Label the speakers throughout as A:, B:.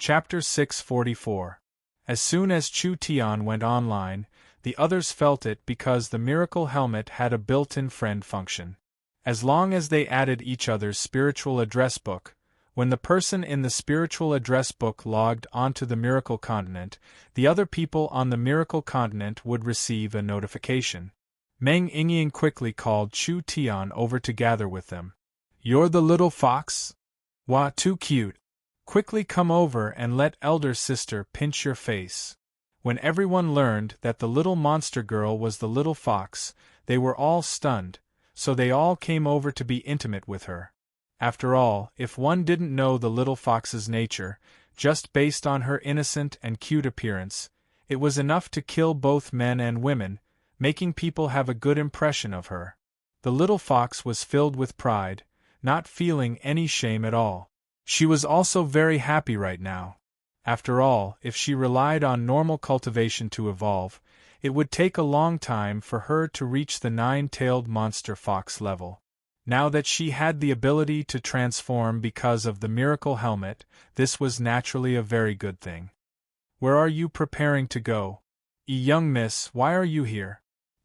A: Chapter 644. As soon as Chu Tian went online, the others felt it because the miracle helmet had a built-in friend function. As long as they added each other's spiritual address book, when the person in the spiritual address book logged onto the miracle continent, the other people on the miracle continent would receive a notification. Meng Yingying quickly called Chu Tian over to gather with them. "You're the little fox? Wah, too cute. Quickly come over and let elder sister pinch your face." When everyone learned that the little monster girl was the little fox, they were all stunned, so they all came over to be intimate with her. After all, if one didn't know the little fox's nature, just based on her innocent and cute appearance, it was enough to kill both men and women, making people have a good impression of her. The little fox was filled with pride, not feeling any shame at all. She was also very happy right now. After all, if she relied on normal cultivation to evolve, it would take a long time for her to reach the nine-tailed monster fox level. Now that she had the ability to transform because of the miracle helmet, this was naturally a very good thing. "Where are you preparing to go? Young miss, why are you here?"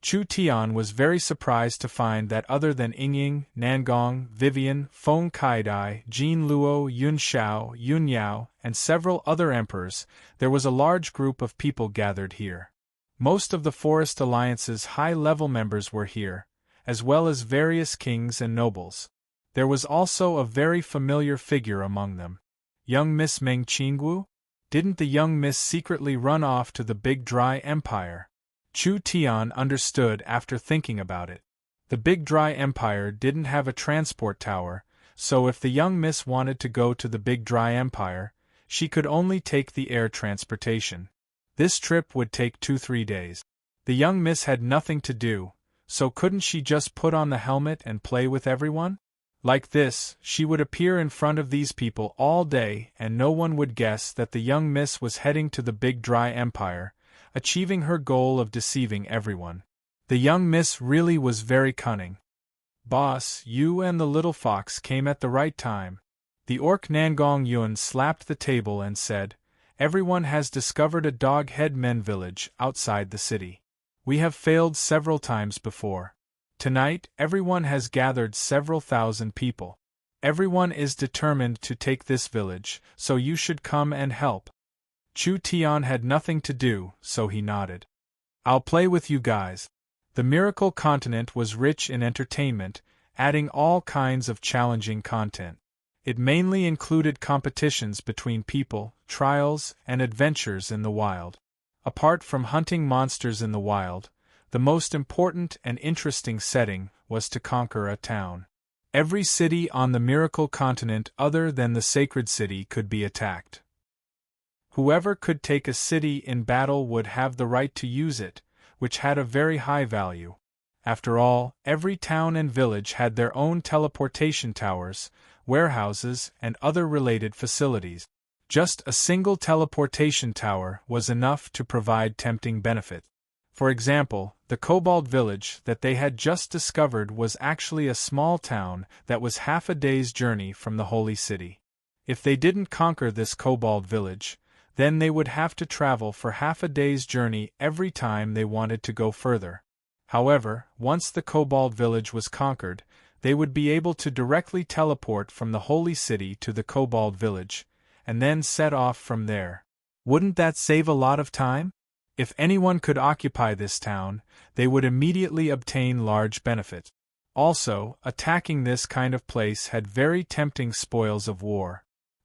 A: Chu Tian was very surprised to find that other than Yingying, Nangong, Vivian, Feng Kaidai, Jin Luo, Yun Xiao, Yun Yao, and several other emperors, there was a large group of people gathered here. Most of the Forest Alliance's high-level members were here, as well as various kings and nobles. There was also a very familiar figure among them. Young Miss Meng Qingwu? Didn't the young miss secretly run off to the Big Dry Empire? Chu Tian understood after thinking about it. The Big Dry Empire didn't have a transport tower, so if the young miss wanted to go to the Big Dry Empire, she could only take the air transportation. This trip would take 2-3 days. The young miss had nothing to do, so couldn't she just put on the helmet and play with everyone? Like this, she would appear in front of these people all day and no one would guess that the young miss was heading to the Big Dry Empire, achieving her goal of deceiving everyone. The young miss really was very cunning. "Boss, you and the little fox came at the right time." The orc Nangong Yun slapped the table and said, "Everyone has discovered a dog-head men village outside the city. We have failed several times before. Tonight, everyone has gathered several thousand people. Everyone is determined to take this village, so you should come and help." Chu Tian had nothing to do, so he nodded. "I'll play with you guys." The Miracle Continent was rich in entertainment, adding all kinds of challenging content. It mainly included competitions between people, trials, and adventures in the wild. Apart from hunting monsters in the wild, the most important and interesting setting was to conquer a town. Every city on the Miracle Continent other than the Sacred City could be attacked. Whoever could take a city in battle would have the right to use it, which had a very high value. After all, every town and village had their own teleportation towers, warehouses, and other related facilities. Just a single teleportation tower was enough to provide tempting benefit. For example, the Kobold village that they had just discovered was actually a small town that was half a day's journey from the Holy City. If they didn't conquer this Kobold village, then they would have to travel for half a day's journey every time they wanted to go further. However, once the Kobold village was conquered, they would be able to directly teleport from the Holy City to the Kobold village, and then set off from there. Wouldn't that save a lot of time? If anyone could occupy this town, they would immediately obtain large benefit. Also, attacking this kind of place had very tempting spoils of war.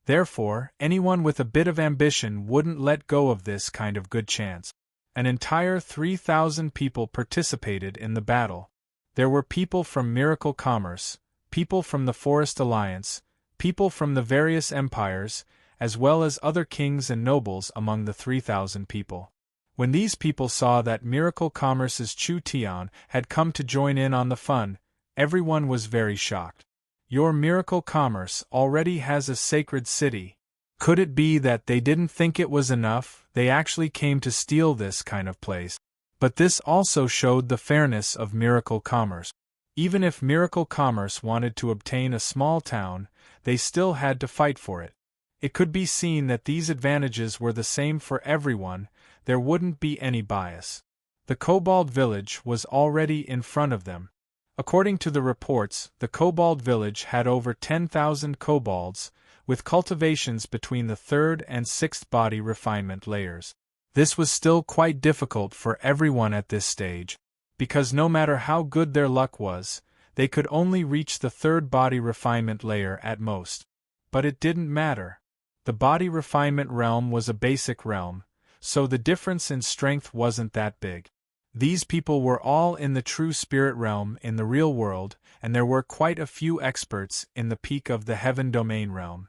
A: Therefore, anyone with a bit of ambition wouldn't let go of this kind of good chance. An entire 3,000 people participated in the battle. There were people from Miracle Commerce, people from the Forest Alliance, people from the various empires, as well as other kings and nobles among the 3,000 people. When these people saw that Miracle Commerce's Chu Tian had come to join in on the fun, everyone was very shocked. "Your Miracle Commerce already has a sacred city. Could it be that they didn't think it was enough, they actually came to steal this kind of place?" But this also showed the fairness of Miracle Commerce. Even if Miracle Commerce wanted to obtain a small town, they still had to fight for it. It could be seen that these advantages were the same for everyone, there wouldn't be any bias. The Kobold village was already in front of them. According to the reports, the Kobold village had over 10,000 kobolds, with cultivations between the third and sixth body refinement layers. This was still quite difficult for everyone at this stage, because no matter how good their luck was, they could only reach the third body refinement layer at most. But it didn't matter. The body refinement realm was a basic realm, so the difference in strength wasn't that big. These people were all in the true spirit realm in the real world, and there were quite a few experts in the peak of the heaven domain realm.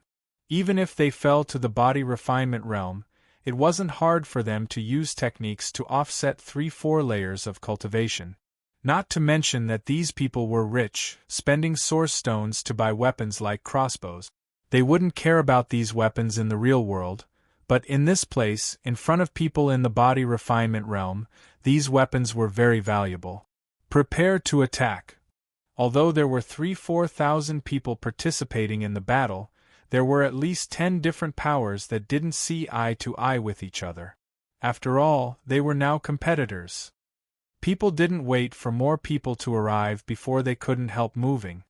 A: Even if they fell to the body refinement realm, it wasn't hard for them to use techniques to offset 3-4 layers of cultivation. Not to mention that these people were rich, spending source stones to buy weapons like crossbows. They wouldn't care about these weapons in the real world, but in this place, in front of people in the body refinement realm, these weapons were very valuable. Prepare to attack. Although there were 3-4 thousand people participating in the battle, there were at least 10 different powers that didn't see eye to eye with each other. After all, they were now competitors. People didn't wait for more people to arrive before they couldn't help moving.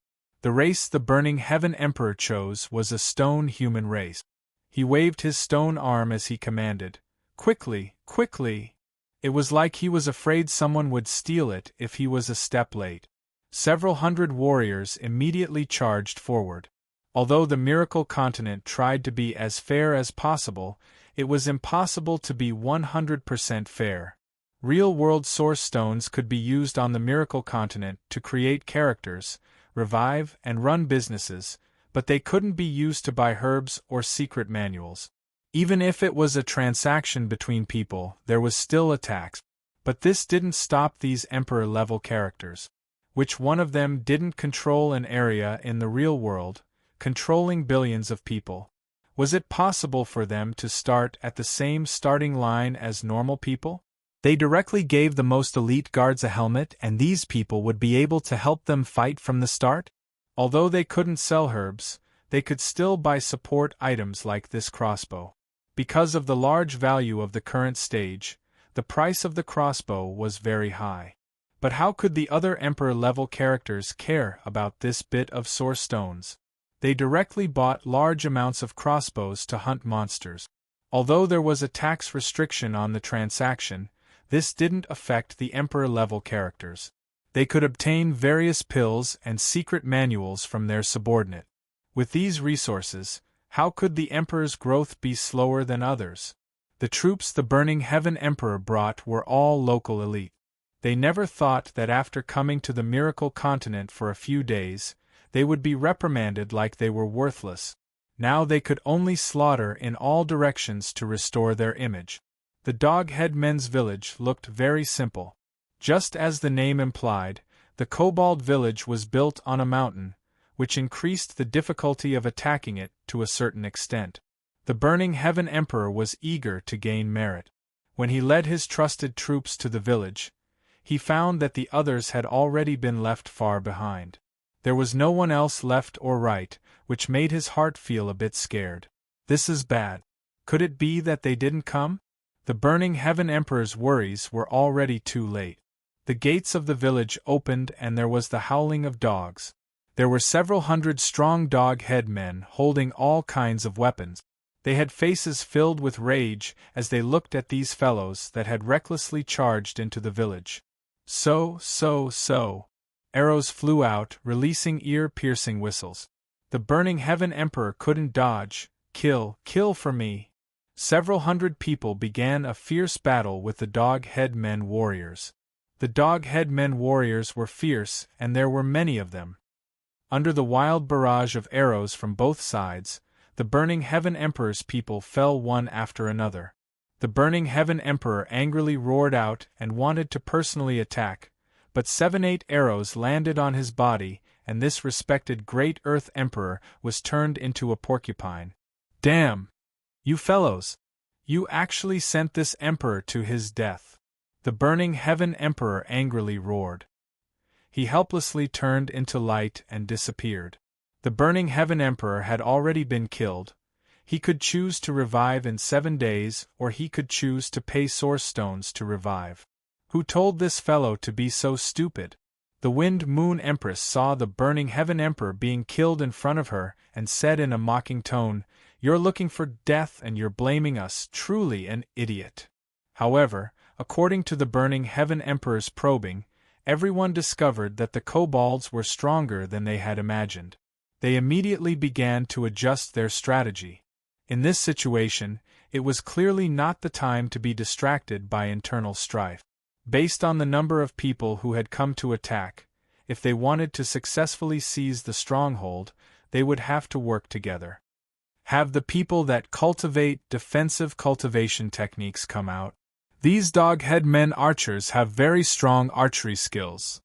A: The race the Burning Heaven Emperor chose was a stone human race. He waved his stone arm as he commanded, "Quickly, quickly!" It was like he was afraid someone would steal it if he was a step late. Several hundred warriors immediately charged forward. Although the Miracle Continent tried to be as fair as possible, it was impossible to be 100% fair. Real-world source stones could be used on the Miracle Continent to create characters, revive, and run businesses, but they couldn't be used to buy herbs or secret manuals. Even if it was a transaction between people, there was still a tax. But this didn't stop these Emperor-level characters. Which one of them didn't control an area in the real world, controlling billions of people? Was it possible for them to start at the same starting line as normal people? They directly gave the most elite guards a helmet, and these people would be able to help them fight from the start? Although they couldn't sell herbs, they could still buy support items like this crossbow. Because of the large value of the current stage, the price of the crossbow was very high. But how could the other Emperor-level characters care about this bit of source stones? They directly bought large amounts of crossbows to hunt monsters. Although there was a tax restriction on the transaction, this didn't affect the Emperor-level characters. They could obtain various pills and secret manuals from their subordinate. With these resources, how could the Emperor's growth be slower than others? The troops the Burning Heaven Emperor brought were all local elite. They never thought that after coming to the Miracle Continent for a few days, they would be reprimanded like they were worthless. Now they could only slaughter in all directions to restore their image. The Doghead Men's village looked very simple. Just as the name implied, the Kobold village was built on a mountain, which increased the difficulty of attacking it to a certain extent. The Burning Heaven Emperor was eager to gain merit. When he led his trusted troops to the village, he found that the others had already been left far behind. There was no one else left or right, which made his heart feel a bit scared. This is bad. Could it be that they didn't come? The Burning Heaven Emperor's worries were already too late. The gates of the village opened and there was the howling of dogs. There were several hundred strong dog-head men holding all kinds of weapons. They had faces filled with rage as they looked at these fellows that had recklessly charged into the village. So. Arrows flew out, releasing ear-piercing whistles. The Burning Heaven Emperor couldn't dodge. Kill for me. Several hundred people began a fierce battle with the Dog-Head Men warriors. The Dog-Head Men warriors were fierce, and there were many of them. Under the wild barrage of arrows from both sides, the Burning Heaven Emperor's people fell one after another. The Burning Heaven Emperor angrily roared out and wanted to personally attack, but 7-8 arrows landed on his body, and this respected Great Earth Emperor was turned into a porcupine. Damn! You fellows! You actually sent this emperor to his death! The Burning Heaven Emperor angrily roared. He helplessly turned into light and disappeared. The Burning Heaven Emperor had already been killed. He could choose to revive in 7 days, or he could choose to pay source stones to revive. Who told this fellow to be so stupid? The Wind Moon Empress saw the burning Heaven Emperor being killed in front of her, and said in a mocking tone, "You're looking for death and you're blaming us, truly an idiot." However, according to the burning Heaven Emperor's probing, everyone discovered that the kobolds were stronger than they had imagined. They immediately began to adjust their strategy. In this situation, it was clearly not the time to be distracted by internal strife. Based on the number of people who had come to attack, if they wanted to successfully seize the stronghold, they would have to work together. Have the people that cultivate defensive cultivation techniques come out. These dog-head men archers have very strong archery skills.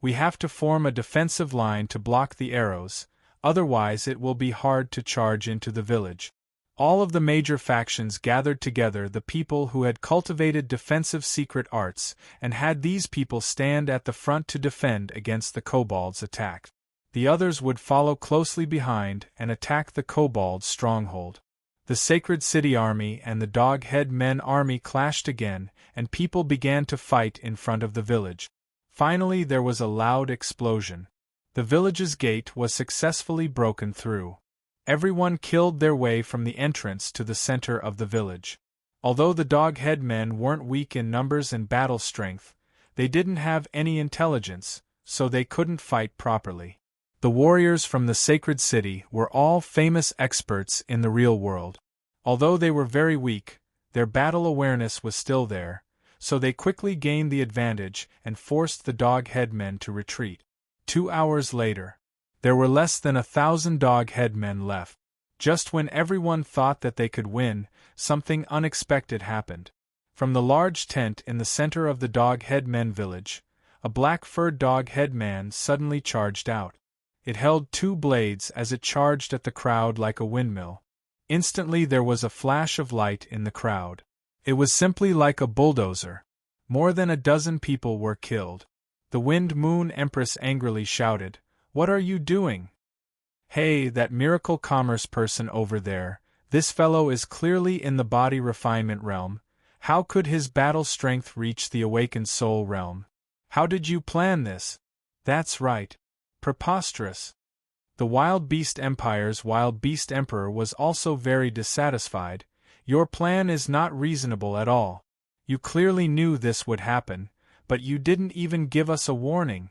A: We have to form a defensive line to block the arrows, otherwise it will be hard to charge into the village. All of the major factions gathered together the people who had cultivated defensive secret arts, and had these people stand at the front to defend against the kobolds' attack. The others would follow closely behind and attack the kobolds' stronghold. The Sacred City Army and the Dog-Head Men Army clashed again, and people began to fight in front of the village. Finally there was a loud explosion. The village's gate was successfully broken through. Everyone killed their way from the entrance to the center of the village. Although the Dog-Head Men weren't weak in numbers and battle strength, they didn't have any intelligence, so they couldn't fight properly. The warriors from the Sacred City were all famous experts in the real world. Although they were very weak, their battle awareness was still there, so they quickly gained the advantage and forced the Dog-Head Men to retreat. 2 hours later, there were less than 1,000 Dog-Head Men left. Just when everyone thought that they could win, something unexpected happened. From the large tent in the center of the Dog-Head Men village, a black-furred Dog-Head Man suddenly charged out. It held 2 blades as it charged at the crowd like a windmill. Instantly there was a flash of light in the crowd. It was simply like a bulldozer. More than a dozen people were killed. The Wind Moon Empress angrily shouted, "What are you doing? Hey, that miracle commerce person over there, this fellow is clearly in the body refinement realm. How could his battle strength reach the awakened soul realm? How did you plan this? That's right. Preposterous." The Wild Beast Empire's Wild Beast Emperor was also very dissatisfied. "Your plan is not reasonable at all. You clearly knew this would happen, but you didn't even give us a warning.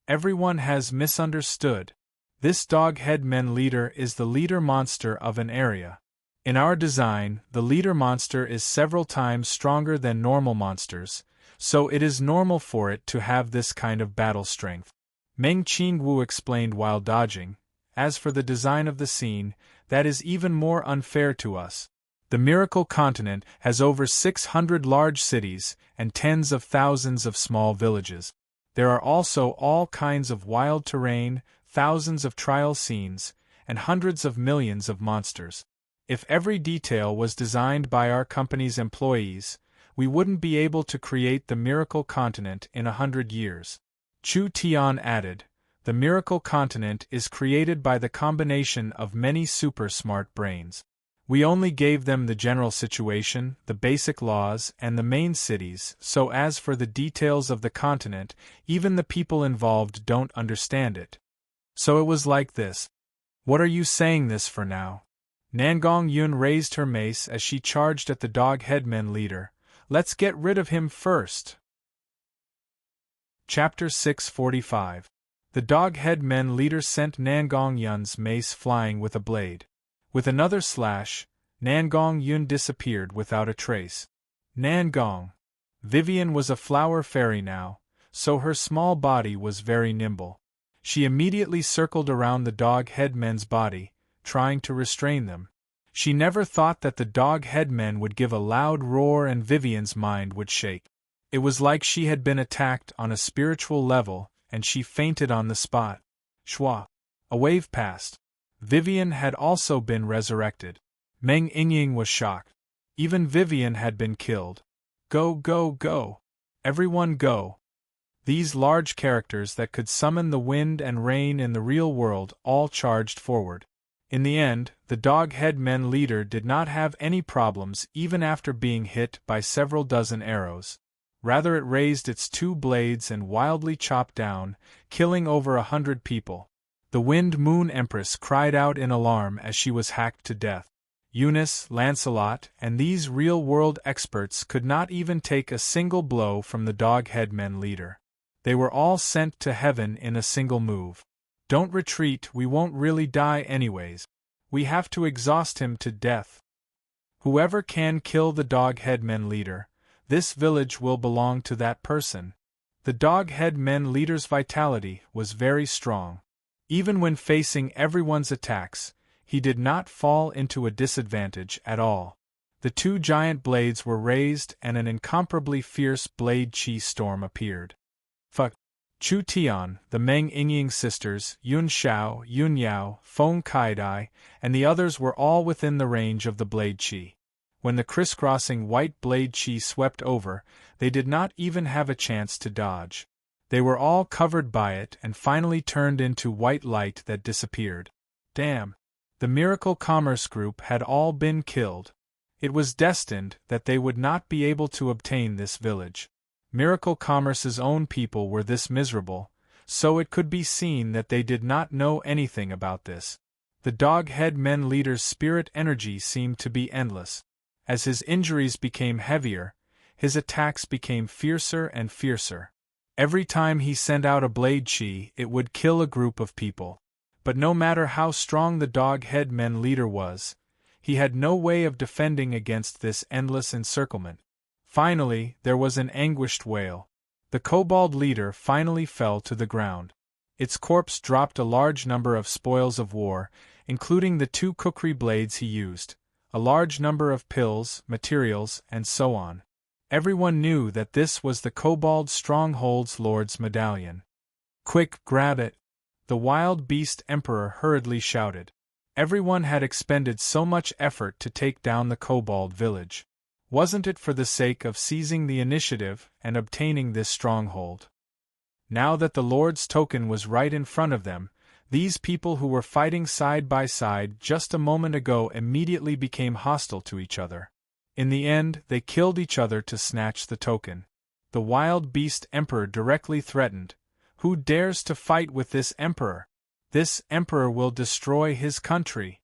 A: Everyone has misunderstood. This Dog-Head Men leader is the leader monster of an area. In our design, the leader monster is several times stronger than normal monsters, so it is normal for it to have this kind of battle strength." Meng Qingwu explained while dodging. "As for the design of the scene, that is even more unfair to us. The Miracle Continent has over 600 large cities and tens of thousands of small villages. There are also all kinds of wild terrain, thousands of trial scenes, and hundreds of millions of monsters. If every detail was designed by our company's employees, we wouldn't be able to create the Miracle Continent in 100 years. Chu Tian added, "The Miracle Continent is created by the combination of many super smart brains. We only gave them the general situation, the basic laws, and the main cities, so as for the details of the continent, even the people involved don't understand it. So it was like this. What are you saying this for now?" Nangong Yun raised her mace as she charged at the Dog-Head Men leader. "Let's get rid of him first." Chapter 645. The Dog-Head Men leader sent Nangong Yun's mace flying with a blade. With another slash, Nangong Yun disappeared without a trace. Nangong. Vivian was a flower fairy now, so her small body was very nimble. She immediately circled around the Dog-Head Men's body, trying to restrain them. She never thought that the Dog-Head Men would give a loud roar and Vivian's mind would shake. It was like she had been attacked on a spiritual level, and she fainted on the spot. Shwa. A wave passed. Vivian had also been resurrected. Meng Yingying was shocked. Even Vivian had been killed. Go, go, go. Everyone go. These large characters that could summon the wind and rain in the real world all charged forward. In the end, the dog-head men leader did not have any problems even after being hit by several dozen arrows. Rather, it raised its 2 blades and wildly chopped down, killing over 100 people. The Wind Moon Empress cried out in alarm as she was hacked to death. Eunice, Lancelot, and these real-world experts could not even take a single blow from the dog-head men leader. They were all sent to heaven in a single move. Don't retreat, we won't really die anyways. We have to exhaust him to death. Whoever can kill the dog-head men leader, this village will belong to that person. The dog-head men leader's vitality was very strong. Even when facing everyone's attacks, he did not fall into a disadvantage at all. The 2 giant blades were raised and an incomparably fierce blade chi storm appeared. Chu Tian, the Meng Yingying sisters, Yun Xiao, Yun Yao, Feng Kaidai, and the others were all within the range of the blade chi. When the crisscrossing white blade chi swept over, they did not even have a chance to dodge. They were all covered by it and finally turned into white light that disappeared. Damn! The Miracle Commerce Group had all been killed. It was destined that they would not be able to obtain this village. Miracle Commerce's own people were this miserable, so it could be seen that they did not know anything about this. The dog-head men leader's spirit energy seemed to be endless. As his injuries became heavier, his attacks became fiercer and fiercer. Every time he sent out a blade chi, it would kill a group of people. But no matter how strong the dog-head men leader was, he had no way of defending against this endless encirclement. Finally, there was an anguished wail. The kobold leader finally fell to the ground. Its corpse dropped a large number of spoils of war, including the 2 kukri blades he used, a large number of pills, materials, and so on. Everyone knew that this was the kobold stronghold's lord's medallion. Quick, grab it! The wild beast emperor hurriedly shouted. Everyone had expended so much effort to take down the kobold village. Wasn't it for the sake of seizing the initiative and obtaining this stronghold? Now that the Lord's token was right in front of them, these people who were fighting side by side just a moment ago immediately became hostile to each other. In the end, they killed each other to snatch the token. The wild beast emperor directly threatened, "Who dares to fight with this emperor? This emperor will destroy his country."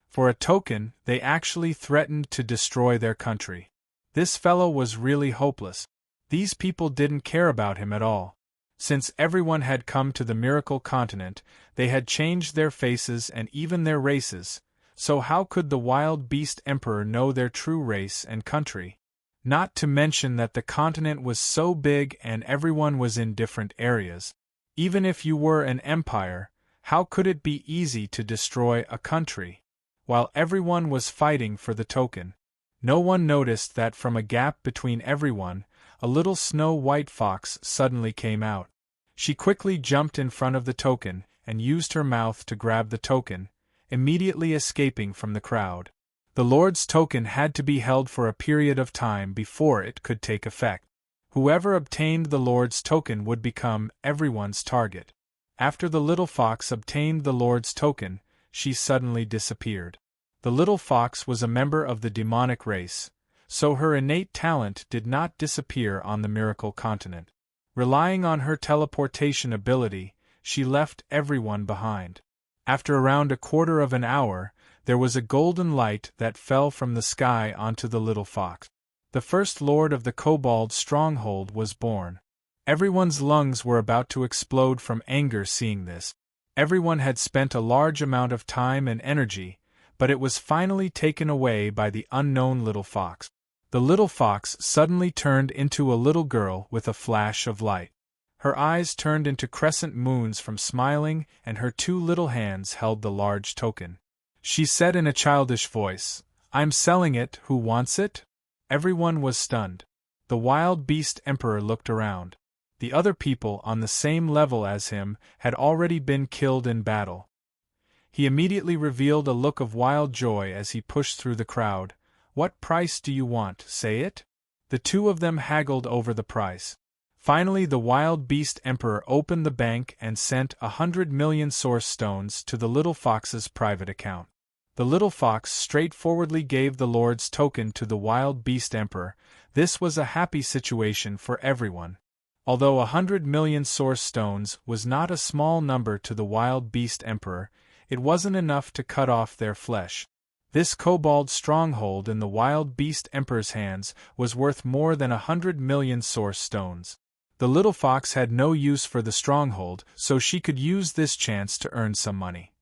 A: For a token, they actually threatened to destroy their country. This fellow was really hopeless. These people didn't care about him at all. Since everyone had come to the Miracle Continent, they had changed their faces and even their races, so how could the wild beast emperor know their true race and country? Not to mention that the continent was so big and everyone was in different areas. Even if you were an empire, how could it be easy to destroy a country? While everyone was fighting for the token, no one noticed that from a gap between everyone, a little snow-white fox suddenly came out. She quickly jumped in front of the token and used her mouth to grab the token, immediately escaping from the crowd. The Lord's token had to be held for a period of time before it could take effect. Whoever obtained the Lord's token would become everyone's target. After the little fox obtained the Lord's token, she suddenly disappeared. The little fox was a member of the demonic race, so her innate talent did not disappear on the Miracle Continent. Relying on her teleportation ability, she left everyone behind. After around a quarter of an hour, there was a golden light that fell from the sky onto the little fox. The first lord of the kobold stronghold was born. Everyone's lungs were about to explode from anger seeing this. Everyone had spent a large amount of time and energy, but it was finally taken away by the unknown little fox. The little fox suddenly turned into a little girl with a flash of light. Her eyes turned into crescent moons from smiling, and her 2 little hands held the large token. She said in a childish voice, "I'm selling it, who wants it?" Everyone was stunned. The wild beast emperor looked around. The other people on the same level as him had already been killed in battle. He immediately revealed a look of wild joy as he pushed through the crowd. "What price do you want, say it?" The 2 of them haggled over the price. Finally, the wild beast emperor opened the bank and sent 100 million source stones to the little fox's private account. The little fox straightforwardly gave the lord's token to the wild beast emperor. This was a happy situation for everyone. Although 100 million source stones was not a small number to the wild beast emperor, it wasn't enough to cut off their flesh. This kobold stronghold in the wild beast emperor's hands was worth more than 100 million source stones. The little fox had no use for the stronghold, so she could use this chance to earn some money.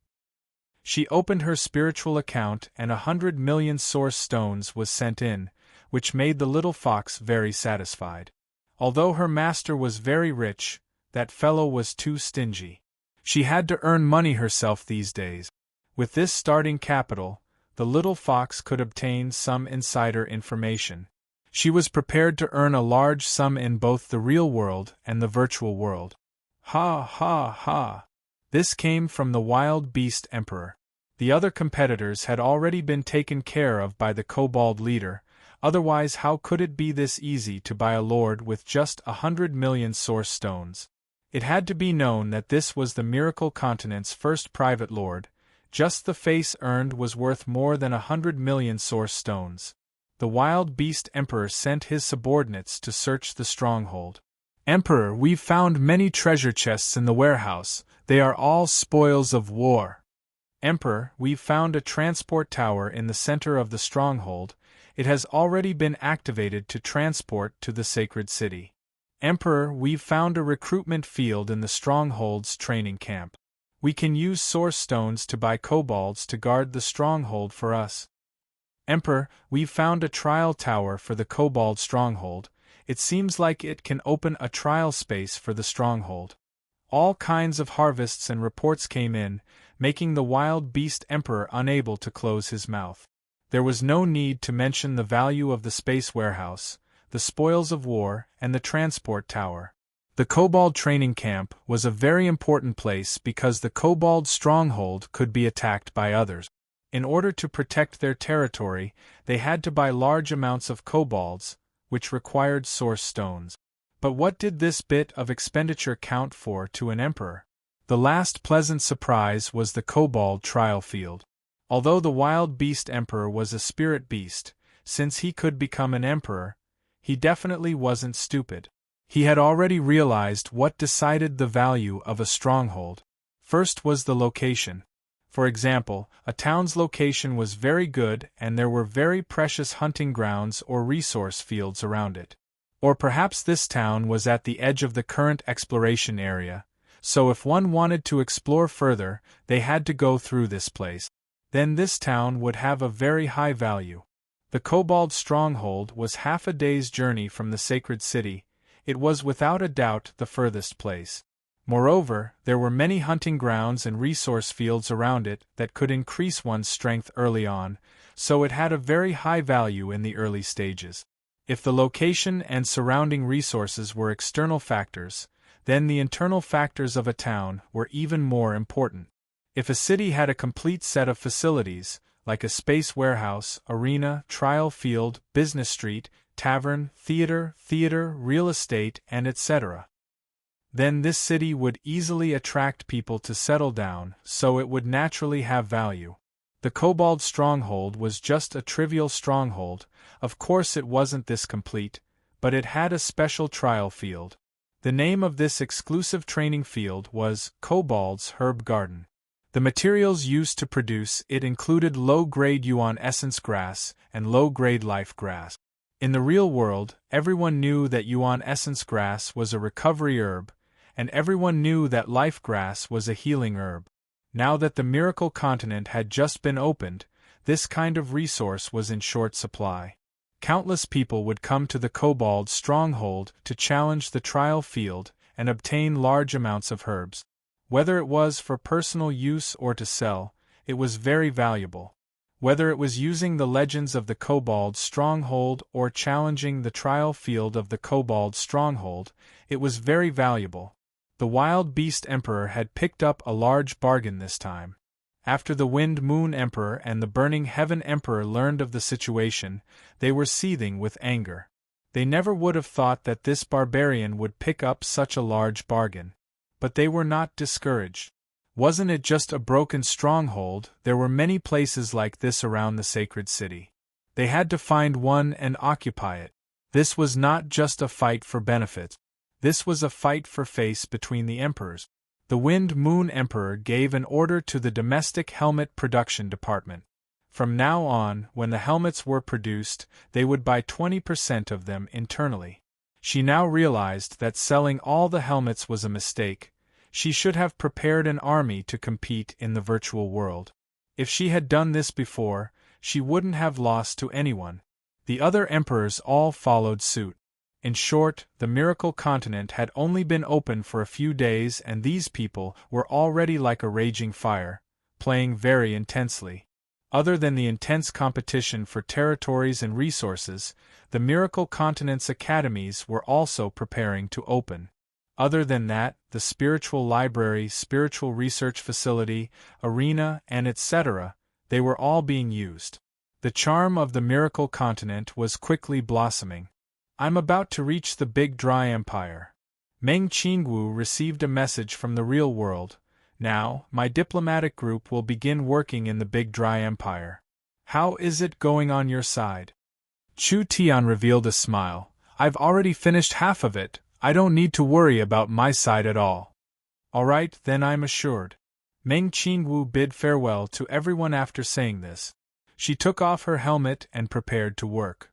A: She opened her spiritual account and 100 million source stones was sent in, which made the little fox very satisfied. Although her master was very rich, that fellow was too stingy. She had to earn money herself these days. With this starting capital, the little fox could obtain some insider information. She was prepared to earn a large sum in both the real world and the virtual world. Ha ha ha! This came from the wild beast emperor. The other competitors had already been taken care of by the kobold leader, otherwise how could it be this easy to buy a lord with just 100 million source stones? It had to be known that this was the Miracle Continent's first private lord. Just the face earned was worth more than 100 million source stones. The wild beast emperor sent his subordinates to search the stronghold. Emperor, we've found many treasure chests in the warehouse. They are all spoils of war. Emperor, we've found a transport tower in the center of the stronghold. It has already been activated to transport to the sacred city. Emperor, we've found a recruitment field in the stronghold's training camp. We can use source stones to buy kobolds to guard the stronghold for us. Emperor, we've found a trial tower for the kobold stronghold. It seems like it can open a trial space for the stronghold. All kinds of harvests and reports came in, making the wild beast emperor unable to close his mouth. There was no need to mention the value of the space warehouse, the spoils of war, and the transport tower. The kobold training camp was a very important place because the kobold stronghold could be attacked by others. In order to protect their territory, they had to buy large amounts of kobolds, which required source stones. But what did this bit of expenditure count for to an emperor? The last pleasant surprise was the kobold trial field. Although the wild beast emperor was a spirit beast, since he could become an emperor, he definitely wasn't stupid. He had already realized what decided the value of a stronghold. First was the location. For example, a town's location was very good and there were very precious hunting grounds or resource fields around it. Or perhaps this town was at the edge of the current exploration area, so if one wanted to explore further, they had to go through this place. Then this town would have a very high value. The kobold stronghold was half a day's journey from the sacred city. It was without a doubt the furthest place. Moreover, there were many hunting grounds and resource fields around it that could increase one's strength early on, so it had a very high value in the early stages. If the location and surrounding resources were external factors, then the internal factors of a town were even more important. If a city had a complete set of facilities, like a space warehouse, arena, trial field, business street, tavern, theater, real estate, and etc., then this city would easily attract people to settle down, so it would naturally have value. The kobold stronghold was just a trivial stronghold. Of course it wasn't this complete, but it had a special trial field. The name of this exclusive training field was Kobold's Herb Garden. The materials used to produce it included low-grade yuan essence grass and low-grade life grass. In the real world, everyone knew that yuan essence grass was a recovery herb, and everyone knew that life grass was a healing herb. Now that the Miracle Continent had just been opened, this kind of resource was in short supply. Countless people would come to the kobold stronghold to challenge the trial field and obtain large amounts of herbs. Whether it was for personal use or to sell, it was very valuable. Whether it was using the legends of the kobold stronghold or challenging the trial field of the kobold stronghold, it was very valuable. The wild beast emperor had picked up a large bargain this time. After the wind moon emperor and the burning heaven emperor learned of the situation, they were seething with anger. They never would have thought that this barbarian would pick up such a large bargain. But they were not discouraged. Wasn't it just a broken stronghold? There were many places like this around the sacred city. They had to find one and occupy it. This was not just a fight for benefit. This was a fight for face between the emperors. The Wind Moon Emperor gave an order to the domestic helmet production department. From now on, when the helmets were produced, they would buy 20% of them internally. She now realized that selling all the helmets was a mistake. She should have prepared an army to compete in the virtual world. If she had done this before, she wouldn't have lost to anyone. The other emperors all followed suit. In short, the Miracle Continent had only been open for a few days, and these people were already like a raging fire, playing very intensely. Other than the intense competition for territories and resources, the Miracle Continent's academies were also preparing to open. Other than that, the spiritual library, spiritual research facility, arena, and etc., they were all being used. The charm of the Miracle Continent was quickly blossoming. I'm about to reach the Big Dry Empire. Meng Qingwu received a message from the real world. Now, my diplomatic group will begin working in the Big Dry Empire. How is it going on your side? Chu Tian revealed a smile. I've already finished half of it. I don't need to worry about my side at all. All right, then I'm assured. Meng Qingwu bid farewell to everyone after saying this. She took off her helmet and prepared to work.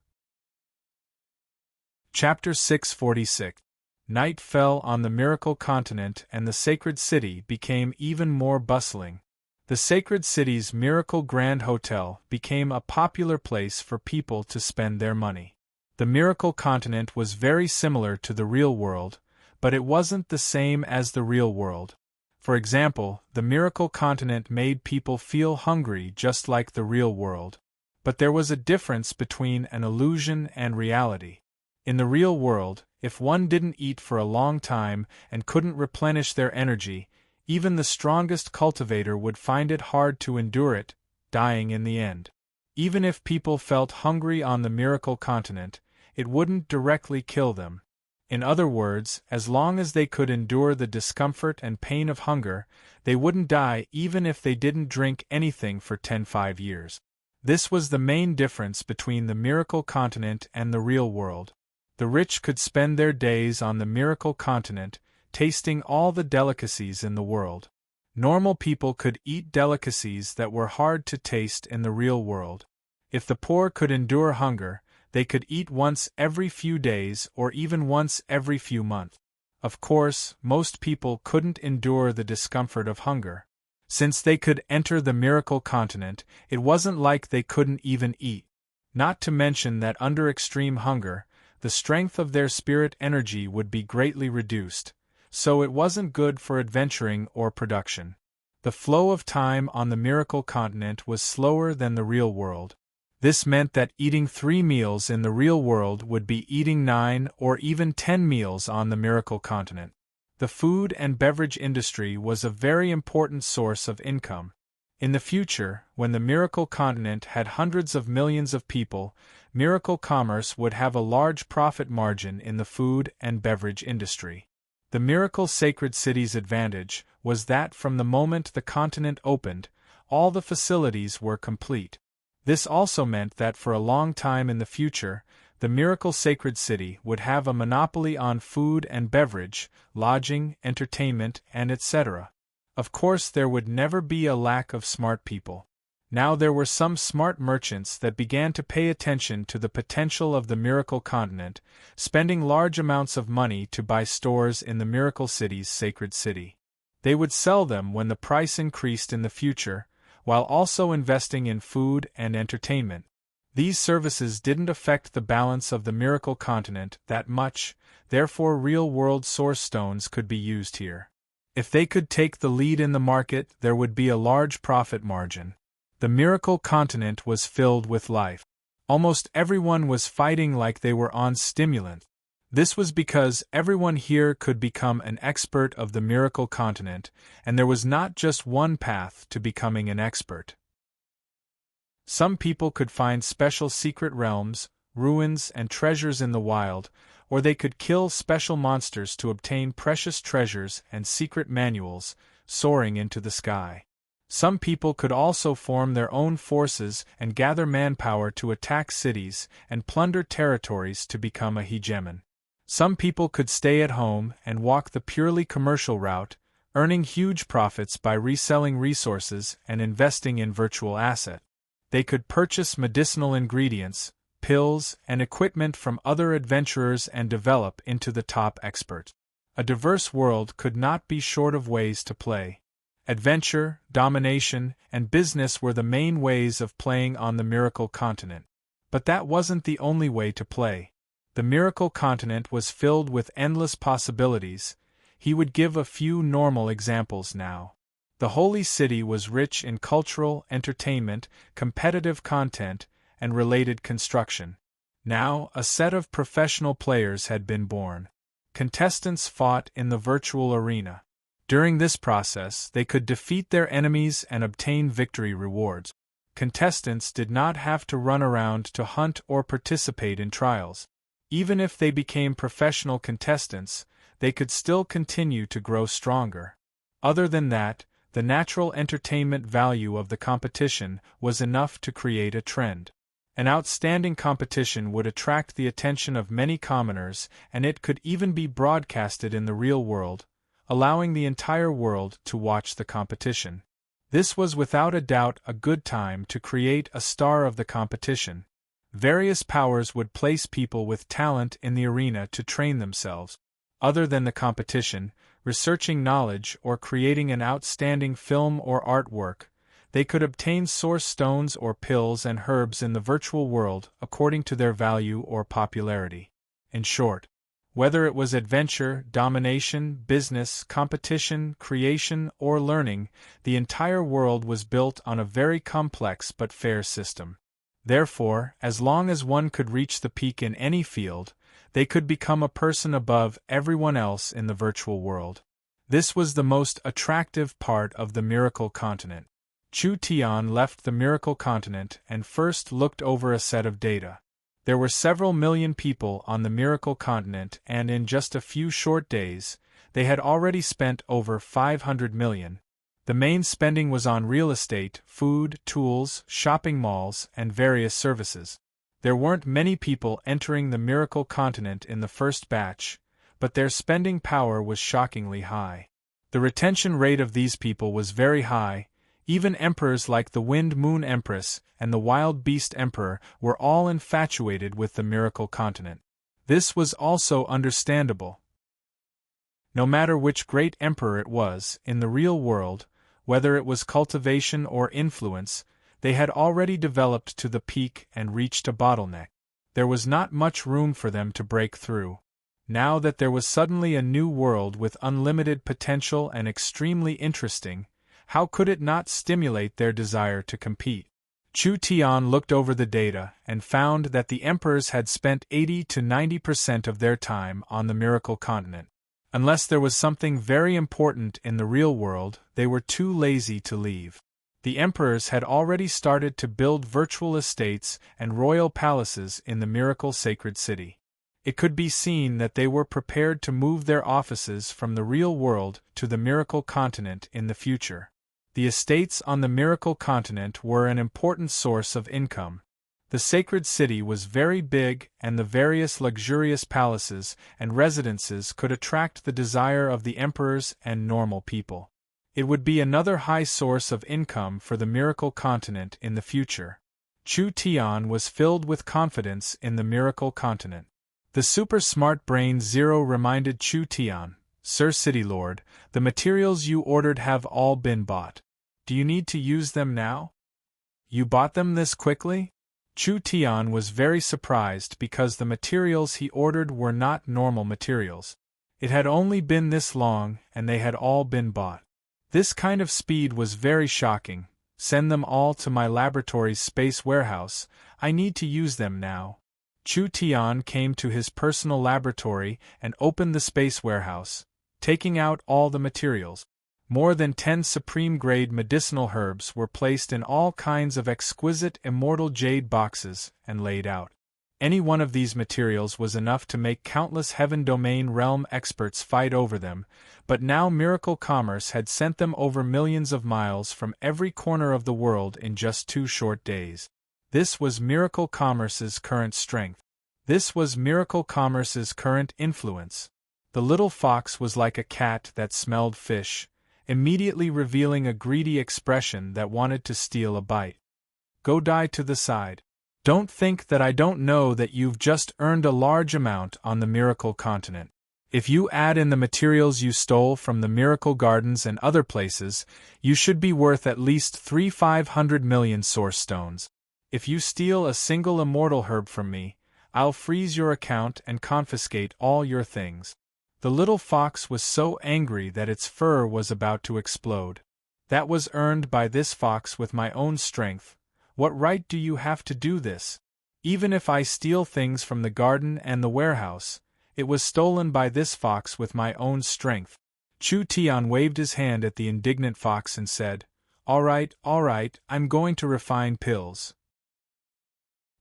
A: Chapter 646. Night fell on the Miracle Continent and the sacred city became even more bustling. The sacred city's Miracle Grand Hotel became a popular place for people to spend their money. The Miracle Continent was very similar to the real world, but it wasn't the same as the real world. For example, the Miracle Continent made people feel hungry just like the real world. But there was a difference between an illusion and reality. In the real world, if one didn't eat for a long time and couldn't replenish their energy, even the strongest cultivator would find it hard to endure it, dying in the end. Even if people felt hungry on the Miracle Continent, it wouldn't directly kill them. In other words, as long as they could endure the discomfort and pain of hunger, they wouldn't die even if they didn't drink anything for 5 years. This was the main difference between the Miracle Continent and the real world. The rich could spend their days on the Miracle Continent, tasting all the delicacies in the world. Normal people could eat delicacies that were hard to taste in the real world. If the poor could endure hunger, they could eat once every few days or even once every few months. Of course, most people couldn't endure the discomfort of hunger. Since they could enter the Miracle Continent, it wasn't like they couldn't even eat. Not to mention that under extreme hunger, the strength of their spirit energy would be greatly reduced, so it wasn't good for adventuring or production. The flow of time on the Miracle Continent was slower than the real world. This meant that eating 3 meals in the real world would be eating 9 or even 10 meals on the Miracle Continent. The food and beverage industry was a very important source of income. In the future, when the Miracle Continent had hundreds of millions of people, Miracle Commerce would have a large profit margin in the food and beverage industry. The Miracle Sacred City's advantage was that from the moment the continent opened, all the facilities were complete. This also meant that for a long time in the future, the Miracle Sacred City would have a monopoly on food and beverage, lodging, entertainment, and etc. Of course, there would never be a lack of smart people. Now there were some smart merchants that began to pay attention to the potential of the Miracle Continent, spending large amounts of money to buy stores in the Miracle City's sacred city. They would sell them when the price increased in the future, while also investing in food and entertainment. These services didn't affect the balance of the Miracle Continent that much, therefore real-world source stones could be used here. If they could take the lead in the market, there would be a large profit margin. The Miracle Continent was filled with life. Almost everyone was fighting like they were on stimulant. This was because everyone here could become an expert of the Miracle Continent, and there was not just one path to becoming an expert. Some people could find special secret realms, ruins, and treasures in the wild, or they could kill special monsters to obtain precious treasures and secret manuals, soaring into the sky. Some people could also form their own forces and gather manpower to attack cities and plunder territories to become a hegemon. Some people could stay at home and walk the purely commercial route, earning huge profits by reselling resources and investing in virtual assets. They could purchase medicinal ingredients, pills, and equipment from other adventurers and develop into the top expert. A diverse world could not be short of ways to play. Adventure, domination, and business were the main ways of playing on the Miracle Continent. But that wasn't the only way to play. The Miracle Continent was filled with endless possibilities. He would give a few normal examples now. The Holy City was rich in cultural, entertainment, competitive content, and related construction. Now, a set of professional players had been born. Contestants fought in the virtual arena. During this process, they could defeat their enemies and obtain victory rewards. Contestants did not have to run around to hunt or participate in trials. Even if they became professional contestants, they could still continue to grow stronger. Other than that, the natural entertainment value of the competition was enough to create a trend. An outstanding competition would attract the attention of many commoners, and it could even be broadcasted in the real world, allowing the entire world to watch the competition. This was without a doubt a good time to create a star of the competition. Various powers would place people with talent in the arena to train themselves. Other than the competition, researching knowledge or creating an outstanding film or artwork, they could obtain source stones or pills and herbs in the virtual world according to their value or popularity. In short, whether it was adventure, domination, business, competition, creation, or learning, the entire world was built on a very complex but fair system. Therefore, as long as one could reach the peak in any field, they could become a person above everyone else in the virtual world. This was the most attractive part of the Miracle Continent. Chu Tian left the Miracle Continent and first looked over a set of data. There were several million people on the Miracle Continent, and in just a few short days, they had already spent over 500 million. The main spending was on real estate, food, tools, shopping malls, and various services. There weren't many people entering the Miracle Continent in the first batch, but their spending power was shockingly high. The retention rate of these people was very high. Even emperors like the Wind Moon Empress and the Wild Beast Emperor were all infatuated with the Miracle Continent. This was also understandable. No matter which great emperor it was, in the real world, whether it was cultivation or influence, they had already developed to the peak and reached a bottleneck. There was not much room for them to break through. Now that there was suddenly a new world with unlimited potential and extremely interesting, how could it not stimulate their desire to compete? Chu Tian looked over the data and found that the emperors had spent 80 to 90% of their time on the Miracle Continent. Unless there was something very important in the real world, they were too lazy to leave. The emperors had already started to build virtual estates and royal palaces in the Miracle Sacred City. It could be seen that they were prepared to move their offices from the real world to the Miracle Continent in the future. The estates on the Miracle Continent were an important source of income. The sacred city was very big, and the various luxurious palaces and residences could attract the desire of the emperors and normal people. It would be another high source of income for the Miracle Continent in the future. Chu Tian was filled with confidence in the Miracle Continent. The super smart brain Zero reminded Chu Tian, "Sir City Lord, the materials you ordered have all been bought. Do you need to use them now? You bought them this quickly?" Chu Tian was very surprised because the materials he ordered were not normal materials. It had only been this long, and they had all been bought. This kind of speed was very shocking. "Send them all to my laboratory's space warehouse. I need to use them now." Chu Tian came to his personal laboratory and opened the space warehouse, taking out all the materials. More than 10 supreme-grade medicinal herbs were placed in all kinds of exquisite immortal jade boxes and laid out. Any one of these materials was enough to make countless heaven domain realm experts fight over them, but now Miracle Commerce had sent them over millions of miles from every corner of the world in just 2 short days. This was Miracle Commerce's current strength. This was Miracle Commerce's current influence. The little fox was like a cat that smelled fish, immediately revealing a greedy expression that wanted to steal a bite. Go die to the side. Don't think that I don't know that you've just earned a large amount on the Miracle Continent. If you add in the materials you stole from the Miracle Gardens and other places, you should be worth at least 500 million source stones. If you steal a single immortal herb from me, I'll freeze your account and confiscate all your things. The little fox was so angry that its fur was about to explode. That was earned by this fox with my own strength. What right do you have to do this? Even if I steal things from the garden and the warehouse, it was stolen by this fox with my own strength. Chu Tian waved his hand at the indignant fox and said, all right, I'm going to refine pills.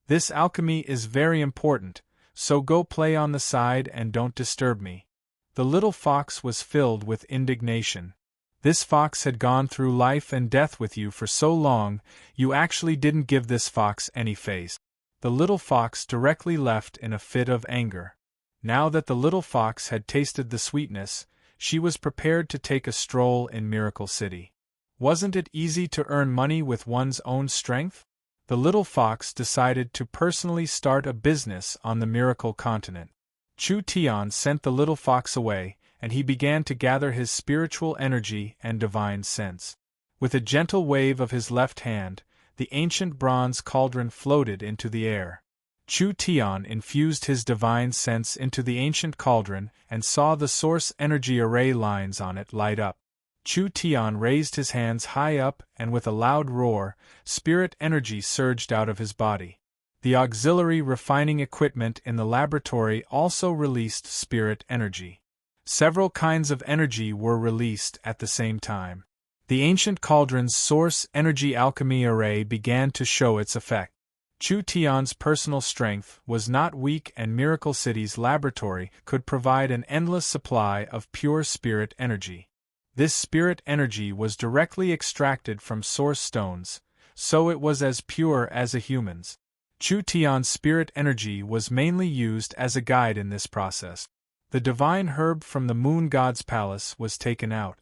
A: This alchemy is very important, so go play on the side and don't disturb me. The little fox was filled with indignation. This fox had gone through life and death with you for so long, you actually didn't give this fox any face. The little fox directly left in a fit of anger. Now that the little fox had tasted the sweetness, she was prepared to take a stroll in Miracle City. Wasn't it easy to earn money with one's own strength? The little fox decided to personally start a business on the Miracle Continent. Chu Tian sent the little fox away, and he began to gather his spiritual energy and divine sense. With a gentle wave of his left hand, the ancient bronze cauldron floated into the air. Chu Tian infused his divine sense into the ancient cauldron and saw the source energy array lines on it light up. Chu Tian raised his hands high up and with a loud roar, spirit energy surged out of his body. The auxiliary refining equipment in the laboratory also released spirit energy. Several kinds of energy were released at the same time. The ancient cauldron's source energy alchemy array began to show its effect. Chu Tian's personal strength was not weak, and Miracle City's laboratory could provide an endless supply of pure spirit energy. This spirit energy was directly extracted from source stones, so it was as pure as a human's. Chu Tian's spirit energy was mainly used as a guide in this process. The divine herb from the moon god's palace was taken out.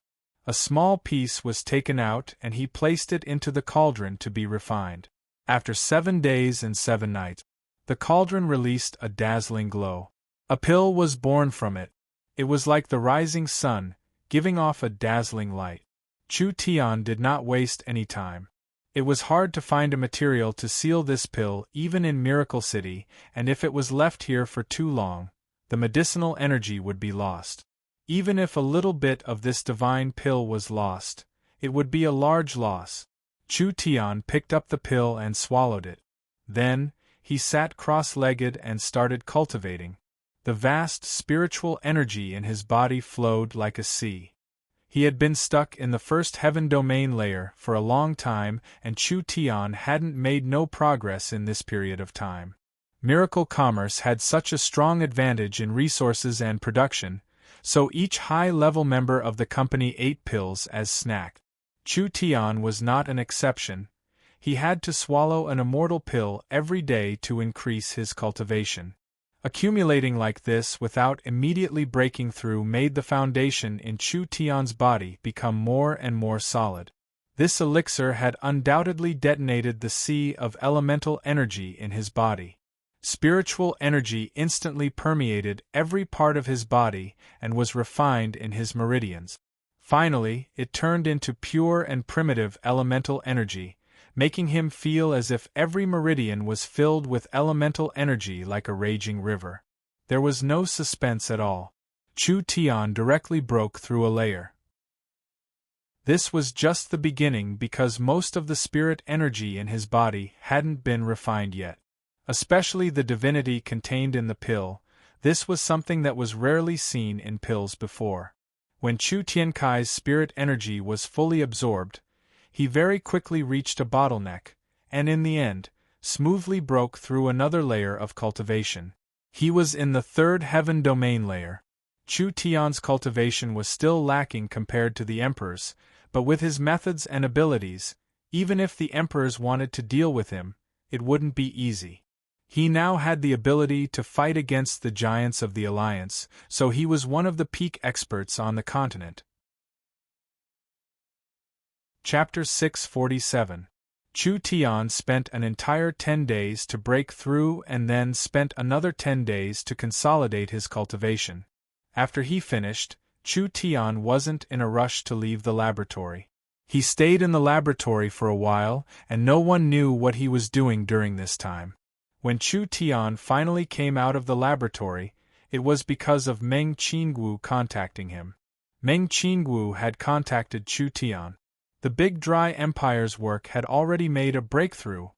A: A small piece was taken out and he placed it into the cauldron to be refined. After 7 days and 7 nights, the cauldron released a dazzling glow. A pill was born from it. It was like the rising sun, giving off a dazzling light. Chu Tian did not waste any time. It was hard to find a material to seal this pill even in Miracle City, and if it was left here for too long, the medicinal energy would be lost. Even if a little bit of this divine pill was lost, it would be a large loss. Chu Tian picked up the pill and swallowed it. Then, he sat cross-legged and started cultivating. The vast spiritual energy in his body flowed like a sea. He had been stuck in the first heaven domain layer for a long time, and Chu Tian hadn't made no progress in this period of time. Miracle Commerce had such a strong advantage in resources and production, so each high-level member of the company ate pills as snack. Chu Tian was not an exception. He had to swallow an immortal pill every day to increase his cultivation. Accumulating like this without immediately breaking through made the foundation in Chu Tian's body become more and more solid. This elixir had undoubtedly detonated the sea of elemental energy in his body. Spiritual energy instantly permeated every part of his body and was refined in his meridians. Finally, it turned into pure and primitive elemental energy, making him feel as if every meridian was filled with elemental energy like a raging river. There was no suspense at all. Chu Tian directly broke through a layer. This was just the beginning because most of the spirit energy in his body hadn't been refined yet. Especially the divinity contained in the pill, this was something that was rarely seen in pills before. When Chu Tiankai's spirit energy was fully absorbed, he very quickly reached a bottleneck, and in the end, smoothly broke through another layer of cultivation. He was in the third heaven domain layer. Chu Tian's cultivation was still lacking compared to the Emperor's, but with his methods and abilities, even if the Emperors wanted to deal with him, it wouldn't be easy. He now had the ability to fight against the giants of the Alliance, so he was one of the peak experts on the continent. Chapter 647. Chu Tian spent an entire 10 days to break through and then spent another 10 days to consolidate his cultivation. After he finished, Chu Tian wasn't in a rush to leave the laboratory. He stayed in the laboratory for a while, and no one knew what he was doing during this time. When Chu Tian finally came out of the laboratory, it was because of Meng Qingwu contacting him. Meng Qingwu had contacted Chu Tian. The Big Dry Empire's work had already made a breakthrough.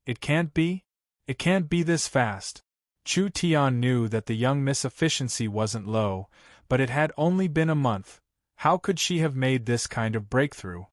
A: It can't be? It can't be this fast. Chu Tian knew that the young Miss efficiency wasn't low, but it had only been a month. How could she have made this kind of breakthrough?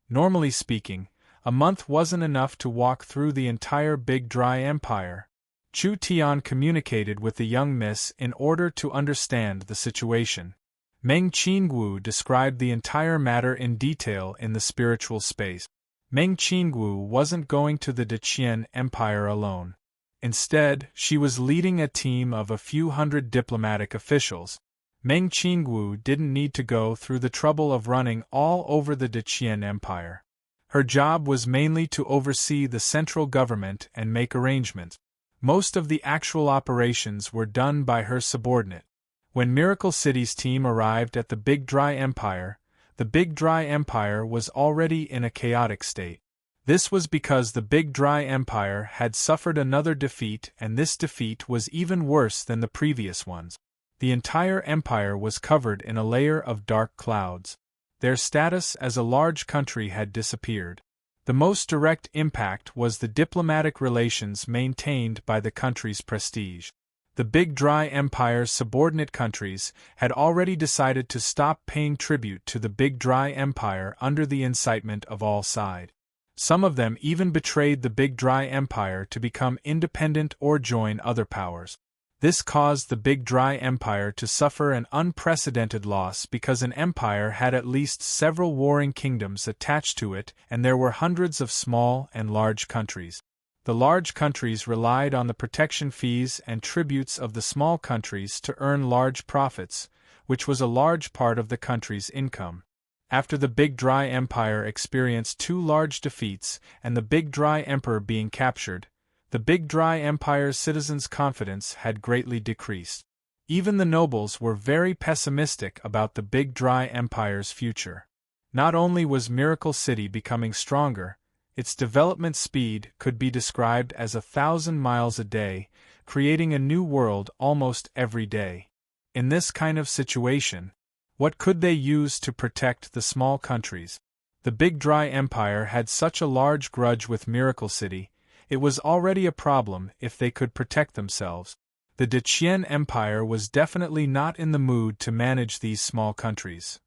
A: Normally speaking, a month wasn't enough to walk through the entire Big Dry Empire. Chu Tian communicated with the young Miss in order to understand the situation. Meng Qingwu described the entire matter in detail in the spiritual space. Meng Qingwu wasn't going to the Deqian Empire alone. Instead, she was leading a team of a few hundred diplomatic officials. Meng Qingwu didn't need to go through the trouble of running all over the Deqian Empire. Her job was mainly to oversee the central government and make arrangements. Most of the actual operations were done by her subordinate. When Miracle City's team arrived at the Big Dry Empire, the Big Dry Empire was already in a chaotic state. This was because the Big Dry Empire had suffered another defeat, and this defeat was even worse than the previous ones. The entire empire was covered in a layer of dark clouds. Their status as a large country had disappeared. The most direct impact was the diplomatic relations maintained by the country's prestige. The Big Dry Empire's subordinate countries had already decided to stop paying tribute to the Big Dry Empire under the incitement of all sides. Some of them even betrayed the Big Dry Empire to become independent or join other powers. This caused the Big Dry Empire to suffer an unprecedented loss because an empire had at least several warring kingdoms attached to it, and there were hundreds of small and large countries. The large countries relied on the protection fees and tributes of the small countries to earn large profits, which was a large part of the country's income. After the Big Dry Empire experienced 2 large defeats and the Big Dry Emperor being captured, the Big Dry Empire's citizens' confidence had greatly decreased. Even the nobles were very pessimistic about the Big Dry Empire's future. Not only was Miracle City becoming stronger, its development speed could be described as 1,000 miles a day, creating a new world almost every day. In this kind of situation, what could they use to protect the small countries? The Big Dry Empire had such a large grudge with Miracle City, it was already a problem if they could protect themselves. The Deqian Empire was definitely not in the mood to manage these small countries.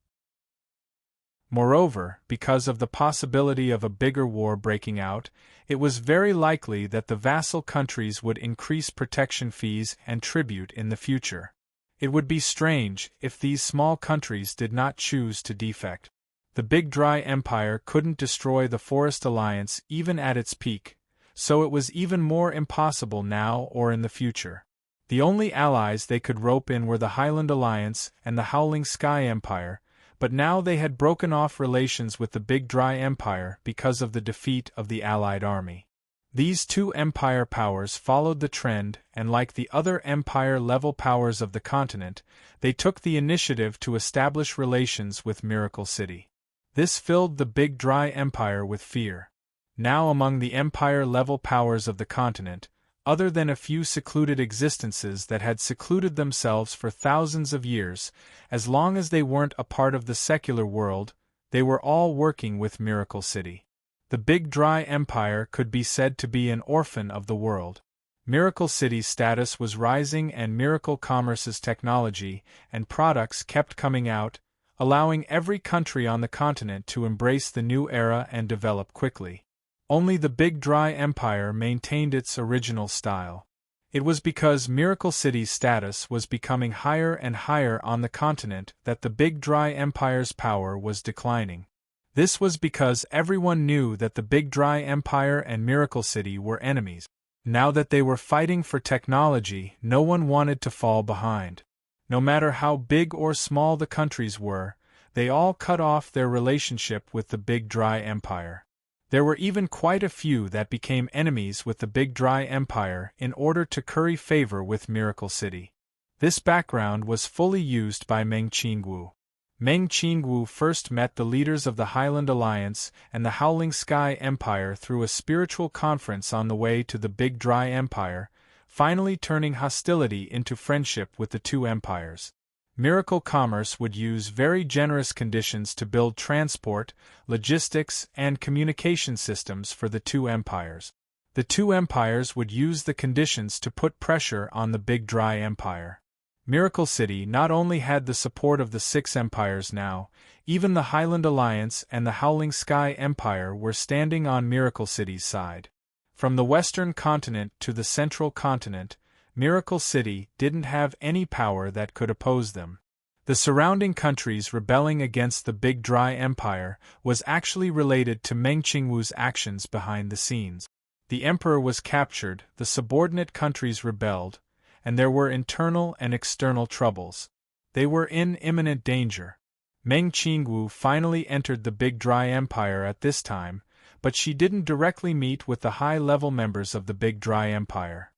A: Moreover, because of the possibility of a bigger war breaking out, it was very likely that the vassal countries would increase protection fees and tribute in the future. It would be strange if these small countries did not choose to defect. The Big Dry Empire couldn't destroy the Forest Alliance even at its peak, so it was even more impossible now or in the future. The only allies they could rope in were the Highland Alliance and the Howling Sky Empire, but now they had broken off relations with the Big Dry Empire because of the defeat of the Allied army. These 2 empire powers followed the trend, and like the other empire-level powers of the continent, they took the initiative to establish relations with Miracle City. This filled the Big Dry Empire with fear. Now among the empire-level powers of the continent, other than a few secluded existences that had secluded themselves for thousands of years, as long as they weren't a part of the secular world, they were all working with Miracle City. The Big Dry Empire could be said to be an orphan of the world. Miracle City's status was rising and Miracle Commerce's technology and products kept coming out, allowing every country on the continent to embrace the new era and develop quickly. Only the Big Dry Empire maintained its original style. It was because Miracle City's status was becoming higher and higher on the continent that the Big Dry Empire's power was declining. This was because everyone knew that the Big Dry Empire and Miracle City were enemies. Now that they were fighting for technology, no one wanted to fall behind. No matter how big or small the countries were, they all cut off their relationship with the Big Dry Empire. There were even quite a few that became enemies with the Big Dry Empire in order to curry favor with Miracle City. This background was fully used by Meng Qingwu. Meng Qingwu first met the leaders of the Highland Alliance and the Howling Sky Empire through a spiritual conference on the way to the Big Dry Empire, finally turning hostility into friendship with the two empires. Miracle Commerce would use very generous conditions to build transport, logistics, and communication systems for the two empires. The two empires would use the conditions to put pressure on the Big Dry Empire. Miracle City not only had the support of the six empires now, even the Highland Alliance and the Howling Sky Empire were standing on Miracle City's side. From the western continent to the central continent, Miracle City didn't have any power that could oppose them. The surrounding countries rebelling against the Big Dry Empire was actually related to Meng Qingwu's actions behind the scenes. The emperor was captured, the subordinate countries rebelled, and there were internal and external troubles. They were in imminent danger. Meng Qingwu finally entered the Big Dry Empire at this time, but she didn't directly meet with the high-level members of the Big Dry Empire.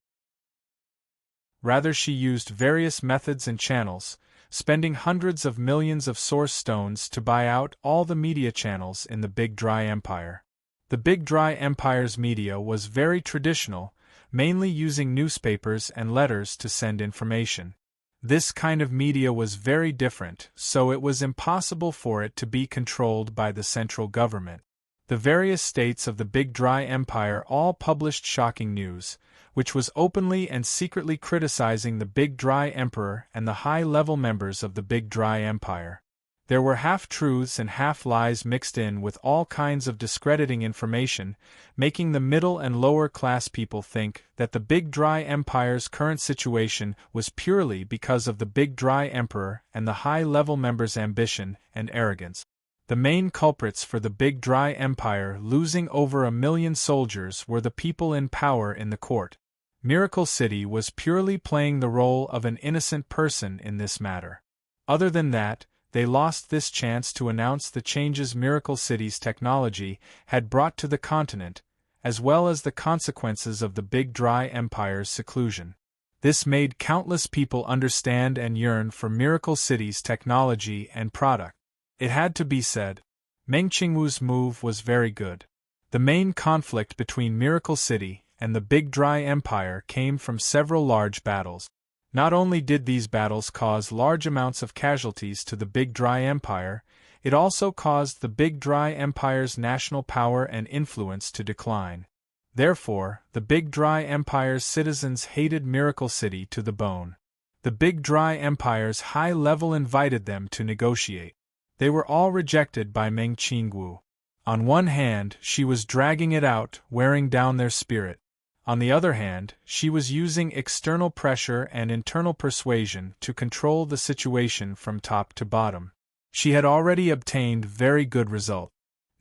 A: Rather, she used various methods and channels, spending hundreds of millions of source stones to buy out all the media channels in the Big Dry Empire. The Big Dry Empire's media was very traditional, mainly using newspapers and letters to send information. This kind of media was very different, so it was impossible for it to be controlled by the central government. The various states of the Big Dry Empire all published shocking news, which was openly and secretly criticizing the Big Dry Emperor and the high-level members of the Big Dry Empire. There were half-truths and half-lies mixed in with all kinds of discrediting information, making the middle and lower-class people think that the Big Dry Empire's current situation was purely because of the Big Dry Emperor and the high-level members' ambition and arrogance. The main culprits for the Big Dry Empire losing over 1 million soldiers were the people in power in the court. Miracle City was purely playing the role of an innocent person in this matter. Other than that, they lost this chance to announce the changes Miracle City's technology had brought to the continent, as well as the consequences of the Big Dry Empire's seclusion. This made countless people understand and yearn for Miracle City's technology and product. It had to be said, Meng Qingwu's move was very good. The main conflict between Miracle City and the Big Dry Empire came from several large battles. Not only did these battles cause large amounts of casualties to the Big Dry Empire, it also caused the Big Dry Empire's national power and influence to decline. Therefore, the Big Dry Empire's citizens hated Miracle City to the bone. The Big Dry Empire's high level invited them to negotiate. They were all rejected by Meng Qingwu. On one hand, she was dragging it out, wearing down their spirit. On the other hand, she was using external pressure and internal persuasion to control the situation from top to bottom. She had already obtained very good result.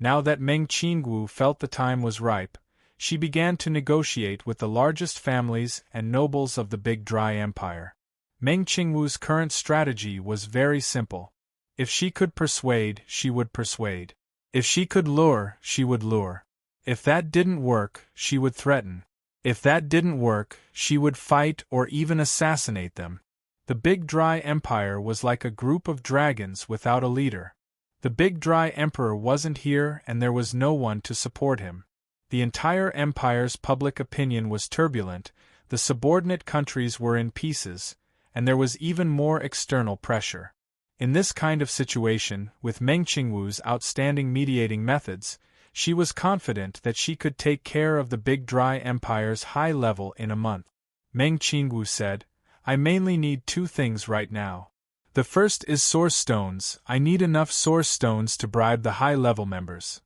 A: Now that Meng Qingwu felt the time was ripe, she began to negotiate with the largest families and nobles of the Big Dry Empire. Meng Qingwu's current strategy was very simple. If she could persuade, she would persuade. If she could lure, she would lure. If that didn't work, she would threaten. If that didn't work, she would fight or even assassinate them. The Big Dry Empire was like a group of dragons without a leader. The Big Dry Emperor wasn't here and there was no one to support him. The entire empire's public opinion was turbulent, the subordinate countries were in pieces, and there was even more external pressure. In this kind of situation, with Meng Qingwu's outstanding mediating methods, she was confident that she could take care of the Big Dry Empire's high level in a month. Meng Qingwu said, "I mainly need 2 things right now. The first is source stones. I need enough source stones to bribe the high-level members.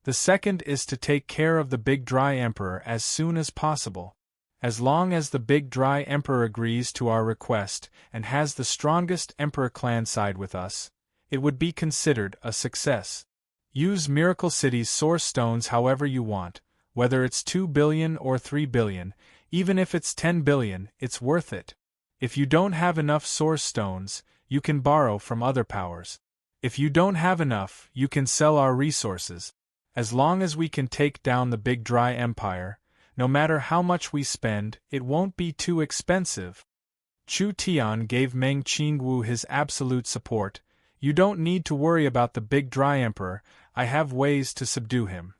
A: The second is to take care of the Big Dry Emperor as soon as possible. As long as the Big Dry Emperor agrees to our request and has the strongest Emperor clan side with us, it would be considered a success. Use Miracle City's source stones however you want, whether it's 2 billion or 3 billion, even if it's 10 billion, it's worth it. If you don't have enough source stones, you can borrow from other powers. If you don't have enough, you can sell our resources. As long as we can take down the Big Dry Empire, no matter how much we spend, it won't be too expensive. Chu Tian gave Meng Qingwu his absolute support. You don't need to worry about the Big Dry Emperor, I have ways to subdue him.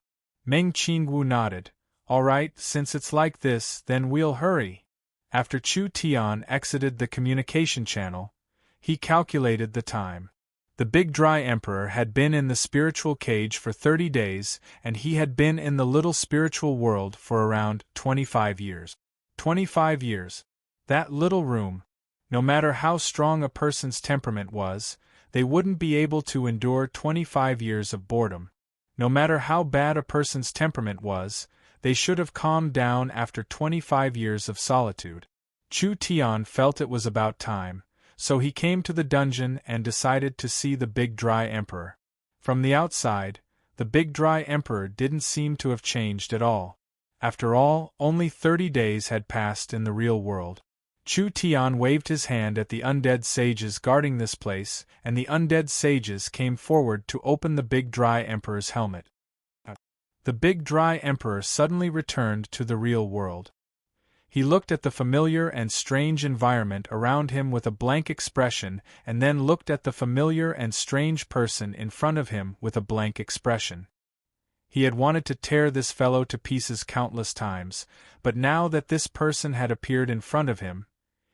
A: Meng Qingwu nodded. All right, since it's like this, then we'll hurry. After Chu Tian exited the communication channel, he calculated the time. The Big Dry Emperor had been in the spiritual cage for 30 days, and he had been in the little spiritual world for around 25 years. 25 years. That little room. No matter how strong a person's temperament was, they wouldn't be able to endure 25 years of boredom. No matter how bad a person's temperament was, they should have calmed down after 25 years of solitude. Chu Tian felt it was about time, so he came to the dungeon and decided to see the Big Dry Emperor. From the outside, the Big Dry Emperor didn't seem to have changed at all. After all, only 30 days had passed in the real world. Chu Tian waved his hand at the undead sages guarding this place, and the undead sages came forward to open the Big Dry Emperor's helmet. The Big Dry Emperor suddenly returned to the real world. He looked at the familiar and strange environment around him with a blank expression and then looked at the familiar and strange person in front of him with a blank expression. He had wanted to tear this fellow to pieces countless times, but now that this person had appeared in front of him,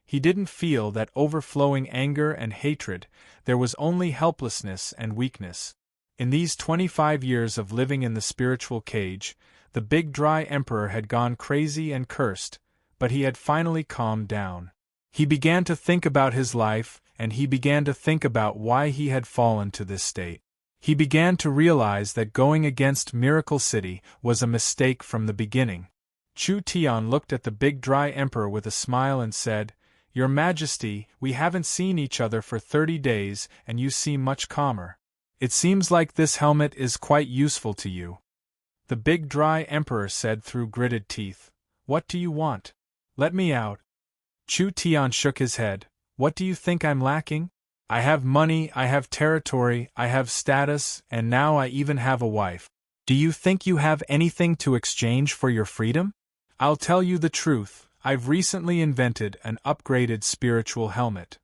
A: he didn't feel that overflowing anger and hatred, there was only helplessness and weakness. In these 25 years of living in the spiritual cage, the Big Dry Emperor had gone crazy and cursed, but he had finally calmed down. He began to think about his life, and he began to think about why he had fallen to this state. He began to realize that going against Miracle City was a mistake from the beginning. Chu Tian looked at the Big Dry Emperor with a smile and said, "Your Majesty, we haven't seen each other for 30 days and you seem much calmer. It seems like this helmet is quite useful to you." The Big Dry Emperor said through gritted teeth, "What do you want? Let me out." Chu Tian shook his head. "What do you think I'm lacking? I have money, I have territory, I have status, and now I even have a wife. Do you think you have anything to exchange for your freedom? I'll tell you the truth. I've recently invented an upgraded spiritual helmet.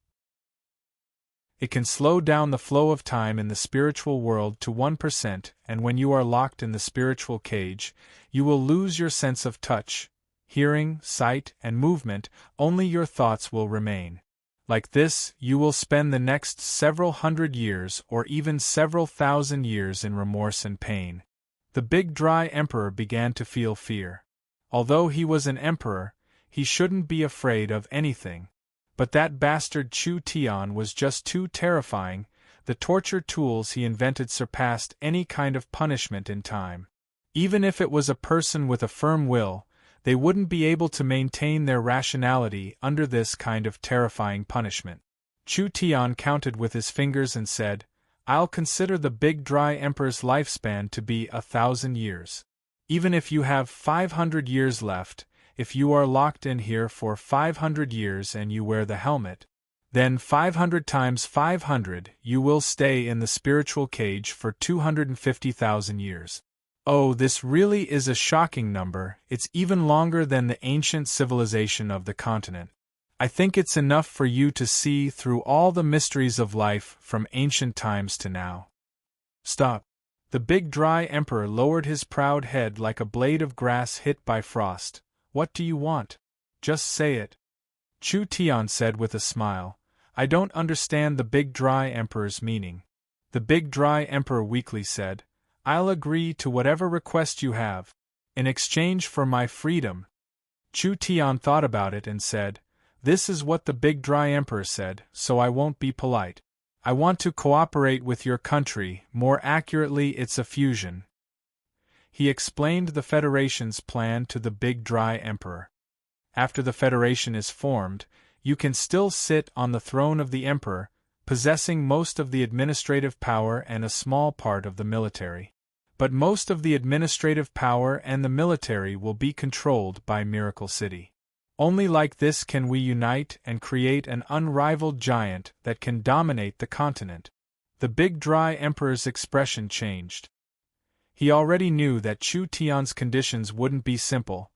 A: It can slow down the flow of time in the spiritual world to 1%, and when you are locked in the spiritual cage, you will lose your sense of touch, hearing, sight, and movement, only your thoughts will remain. Like this, you will spend the next several hundred years or even several thousand years in remorse and pain." The Big Dry Emperor began to feel fear. Although he was an emperor, he shouldn't be afraid of anything. But that bastard Chu Tian was just too terrifying. The torture tools he invented surpassed any kind of punishment in time. Even if it was a person with a firm will, they wouldn't be able to maintain their rationality under this kind of terrifying punishment. Chu Tian counted with his fingers and said, "I'll consider the Big Dry Emperor's lifespan to be 1,000 years. Even if you have 500 years left, if you are locked in here for 500 years and you wear the helmet, then 500 times 500 you will stay in the spiritual cage for 250,000 years. Oh, this really is a shocking number. It's even longer than the ancient civilization of the continent. I think it's enough for you to see through all the mysteries of life from ancient times to now." "Stop." The Big Dry Emperor lowered his proud head like a blade of grass hit by frost. "What do you want? Just say it." Chu Tian said with a smile, "I don't understand the Big Dry Emperor's meaning." The Big Dry Emperor weakly said, "I'll agree to whatever request you have, in exchange for my freedom." Chu Tian thought about it and said, "This is what the Big Dry Emperor said, so I won't be polite. I want to cooperate with your country, more accurately it's a fusion. he explained the Federation's plan to the Big Dry Emperor. After the Federation is formed, you can still sit on the throne of the Emperor, possessing most of the administrative power and a small part of the military. But most of the administrative power and the military will be controlled by Miracle City. Only like this can we unite and create an unrivaled giant that can dominate the continent. The Big Dry Emperor's expression changed. He already knew that Chu Tian's conditions wouldn't be simple.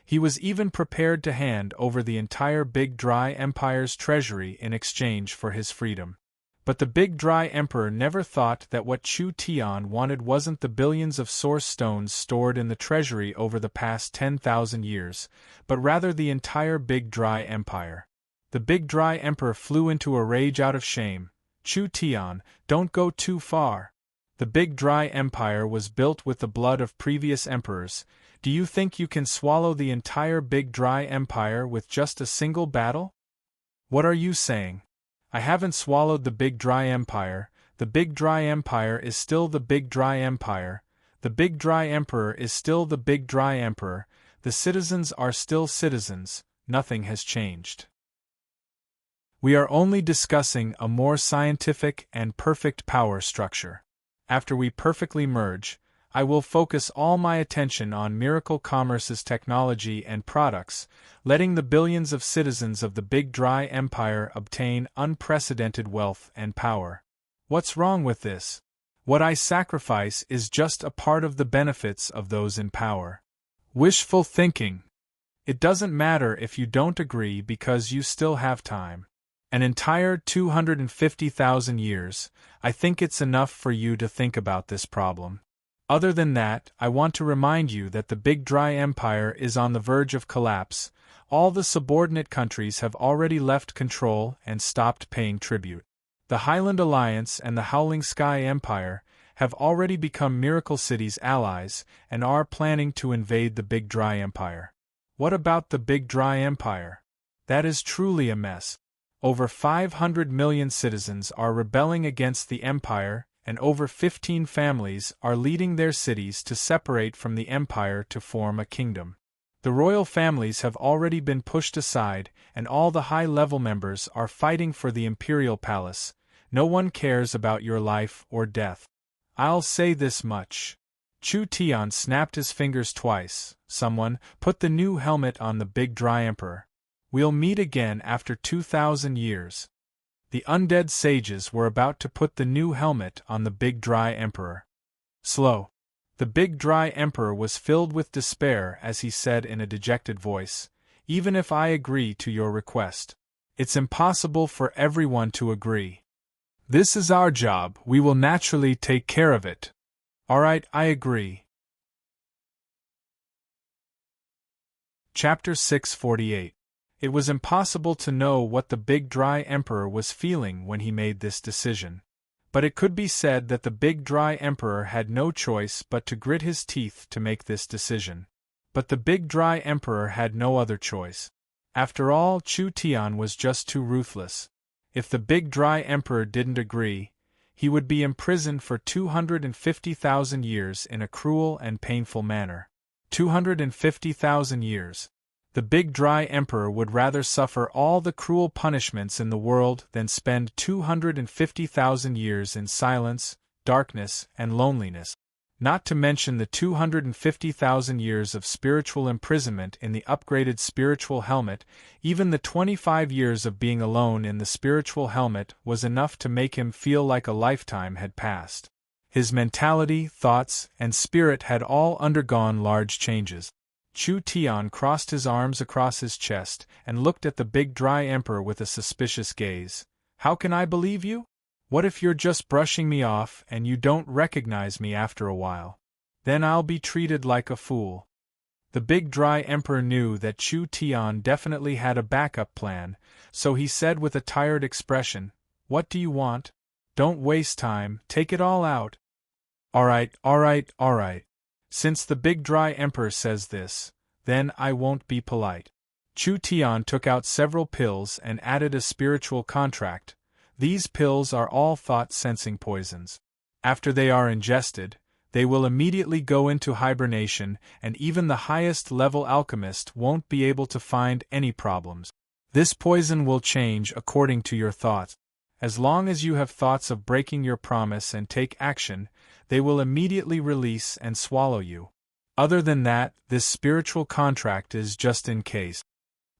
A: He was even prepared to hand over the entire Big Dry Empire's treasury in exchange for his freedom. But the Big Dry Emperor never thought that what Chu Tian wanted wasn't the billions of source stones stored in the treasury over the past 10,000 years, but rather the entire Big Dry Empire. The Big Dry Emperor flew into a rage out of shame. Chu Tian, don't go too far. The Big Dry Empire was built with the blood of previous emperors. Do you think you can swallow the entire Big Dry Empire with just a single battle? What are you saying? I haven't swallowed the Big Dry Empire. The Big Dry Empire is still the Big Dry Empire. The Big Dry Emperor is still the Big Dry Emperor. The citizens are still citizens. Nothing has changed. We are only discussing a more scientific and perfect power structure. After we perfectly merge, I will focus all my attention on Miracle Commerce's technology and products, letting the billions of citizens of the Big Dry Empire obtain unprecedented wealth and power. What's wrong with this? What I sacrifice is just a part of the benefits of those in power. Wishful thinking. It doesn't matter if you don't agree because you still have time. An entire 250,000 years, I think it's enough for you to think about this problem. Other than that, I want to remind you that the Big Dry Empire is on the verge of collapse. All the subordinate countries have already left control and stopped paying tribute. The Highland Alliance and the Howling Sky Empire have already become Miracle City's allies and are planning to invade the Big Dry Empire. What about the Big Dry Empire? That is truly a mess. Over 500 million citizens are rebelling against the Empire, and over 15 families are leading their cities to separate from the Empire to form a kingdom. The royal families have already been pushed aside, and all the high-level members are fighting for the imperial palace. No one cares about your life or death. I'll say this much. Chu Tian snapped his fingers twice. Someone, put the new helmet on the Big Dry Emperor. We'll meet again after 2,000 years. The undead sages were about to put the new helmet on the Big Dry Emperor. Slow. The Big Dry Emperor was filled with despair as he said in a dejected voice, "Even if I agree to your request, it's impossible for everyone to agree. This is our job, we will naturally take care of it." Alright, I agree. Chapter 648. It was impossible to know what the Big Dry Emperor was feeling when he made this decision. But it could be said that the Big Dry Emperor had no choice but to grit his teeth to make this decision. But the Big Dry Emperor had no other choice. After all, Chu Tian was just too ruthless. If the Big Dry Emperor didn't agree, he would be imprisoned for 250,000 years in a cruel and painful manner. 250,000 years. The Big Dry Emperor would rather suffer all the cruel punishments in the world than spend 250,000 years in silence, darkness, and loneliness. Not to mention the 250,000 years of spiritual imprisonment in the upgraded spiritual helmet. Even the 25 years of being alone in the spiritual helmet was enough to make him feel like a lifetime had passed. His mentality, thoughts, and spirit had all undergone large changes. Chu Tian crossed his arms across his chest and looked at the Big Dry Emperor with a suspicious gaze. "How can I believe you? What if you're just brushing me off and you don't recognize me after a while? Then I'll be treated like a fool." The Big Dry Emperor knew that Chu Tian definitely had a backup plan, so he said with a tired expression, "What do you want? Don't waste time, take it all out." Alright. Since the Big Dry Emperor says this, then I won't be polite. Chu Tian took out several pills and added a spiritual contract. These pills are all thought-sensing poisons. After they are ingested, they will immediately go into hibernation, and even the highest-level alchemist won't be able to find any problems. This poison will change according to your thoughts. As long as you have thoughts of breaking your promise and take action, they will immediately release and swallow you. Other than that, this spiritual contract is just in case.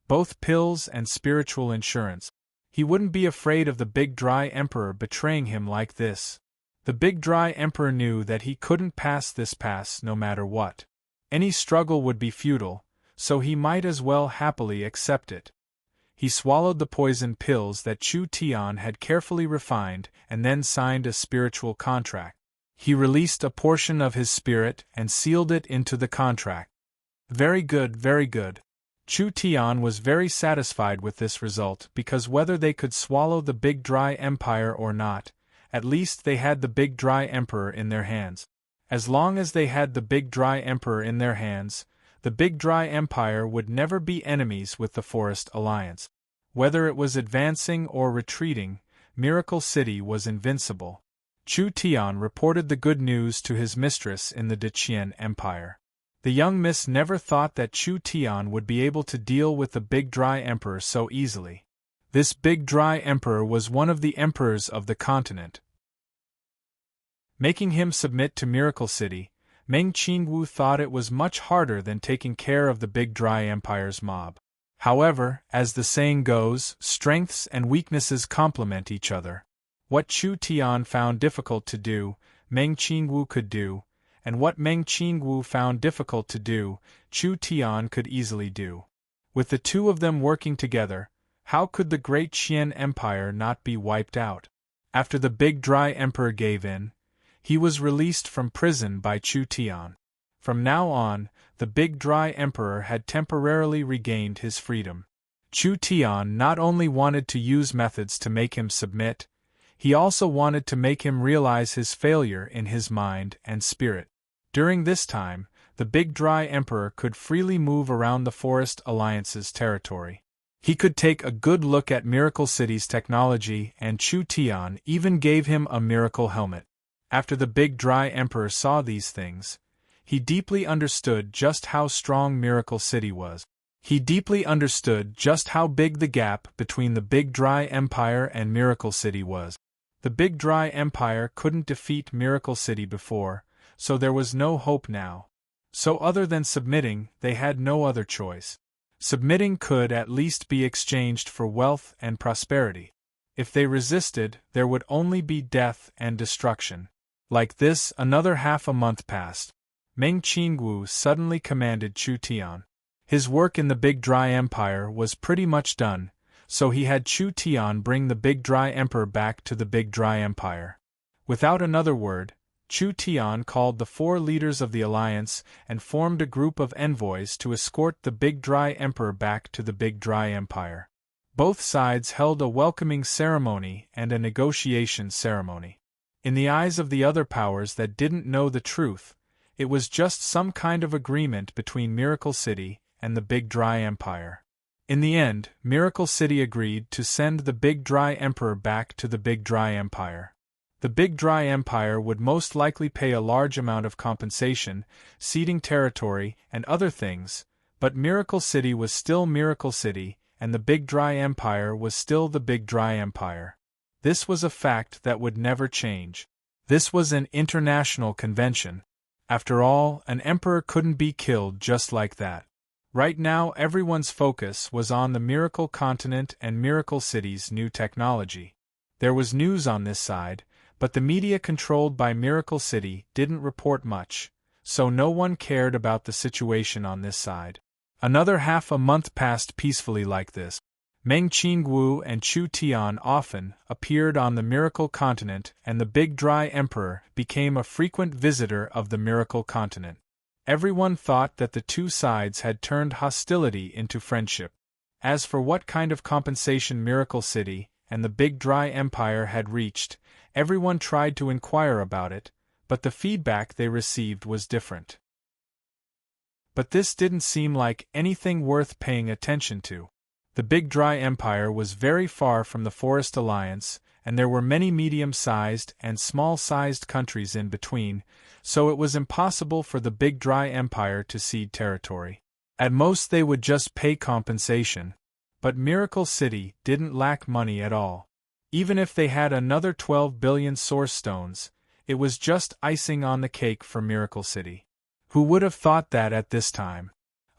A: Both pills and spiritual insurance. He wouldn't be afraid of the Big Dry Emperor betraying him like this. The Big Dry Emperor knew that he couldn't pass this pass no matter what. Any struggle would be futile, so he might as well happily accept it. He swallowed the poison pills that Chu Tian had carefully refined and then signed a spiritual contract. He released a portion of his spirit and sealed it into the contract. Very good, very good. Chu Tian was very satisfied with this result because whether they could swallow the Big Dry Empire or not, at least they had the Big Dry Emperor in their hands. As long as they had the Big Dry Emperor in their hands, the Big Dry Empire would never be enemies with the Forest Alliance. Whether it was advancing or retreating, Miracle City was invincible. Chu Tian reported the good news to his mistress in the Deqian Empire. The young miss never thought that Chu Tian would be able to deal with the Big Dry Emperor so easily. This Big Dry Emperor was one of the emperors of the continent. Making him submit to Miracle City, Meng Qingwu thought it was much harder than taking care of the Big Dry Empire's mob. However, as the saying goes, strengths and weaknesses complement each other. What Chu Tian found difficult to do, Meng Qingwu could do, and what Meng Qingwu found difficult to do, Chu Tian could easily do. With the two of them working together, how could the great Qian Empire not be wiped out? After the Big Dry Emperor gave in, he was released from prison by Chu Tian. From now on, the Big Dry Emperor had temporarily regained his freedom. Chu Tian not only wanted to use methods to make him submit, he also wanted to make him realize his failure in his mind and spirit. During this time, the Big Dry Emperor could freely move around the Forest Alliance's territory. He could take a good look at Miracle City's technology, and Chu Tian even gave him a miracle helmet. After the Big Dry Emperor saw these things, he deeply understood just how strong Miracle City was. He deeply understood just how big the gap between the Big Dry Empire and Miracle City was. The Big Dry Empire couldn't defeat Miracle City before, so there was no hope now. So other than submitting, they had no other choice. Submitting could at least be exchanged for wealth and prosperity. If they resisted, there would only be death and destruction. Like this, another half a month passed. Meng Qingwu suddenly commanded Chu Tian. His work in the Big Dry Empire was pretty much done, so he had Chu Tian bring the Big Dry Emperor back to the Big Dry Empire. Without another word, Chu Tian called the 4 leaders of the alliance and formed a group of envoys to escort the Big Dry Emperor back to the Big Dry Empire. Both sides held a welcoming ceremony and a negotiation ceremony. In the eyes of the other powers that didn't know the truth, it was just some kind of agreement between Miracle City and the Big Dry Empire. In the end, Miracle City agreed to send the Big Dry Emperor back to the Big Dry Empire. The Big Dry Empire would most likely pay a large amount of compensation, ceding territory, and other things, but Miracle City was still Miracle City, and the Big Dry Empire was still the Big Dry Empire. This was a fact that would never change. This was an international convention. After all, an emperor couldn't be killed just like that. Right now everyone's focus was on the Miracle Continent and Miracle City's new technology. There was news on this side, but the media controlled by Miracle City didn't report much, so no one cared about the situation on this side. Another half a month passed peacefully like this. Meng Qingwu and Chu Tian often appeared on the Miracle Continent, and the Big Dry Emperor became a frequent visitor of the Miracle Continent. Everyone thought that the two sides had turned hostility into friendship. As for what kind of compensation Miracle City and the Big Dry Empire had reached, everyone tried to inquire about it, but the feedback they received was different. But this didn't seem like anything worth paying attention to. The Big Dry Empire was very far from the Forest Alliance, and there were many medium-sized and small-sized countries in between, so it was impossible for the Big Dry Empire to cede territory. At most they would just pay compensation. But Miracle City didn't lack money at all. Even if they had another 12 billion source stones, it was just icing on the cake for Miracle City. Who would have thought that at this time?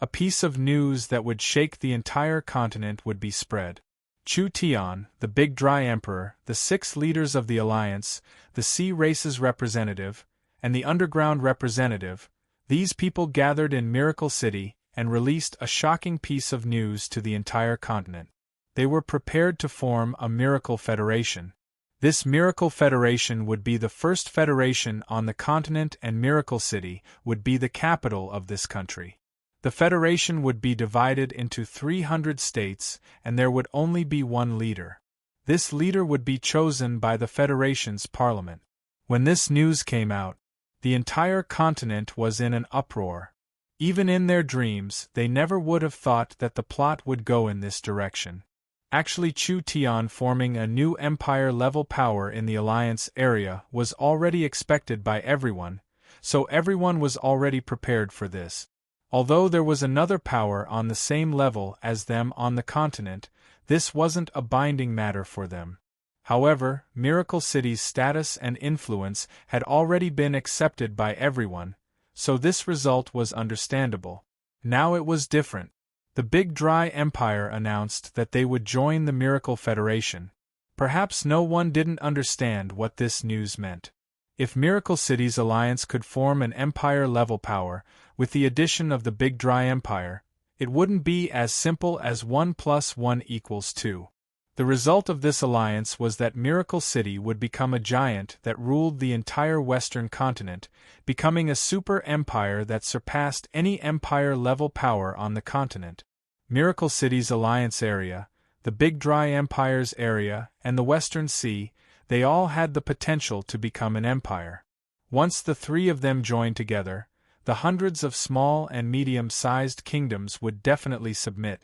A: A piece of news that would shake the entire continent would be spread. Chu Tian, the Big Dry Emperor, the 6 leaders of the Alliance, the Sea Races representative, and the Underground representative, these people gathered in Miracle City and released a shocking piece of news to the entire continent. They were prepared to form a Miracle Federation. This Miracle Federation would be the first federation on the continent, and Miracle City would be the capital of this country. The federation would be divided into 300 states, and there would only be one leader. This leader would be chosen by the federation's parliament. When this news came out, the entire continent was in an uproar. Even in their dreams, they never would have thought that the plot would go in this direction. Actually, Chu Tian forming a new empire-level power in the Alliance area was already expected by everyone, so everyone was already prepared for this. Although there was another power on the same level as them on the continent, this wasn't a binding matter for them. However, Miracle City's status and influence had already been accepted by everyone, so this result was understandable. Now it was different. The Big Dry Empire announced that they would join the Miracle Federation. Perhaps no one didn't understand what this news meant. If Miracle City's alliance could form an empire-level power, with the addition of the Big Dry Empire, it wouldn't be as simple as 1 + 1 = 2. The result of this alliance was that Miracle City would become a giant that ruled the entire Western continent, becoming a super empire that surpassed any empire-level power on the continent. Miracle City's alliance area, the Big Dry Empire's area, and the Western Sea, they all had the potential to become an empire. Once the 3 of them joined together, the hundreds of small and medium-sized kingdoms would definitely submit.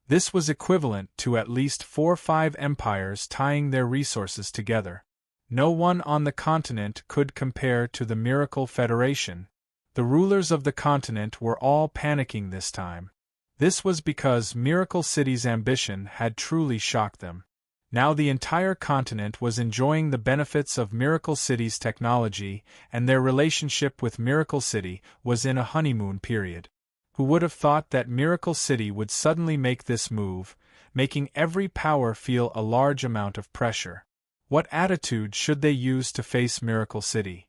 A: This was equivalent to at least 4 or 5 empires tying their resources together. No one on the continent could compare to the Miracle Federation. The rulers of the continent were all panicking this time. This was because Miracle City's ambition had truly shocked them. Now the entire continent was enjoying the benefits of Miracle City's technology, and their relationship with Miracle City was in a honeymoon period. Who would have thought that Miracle City would suddenly make this move, making every power feel a large amount of pressure? What attitude should they use to face Miracle City?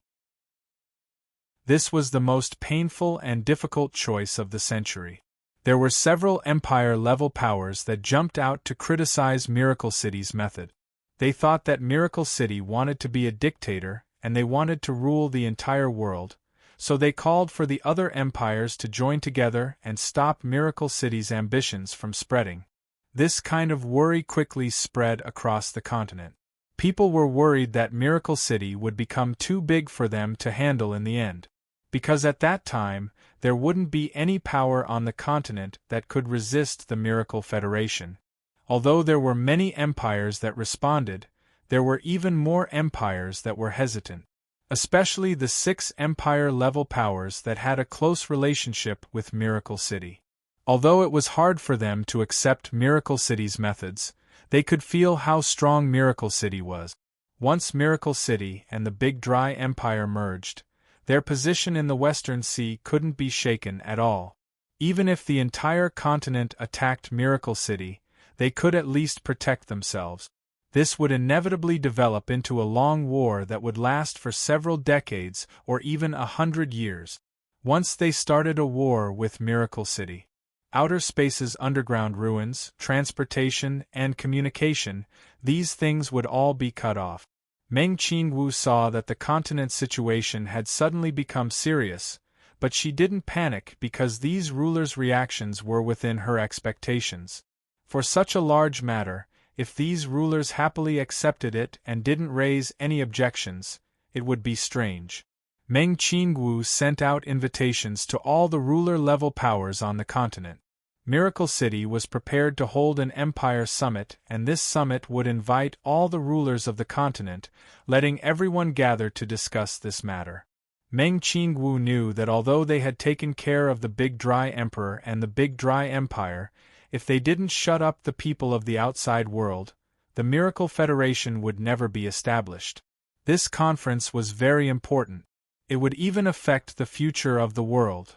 A: This was the most painful and difficult choice of the century. There were several empire-level powers that jumped out to criticize Miracle City's method. They thought that Miracle City wanted to be a dictator, and they wanted to rule the entire world, so they called for the other empires to join together and stop Miracle City's ambitions from spreading. This kind of worry quickly spread across the continent. People were worried that Miracle City would become too big for them to handle in the end. Because at that time, there wouldn't be any power on the continent that could resist the Miracle Federation. Although there were many empires that responded, there were even more empires that were hesitant. Especially the 6 empire-level powers that had a close relationship with Miracle City. Although it was hard for them to accept Miracle City's methods, they could feel how strong Miracle City was. Once Miracle City and the Big Dry Empire merged, their position in the Western Sea couldn't be shaken at all. Even if the entire continent attacked Miracle City, they could at least protect themselves. This would inevitably develop into a long war that would last for several decades or even 100 years. Once they started a war with Miracle City, outer space's underground ruins, transportation, and communication, these things would all be cut off. Meng Qingwu saw that the continent's situation had suddenly become serious, but she didn't panic because these rulers' reactions were within her expectations. For such a large matter, if these rulers happily accepted it and didn't raise any objections, it would be strange. Meng Qingwu sent out invitations to all the ruler-level powers on the continent. Miracle City was prepared to hold an empire summit, and this summit would invite all the rulers of the continent, letting everyone gather to discuss this matter. Meng Qingwu knew that although they had taken care of the Big Dry Emperor and the Big Dry Empire, if they didn't shut up the people of the outside world, the Miracle Federation would never be established. This conference was very important. It would even affect the future of the world.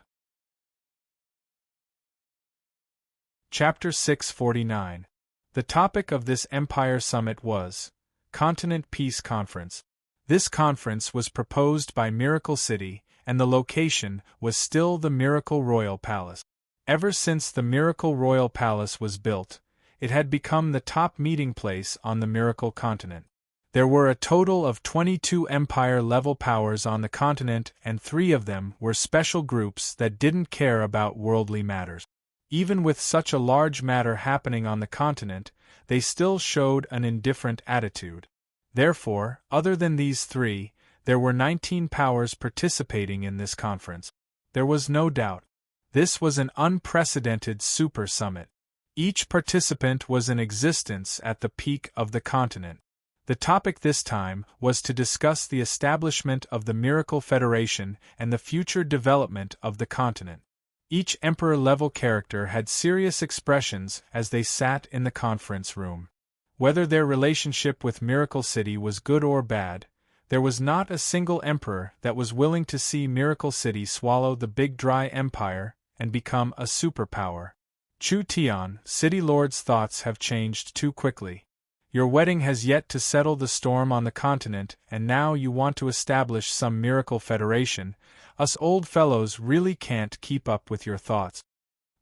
A: Chapter 649. The topic of this Empire Summit was Continent Peace Conference. This conference was proposed by Miracle City, and the location was still the Miracle Royal Palace. Ever since the Miracle Royal Palace was built, it had become the top meeting place on the Miracle Continent. There were a total of 22 Empire-level powers on the continent, and 3 of them were special groups that didn't care about worldly matters. Even with such a large matter happening on the continent, they still showed an indifferent attitude. Therefore, other than these 3, there were 19 powers participating in this conference. There was no doubt. This was an unprecedented super summit. Each participant was in existence at the peak of the continent. The topic this time was to discuss the establishment of the Miracle Federation and the future development of the continent. Each Emperor-level character had serious expressions as they sat in the conference room. Whether their relationship with Miracle City was good or bad, there was not a single emperor that was willing to see Miracle City swallow the Big Dry Empire and become a superpower. Chu Tian, City Lord's thoughts have changed too quickly. Your wedding has yet to settle the storm on the continent, and now you want to establish some Miracle Federation. Us old fellows really can't keep up with your thoughts.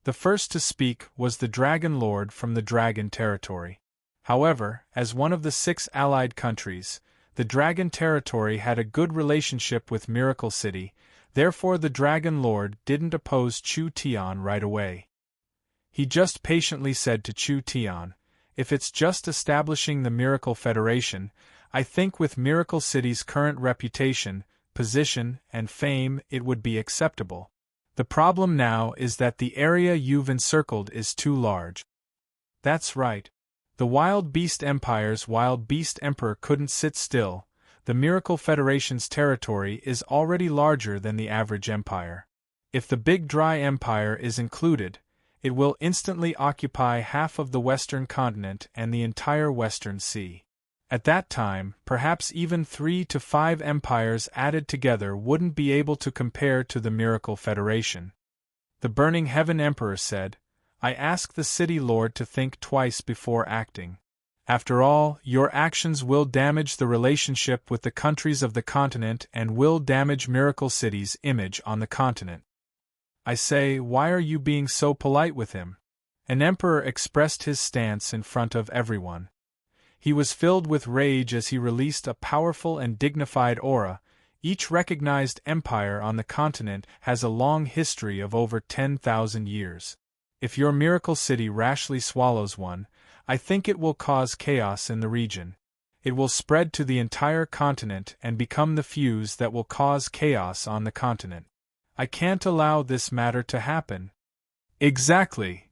A: The first to speak was the Dragon Lord from the Dragon Territory. However, as one of the 6 allied countries, the Dragon Territory had a good relationship with Miracle City, therefore the Dragon Lord didn't oppose Chu Tian right away. He just patiently said to Chu Tian, "If it's just establishing the Miracle Federation, I think with Miracle City's current reputation, position, and fame it would be acceptable. The problem now is that the area you've encircled is too large." That's right. The Wild Beast Empire's Wild Beast Emperor couldn't sit still. The Miracle Federation's territory is already larger than the average empire. If the Big Dry Empire is included, it will instantly occupy half of the Western continent and the entire Western Sea. At that time, perhaps even 3 to 5 empires added together wouldn't be able to compare to the Miracle Federation. The Burning Heaven Emperor said, "I ask the City Lord to think twice before acting. After all, your actions will damage the relationship with the countries of the continent and will damage Miracle City's image on the continent." I say, why are you being so polite with him? An emperor expressed his stance in front of everyone. He was filled with rage as he released a powerful and dignified aura. Each recognized empire on the continent has a long history of over 10,000 years. If your Miracle City rashly swallows one, I think it will cause chaos in the region. It will spread to the entire continent and become the fuse that will cause chaos on the continent. I can't allow this matter to happen. Exactly.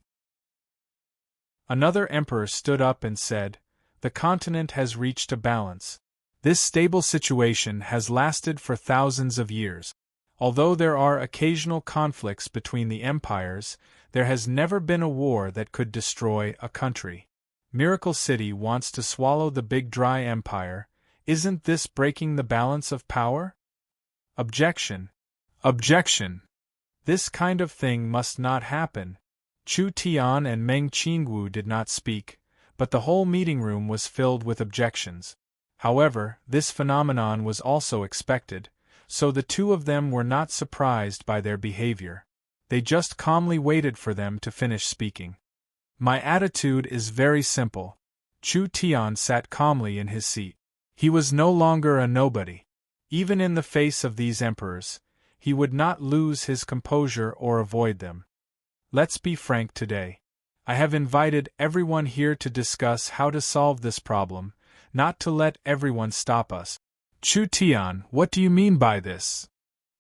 A: Another emperor stood up and said, "The continent has reached a balance. This stable situation has lasted for thousands of years. Although there are occasional conflicts between the empires, there has never been a war that could destroy a country. Miracle City wants to swallow the Big Dry Empire. Isn't this breaking the balance of power?" Objection. Objection. This kind of thing must not happen. Chu Tian and Meng Qingwu did not speak, but the whole meeting room was filled with objections. However, this phenomenon was also expected, so the 2 of them were not surprised by their behavior. They just calmly waited for them to finish speaking. My attitude is very simple. Chu Tian sat calmly in his seat. He was no longer a nobody. Even in the face of these emperors, he would not lose his composure or avoid them. Let's be frank today. I have invited everyone here to discuss how to solve this problem, not to let everyone stop us. Chu Tian, what do you mean by this?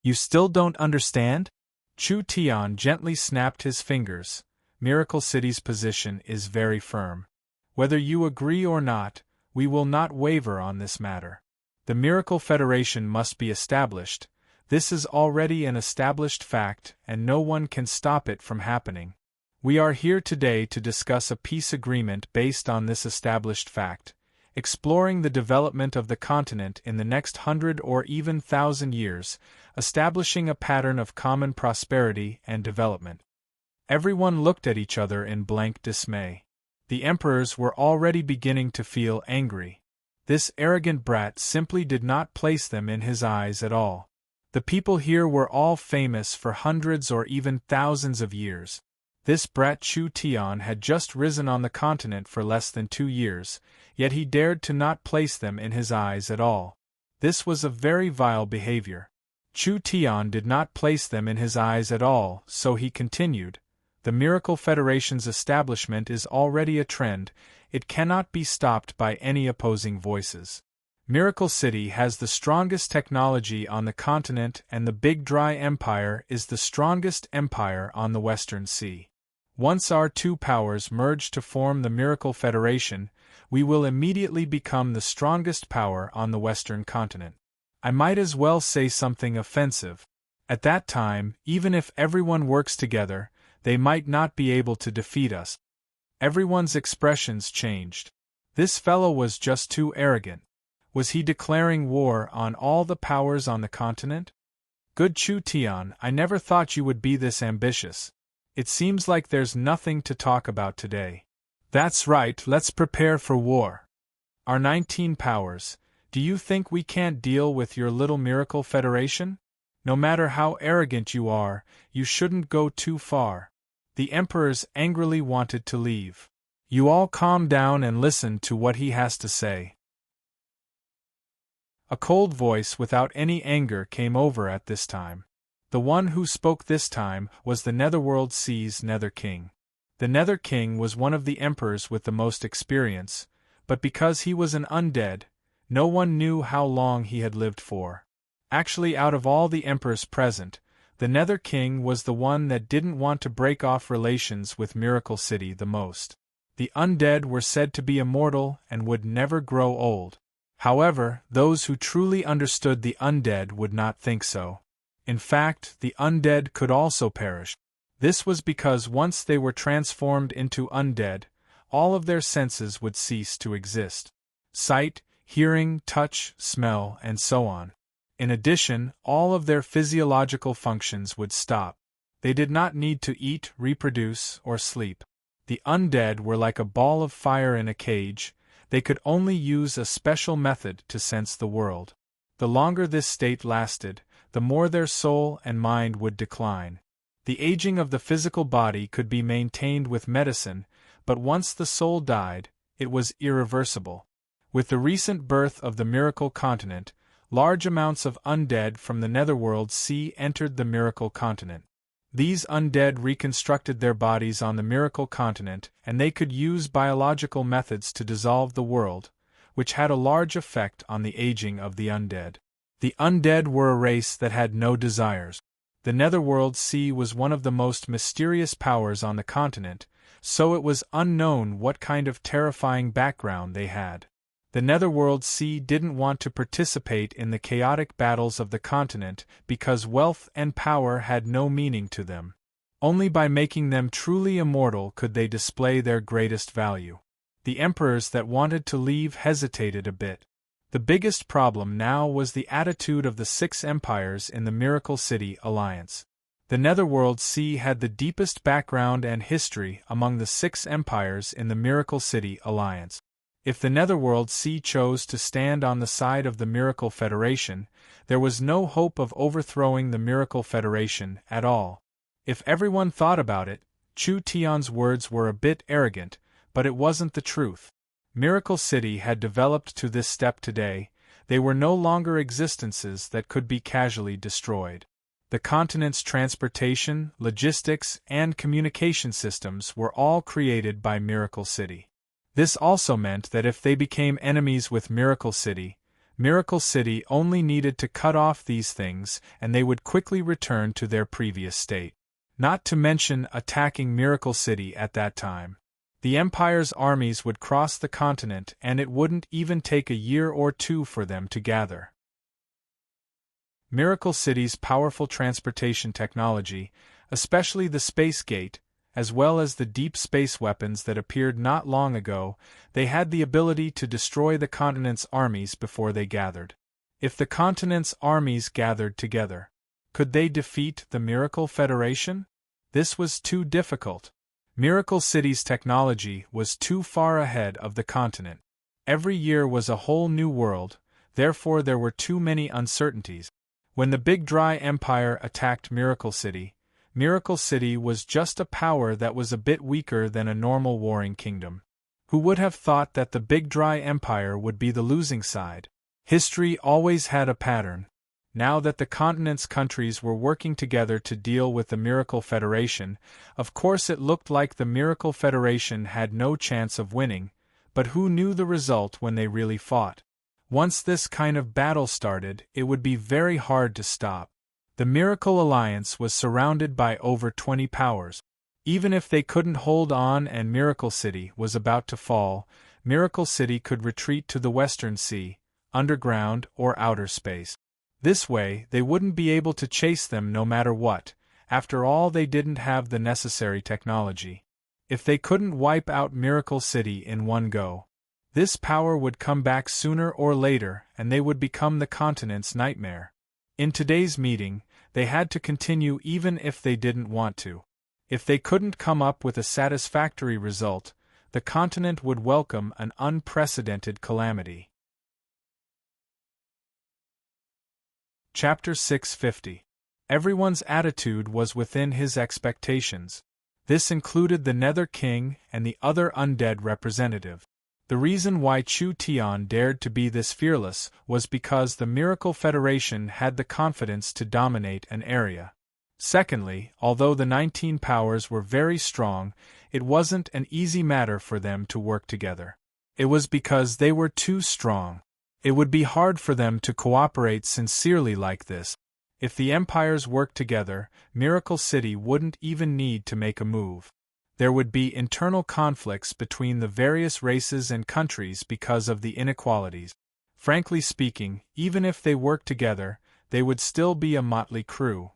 A: You still don't understand? Chu Tian gently snapped his fingers. Miracle City's position is very firm. Whether you agree or not, we will not waver on this matter. The Miracle Federation must be established. This is already an established fact, and no one can stop it from happening. We are here today to discuss a peace agreement based on this established fact, exploring the development of the continent in the next 100 or even 1,000 years, establishing a pattern of common prosperity and development. Everyone looked at each other in blank dismay. The emperors were already beginning to feel angry. This arrogant brat simply did not place them in his eyes at all. The people here were all famous for hundreds or even thousands of years. This brat Chu Tian had just risen on the continent for less than 2 years, yet he dared to not place them in his eyes at all. This was a very vile behavior. Chu Tian did not place them in his eyes at all, so he continued, "The Miracle Federation's establishment is already a trend, it cannot be stopped by any opposing voices. Miracle City has the strongest technology on the continent, and the Big Dry Empire is the strongest empire on the Western Sea. Once our two powers merge to form the Miracle Federation, we will immediately become the strongest power on the Western continent. I might as well say something offensive. At that time, even if everyone works together, they might not be able to defeat us." Everyone's expressions changed. This fellow was just too arrogant. Was he declaring war on all the powers on the continent? "Good Chu Tian, I never thought you would be this ambitious. It seems like there's nothing to talk about today." "That's right, let's prepare for war. Our 19 powers, do you think we can't deal with your little Miracle Federation? No matter how arrogant you are, you shouldn't go too far." The emperors angrily wanted to leave. "You all calm down and listen to what he has to say." A cold voice without any anger came over at this time. The one who spoke this time was the Netherworld Sea's Nether King. The Nether King was one of the emperors with the most experience, but because he was an undead, no one knew how long he had lived for. Actually, out of all the emperors present, the Nether King was the one that didn't want to break off relations with Miracle City the most. The undead were said to be immortal and would never grow old. However, those who truly understood the undead would not think so. In fact, the undead could also perish. This was because once they were transformed into undead, all of their senses would cease to exist. Sight, hearing, touch, smell, and so on. In addition, all of their physiological functions would stop. They did not need to eat, reproduce, or sleep. The undead were like a ball of fire in a cage. They could only use a special method to sense the world. The longer this state lasted, the more their soul and mind would decline. The aging of the physical body could be maintained with medicine, but once the soul died, it was irreversible. With the recent birth of the Miracle Continent, large amounts of undead from the Netherworld Sea entered the Miracle Continent. These undead reconstructed their bodies on the Miracle Continent, and they could use biological methods to dissolve the world, which had a large effect on the aging of the undead. The undead were a race that had no desires. The Netherworld Sea was one of the most mysterious powers on the continent, so it was unknown what kind of terrifying background they had. The Netherworld Sea didn't want to participate in the chaotic battles of the continent because wealth and power had no meaning to them. Only by making them truly immortal could they display their greatest value. The emperors that wanted to leave hesitated a bit. The biggest problem now was the attitude of the 6 empires in the Miracle City Alliance. The Netherworld Sea had the deepest background and history among the 6 empires in the Miracle City Alliance. If the Netherworld Sea chose to stand on the side of the Miracle Federation, there was no hope of overthrowing the Miracle Federation at all. If everyone thought about it, Chu Tian's words were a bit arrogant, but it wasn't the truth. Miracle City had developed to this step today. They were no longer existences that could be casually destroyed. The continent's transportation, logistics, and communication systems were all created by Miracle City. This also meant that if they became enemies with Miracle City only needed to cut off these things and they would quickly return to their previous state. not to mention attacking Miracle City at that time. The Empire's armies would cross the continent and it wouldn't even take a year or two for them to gather. Miracle City's powerful transportation technology, especially the space gate, as well as the deep space weapons that appeared not long ago, they had the ability to destroy the continent's armies before they gathered. If the continent's armies gathered together, could they defeat the Miracle Federation? This was too difficult. Miracle City's technology was too far ahead of the continent. Every year was a whole new world, therefore there were too many uncertainties. When the Big Dry Empire attacked Miracle City was just a power that was a bit weaker than a normal warring kingdom. Who would have thought that the Big Dry Empire would be the losing side? History always had a pattern. Now that the continent's countries were working together to deal with the Miracle Federation, of course it looked like the Miracle Federation had no chance of winning, but who knew the result when they really fought? Once this kind of battle started, it would be very hard to stop. The Miracle Alliance was surrounded by over 20 powers. Even if they couldn't hold on and Miracle City was about to fall, Miracle City could retreat to the Western Sea, underground or outer space. This way, they wouldn't be able to chase them no matter what. After all, they didn't have the necessary technology. If they couldn't wipe out Miracle City in one go, this power would come back sooner or later and they would become the continent's nightmare. In today's meeting, they had to continue even if they didn't want to. If they couldn't come up with a satisfactory result, the continent would welcome an unprecedented calamity. Chapter 650. Everyone's attitude was within his expectations. This included the Nether King and the other undead representative. The reason why Chu Tian dared to be this fearless was because the Miracle Federation had the confidence to dominate an area. Secondly, although the 19 powers were very strong, it wasn't an easy matter for them to work together. It was because they were too strong. It would be hard for them to cooperate sincerely like this. If the empires worked together, Miracle City wouldn't even need to make a move. There would be internal conflicts between the various races and countries because of the inequalities. Frankly speaking, even if they worked together, they would still be a motley crew.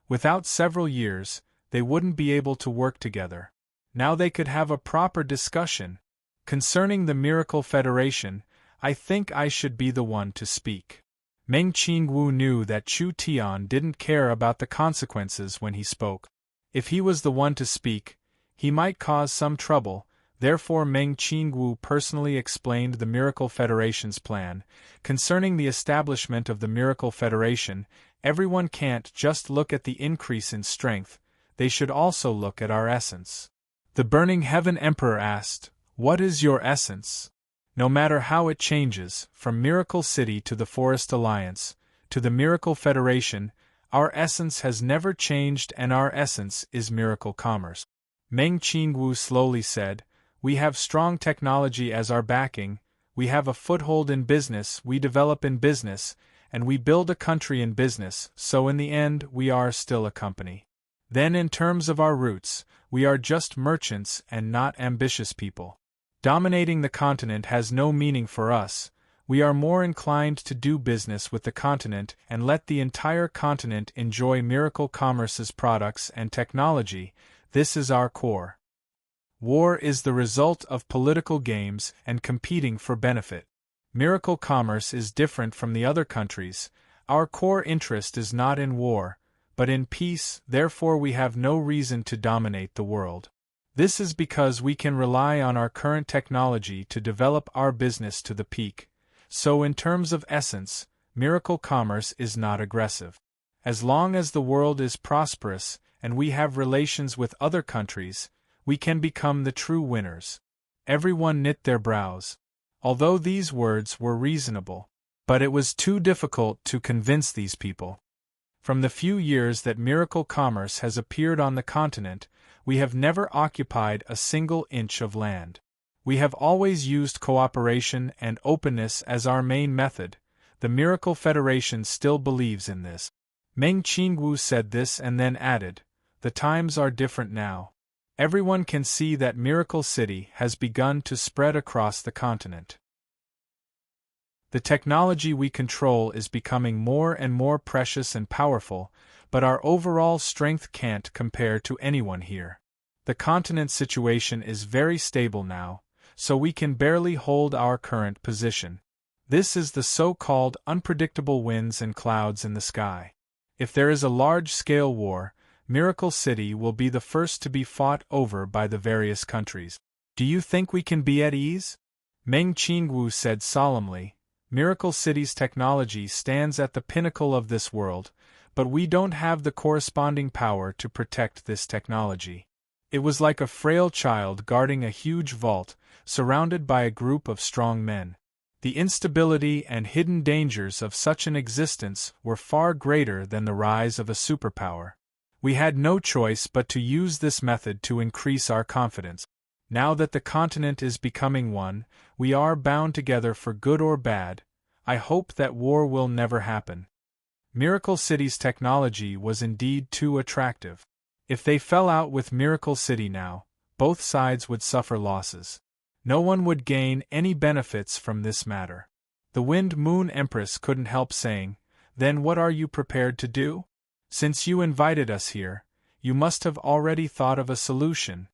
A: Without several years, they wouldn't be able to work together. Now they could have a proper discussion. Concerning the Miracle Federation, I think I should be the one to speak. Meng Qingwu knew that Chu Tian didn't care about the consequences when he spoke. If he was the one to speak, he might cause some trouble, therefore Meng Qingwu personally explained the Miracle Federation's plan. Concerning the establishment of the Miracle Federation, everyone can't just look at the increase in strength, they should also look at our essence. The Burning Heaven Emperor asked, "What is your essence?" No matter how it changes, from Miracle City to the Forest Alliance, to the Miracle Federation, our essence has never changed and our essence is miracle commerce. Meng Qingwu slowly said, "We have strong technology as our backing, we have a foothold in business, we develop in business, and we build a country in business, so in the end we are still a company. Then in terms of our roots, we are just merchants and not ambitious people. Dominating the continent has no meaning for us, we are more inclined to do business with the continent and let the entire continent enjoy Miracle Commerce's products and technology. This is our core. War is the result of political games and competing for benefit. Miracle Commerce is different from the other countries. Our core interest is not in war, but in peace, therefore we have no reason to dominate the world. This is because we can rely on our current technology to develop our business to the peak. So in terms of essence, Miracle Commerce is not aggressive. As long as the world is prosperous and we have relations with other countries, we can become the true winners." Everyone knit their brows. Although these words were reasonable, but it was too difficult to convince these people. From the few years that Miracle Commerce has appeared on the continent, we have never occupied a single inch of land. We have always used cooperation and openness as our main method. The Miracle Federation still believes in this. Meng Qingwu said this and then added, the times are different now. Everyone can see that Miracle City has begun to spread across the continent. The technology we control is becoming more and more precious and powerful, but our overall strength can't compare to anyone here. The continent's situation is very stable now, so we can barely hold our current position. This is the so-called unpredictable winds and clouds in the sky. If there is a large-scale war, Miracle City will be the first to be fought over by the various countries. Do you think we can be at ease? Meng Qingwu said solemnly. Miracle City's technology stands at the pinnacle of this world, but we don't have the corresponding power to protect this technology. It was like a frail child guarding a huge vault, surrounded by a group of strong men. The instability and hidden dangers of such an existence were far greater than the rise of a superpower. We had no choice but to use this method to increase our confidence. Now that the continent is becoming one, we are bound together for good or bad. I hope that war will never happen. Miracle City's technology was indeed too attractive. If they fell out with Miracle City now, both sides would suffer losses. No one would gain any benefits from this matter. The Wind Moon Empress couldn't help saying, "Then what are you prepared to do? Since you invited us here, you must have already thought of a solution."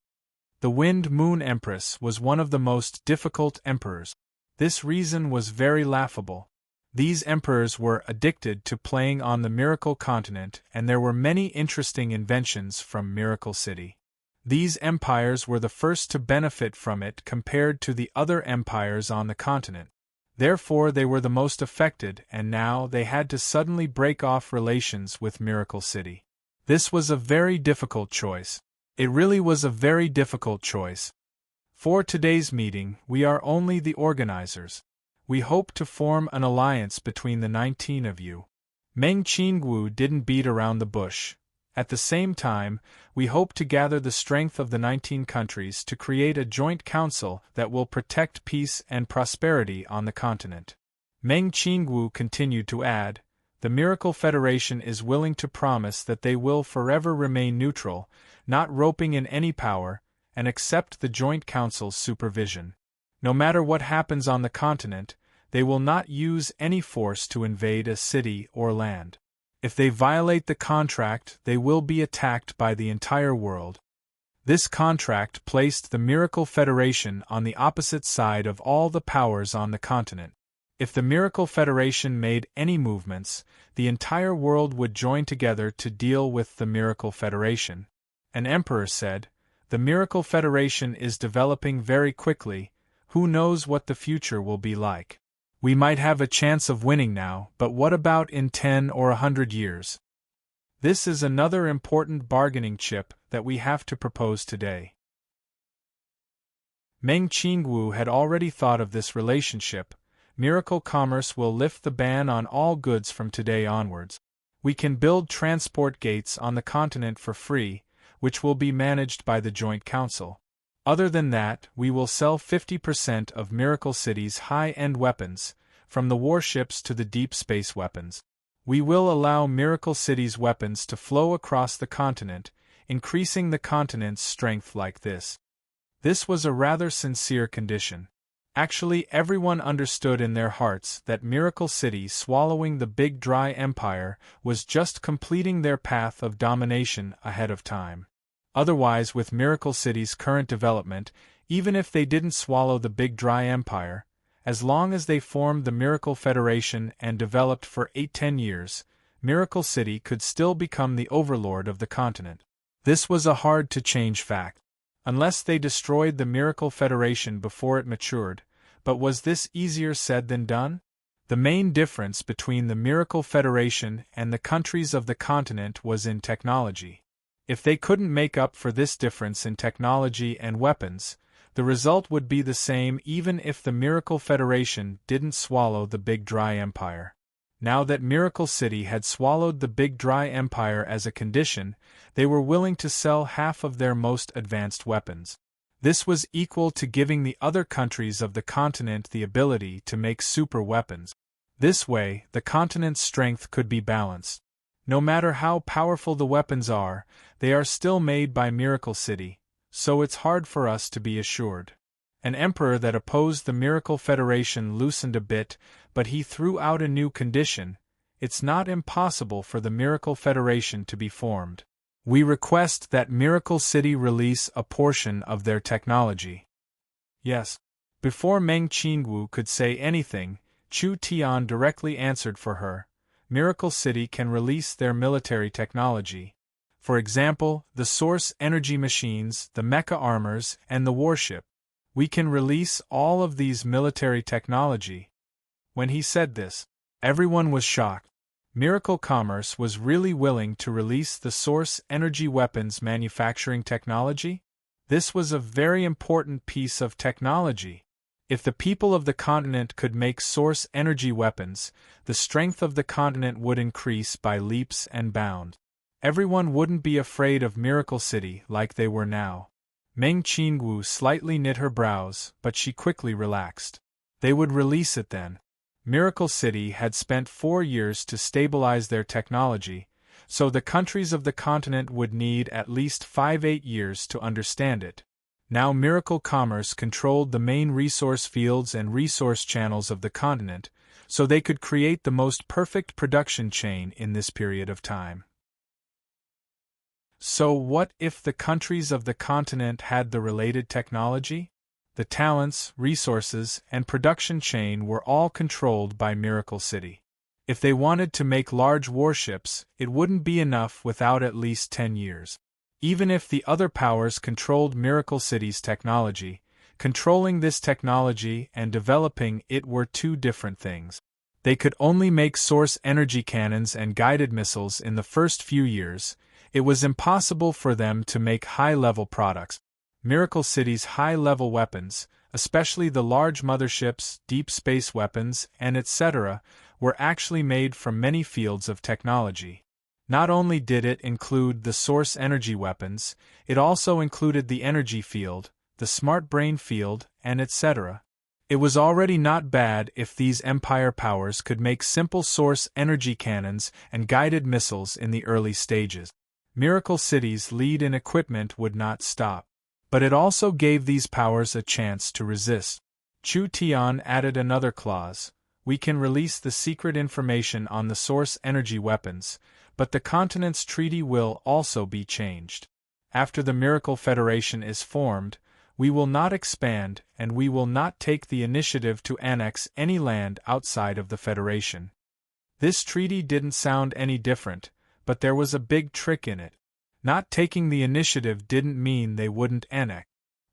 A: The Wind Moon Empress was one of the most difficult emperors. This reason was very laughable. These emperors were addicted to playing on the Miracle Continent, and there were many interesting inventions from Miracle City. These empires were the first to benefit from it compared to the other empires on the continent. Therefore they were the most affected, and now they had to suddenly break off relations with Miracle City. This was a very difficult choice. It really was a very difficult choice. For today's meeting, we are only the organizers. We hope to form an alliance between the 19 of you. Meng Qingwu didn't beat around the bush. At the same time, we hope to gather the strength of the 19 countries to create a joint council that will protect peace and prosperity on the continent. Meng Qingwu continued to add, the Miracle Federation is willing to promise that they will forever remain neutral, not roping in any power, and accept the joint council's supervision. No matter what happens on the continent, they will not use any force to invade a city or land. If they violate the contract, they will be attacked by the entire world. This contract placed the Miracle Federation on the opposite side of all the powers on the continent. If the Miracle Federation made any movements, the entire world would join together to deal with the Miracle Federation. An emperor said, "The Miracle Federation is developing very quickly. Who knows what the future will be like? We might have a chance of winning now, but what about in 10 or 100 years?" This is another important bargaining chip that we have to propose today. Meng Qingwu had already thought of this relationship. Miracle Commerce will lift the ban on all goods from today onwards. We can build transport gates on the continent for free, which will be managed by the Joint Council. Other than that, we will sell 50% of Miracle City's high-end weapons, from the warships to the deep space weapons. We will allow Miracle City's weapons to flow across the continent, increasing the continent's strength like this. This was a rather sincere condition. Actually, everyone understood in their hearts that Miracle City swallowing the Big Dry Empire was just completing their path of domination ahead of time. Otherwise, with Miracle City's current development, even if they didn't swallow the Big Dry Empire, as long as they formed the Miracle Federation and developed for 8-10 years, Miracle City could still become the overlord of the continent. This was a hard-to-change fact. Unless they destroyed the Miracle Federation before it matured, but was this easier said than done? The main difference between the Miracle Federation and the countries of the continent was in technology. If they couldn't make up for this difference in technology and weapons, the result would be the same even if the Miracle Federation didn't swallow the Big Dry Empire. Now that Miracle City had swallowed the Big Dry Empire as a condition, they were willing to sell half of their most advanced weapons. This was equal to giving the other countries of the continent the ability to make super weapons. This way, the continent's strength could be balanced. No matter how powerful the weapons are, they are still made by Miracle City, so it's hard for us to be assured. An emperor that opposed the Miracle Federation loosened a bit, but he threw out a new condition: it's not impossible for the Miracle Federation to be formed. We request that Miracle City release a portion of their technology. Yes. Before Meng Qingwu could say anything, Chu Tian directly answered for her. Miracle City can release their military technology. For example, the source energy machines, the mecha armors, and the warship. We can release all of these military technology. When he said this, everyone was shocked. Miracle Commerce was really willing to release the source energy weapons manufacturing technology? This was a very important piece of technology. If the people of the continent could make source energy weapons, the strength of the continent would increase by leaps and bounds. Everyone wouldn't be afraid of Miracle City like they were now. Meng Qingwu slightly knit her brows, but she quickly relaxed. They would release it then. Miracle City had spent 4 years to stabilize their technology, so the countries of the continent would need at least 5-8 years to understand it. Now Miracle Commerce controlled the main resource fields and resource channels of the continent, so they could create the most perfect production chain in this period of time. So what if the countries of the continent had the related technology? The talents, resources, and production chain were all controlled by Miracle City. If they wanted to make large warships, it wouldn't be enough without at least 10 years. Even if the other powers controlled Miracle City's technology, controlling this technology and developing it were two different things. They could only make source energy cannons and guided missiles in the first few years. It was impossible for them to make high-level products. Miracle City's high-level weapons, especially the large motherships, deep space weapons, and etc., were actually made from many fields of technology. Not only did it include the source energy weapons, it also included the energy field, the smart brain field, and etc. It was already not bad if these empire powers could make simple source energy cannons and guided missiles in the early stages. Miracle City's lead in equipment would not stop. But it also gave these powers a chance to resist. Chu Tian added another clause: we can release the secret information on the source energy weapons, but the continent's treaty will also be changed. After the Miracle Federation is formed, we will not expand and we will not take the initiative to annex any land outside of the Federation. This treaty didn't sound any different, but there was a big trick in it. Not taking the initiative didn't mean they wouldn't annex.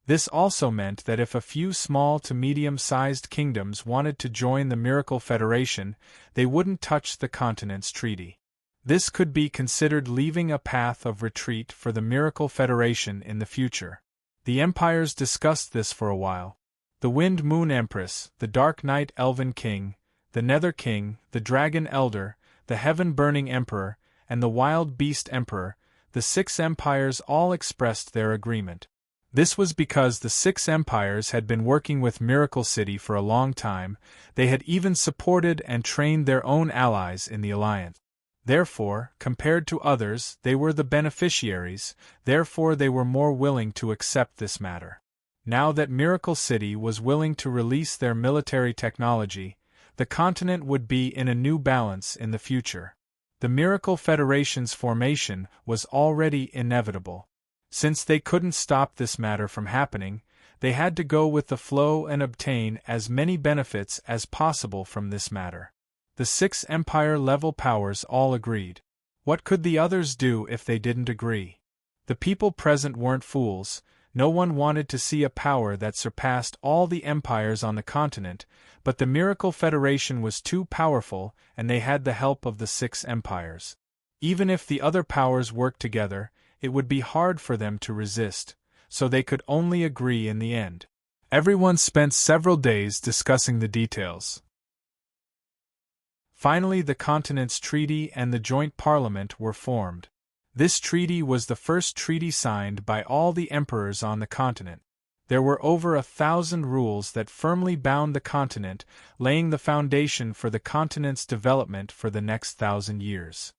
A: This also meant that if a few small to medium-sized kingdoms wanted to join the Miracle Federation, they wouldn't touch the continent's treaty. This could be considered leaving a path of retreat for the Miracle Federation in the future. The empires discussed this for a while. The Wind Moon Empress, the Dark Night Elven King, the Nether King, the Dragon Elder, the Heaven Burning Emperor, and the Wild Beast Emperor, the 6 empires all expressed their agreement. This was because the 6 empires had been working with Miracle City for a long time. They had even supported and trained their own allies in the alliance. Therefore, compared to others, they were the beneficiaries, therefore they were more willing to accept this matter. Now that Miracle City was willing to release their military technology, the continent would be in a new balance in the future. The Miracle Federation's formation was already inevitable. Since they couldn't stop this matter from happening, they had to go with the flow and obtain as many benefits as possible from this matter. The 6 empire-level powers all agreed. What could the others do if they didn't agree? The people present weren't fools. No one wanted to see a power that surpassed all the empires on the continent, but the Miracle Federation was too powerful and they had the help of the 6 empires. Even if the other powers worked together, it would be hard for them to resist, so they could only agree in the end. Everyone spent several days discussing the details. Finally, the continent's treaty and the joint parliament were formed. This treaty was the first treaty signed by all the emperors on the continent. There were over 1,000 rules that firmly bound the continent, laying the foundation for the continent's development for the next 1,000 years.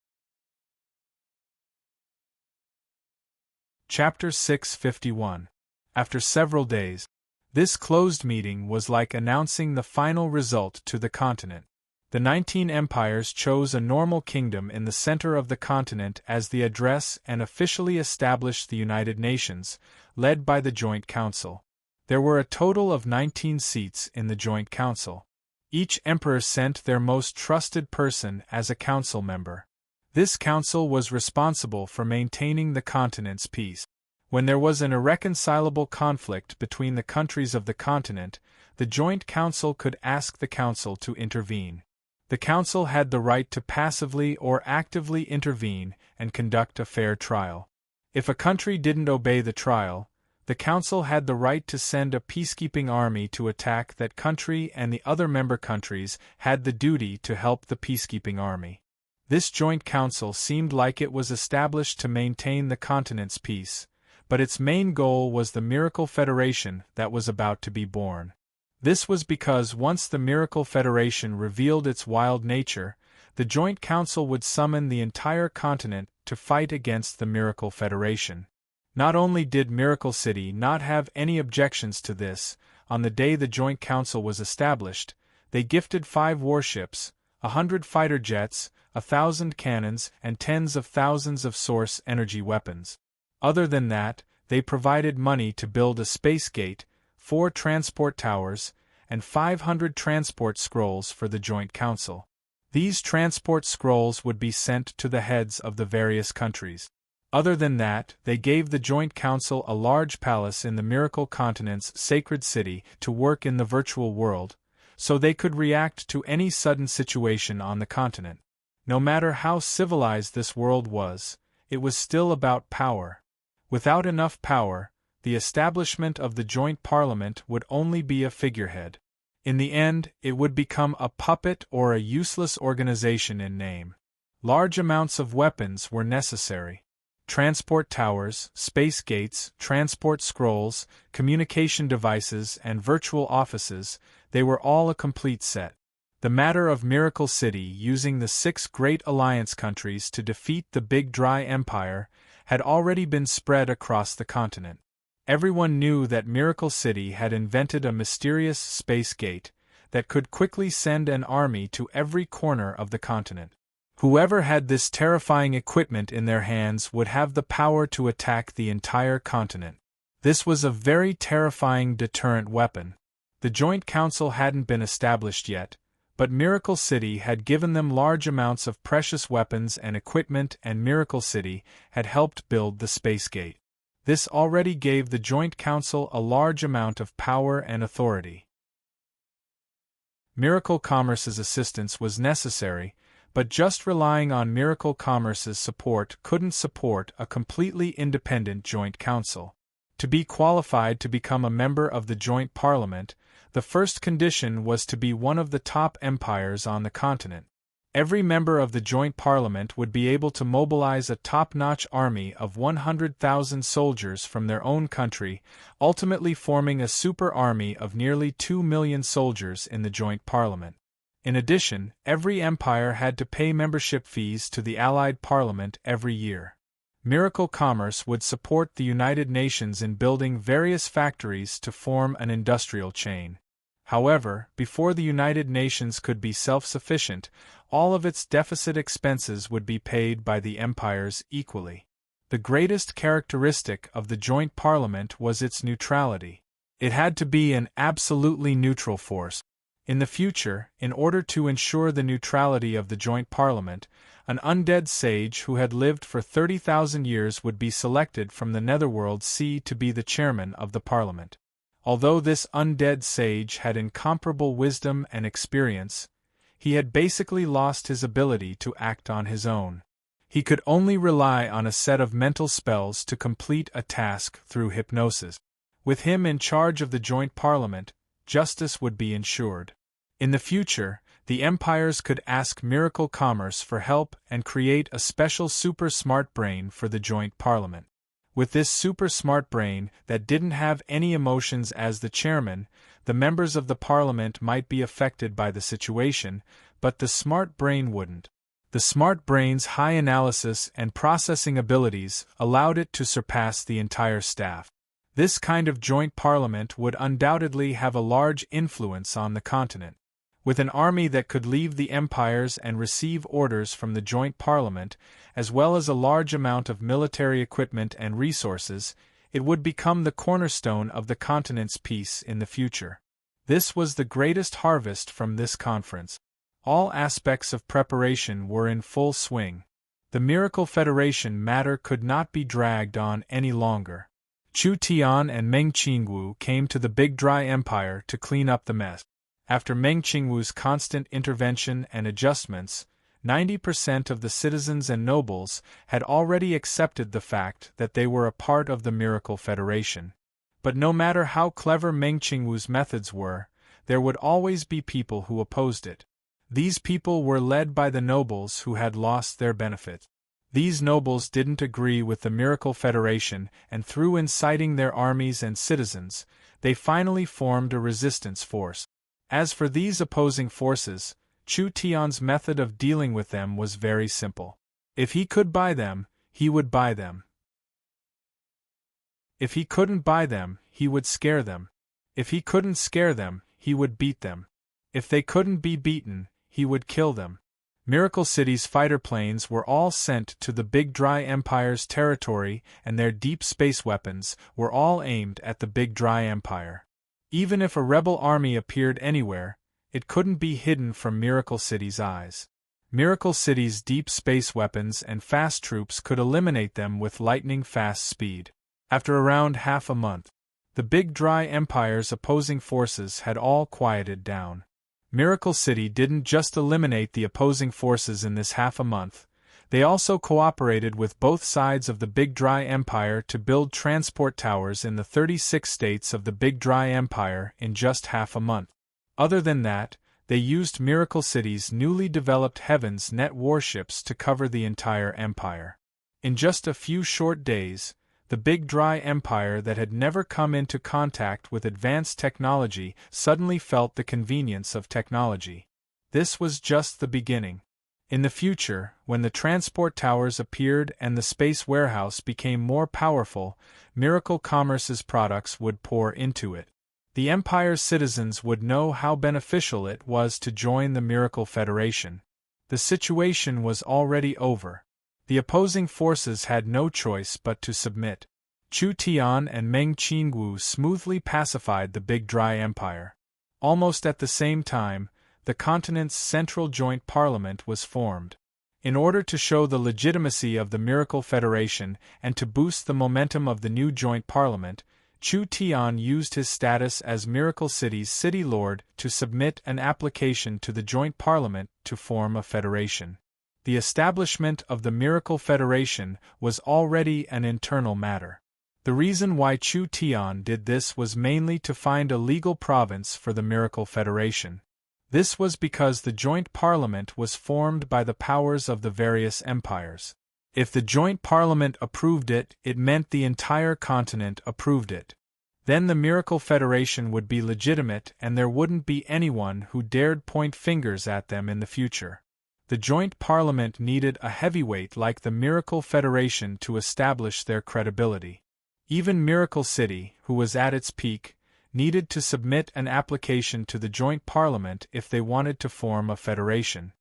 A: Chapter 651. After several days, this closed meeting was like announcing the final result to the continent. The 19 empires chose a normal kingdom in the center of the continent as the address and officially established the United Nations, led by the Joint Council. There were a total of 19 seats in the Joint Council. Each emperor sent their most trusted person as a council member. This council was responsible for maintaining the continent's peace. When there was an irreconcilable conflict between the countries of the continent, the Joint Council could ask the Council to intervene. The Council had the right to passively or actively intervene and conduct a fair trial. If a country didn't obey the trial, the Council had the right to send a peacekeeping army to attack that country, and the other member countries had the duty to help the peacekeeping army. This Joint Council seemed like it was established to maintain the continent's peace, but its main goal was the Miracle Federation that was about to be born. This was because once the Miracle Federation revealed its wild nature, the Joint Council would summon the entire continent to fight against the Miracle Federation. Not only did Miracle City not have any objections to this, on the day the Joint Council was established, they gifted 5 warships, 100 fighter jets, 1,000 cannons, and tens of thousands of source energy weapons. Other than that, they provided money to build a space gate, 4 transport towers, and 500 transport scrolls for the Joint Council. These transport scrolls would be sent to the heads of the various countries. Other than that, they gave the Joint Council a large palace in the Miracle Continent's sacred city to work in the virtual world, so they could react to any sudden situation on the continent. No matter how civilized this world was, it was still about power. Without enough power, the establishment of the Joint Parliament would only be a figurehead. In the end, it would become a puppet or a useless organization in name. Large amounts of weapons were necessary. Transport towers, space gates, transport scrolls, communication devices, and virtual offices, they were all a complete set. The matter of Miracle City using the 6 great alliance countries to defeat the Big Dry Empire had already been spread across the continent. Everyone knew that Miracle City had invented a mysterious space gate that could quickly send an army to every corner of the continent. Whoever had this terrifying equipment in their hands would have the power to attack the entire continent. This was a very terrifying deterrent weapon. The Joint Council hadn't been established yet, but Miracle City had given them large amounts of precious weapons and equipment, and Miracle City had helped build the space gate. This already gave the Joint Council a large amount of power and authority. Miracle Commerce's assistance was necessary, but just relying on Miracle Commerce's support couldn't support a completely independent Joint Council. To be qualified to become a member of the Joint Parliament, the first condition was to be one of the top empires on the continent. Every member of the Joint Parliament would be able to mobilize a top-notch army of 100,000 soldiers from their own country, ultimately forming a super army of nearly 2 million soldiers in the Joint Parliament. In addition, every empire had to pay membership fees to the Allied Parliament every year. Miracle Commerce would support the United Nations in building various factories to form an industrial chain. However, before the United Nations could be self-sufficient, all of its deficit expenses would be paid by the empires equally. The greatest characteristic of the Joint Parliament was its neutrality. It had to be an absolutely neutral force. In the future, in order to ensure the neutrality of the Joint Parliament, an undead sage who had lived for 30,000 years would be selected from the Netherworld Sea to be the chairman of the Parliament. Although this undead sage had incomparable wisdom and experience, he had basically lost his ability to act on his own. He could only rely on a set of mental spells to complete a task through hypnosis. With him in charge of the Joint Parliament, justice would be ensured. In the future, the empires could ask Miracle Commerce for help and create a special super smart brain for the Joint Parliament. With this super smart brain that didn't have any emotions as the chairman, the members of the Parliament might be affected by the situation, but the smart brain wouldn't. The smart brain's high analysis and processing abilities allowed it to surpass the entire staff. This kind of joint parliament would undoubtedly have a large influence on the continent. With an army that could leave the empires and receive orders from the joint parliament, as well as a large amount of military equipment and resources, it would become the cornerstone of the continent's peace in the future. This was the greatest harvest from this conference. All aspects of preparation were in full swing. The Miracle Federation matter could not be dragged on any longer. Chu Tian and Meng Qingwu came to the Big Dry Empire to clean up the mess. After Meng Qingwu's constant intervention and adjustments, 90% of the citizens and nobles had already accepted the fact that they were a part of the Miracle Federation. But no matter how clever Meng Qingwu's methods were, there would always be people who opposed it. These people were led by the nobles who had lost their benefits. These nobles didn't agree with the Miracle Federation, and through inciting their armies and citizens, they finally formed a resistance force. As for these opposing forces, Chu Tian's method of dealing with them was very simple. If he could buy them, he would buy them. If he couldn't buy them, he would scare them. If he couldn't scare them, he would beat them. If they couldn't be beaten, he would kill them. Miracle City's fighter planes were all sent to the Big Dry Empire's territory, and their deep space weapons were all aimed at the Big Dry Empire. Even if a rebel army appeared anywhere, it couldn't be hidden from Miracle City's eyes. Miracle City's deep space weapons and fast troops could eliminate them with lightning-fast speed. After around half a month, the Big Dry Empire's opposing forces had all quieted down. Miracle City didn't just eliminate the opposing forces in this half a month, they also cooperated with both sides of the Big Dry Empire to build transport towers in the 36 states of the Big Dry Empire in just half a month. Other than that, they used Miracle City's newly developed Heaven's Net warships to cover the entire empire. In just a few short days, the Big Dry Empire that had never come into contact with advanced technology suddenly felt the convenience of technology. This was just the beginning. In the future, when the transport towers appeared and the space warehouse became more powerful, Miracle Commerce's products would pour into it. The Empire's citizens would know how beneficial it was to join the Miracle Federation. The situation was already over. The opposing forces had no choice but to submit. Chu Tian and Meng Qingwu smoothly pacified the Big Dry Empire. Almost at the same time, the continent's central joint parliament was formed. In order to show the legitimacy of the Miracle Federation and to boost the momentum of the new joint parliament, Chu Tian used his status as Miracle City's city lord to submit an application to the joint parliament to form a federation. The establishment of the Miracle Federation was already an internal matter. The reason why Chu Tian did this was mainly to find a legal province for the Miracle Federation. This was because the joint parliament was formed by the powers of the various empires. If the joint parliament approved it, it meant the entire continent approved it. Then the Miracle Federation would be legitimate and there wouldn't be anyone who dared point fingers at them in the future. The joint parliament needed a heavyweight like the Miracle Federation to establish their credibility. Even Miracle City, who was at its peak, needed to submit an application to the joint parliament if they wanted to form a federation.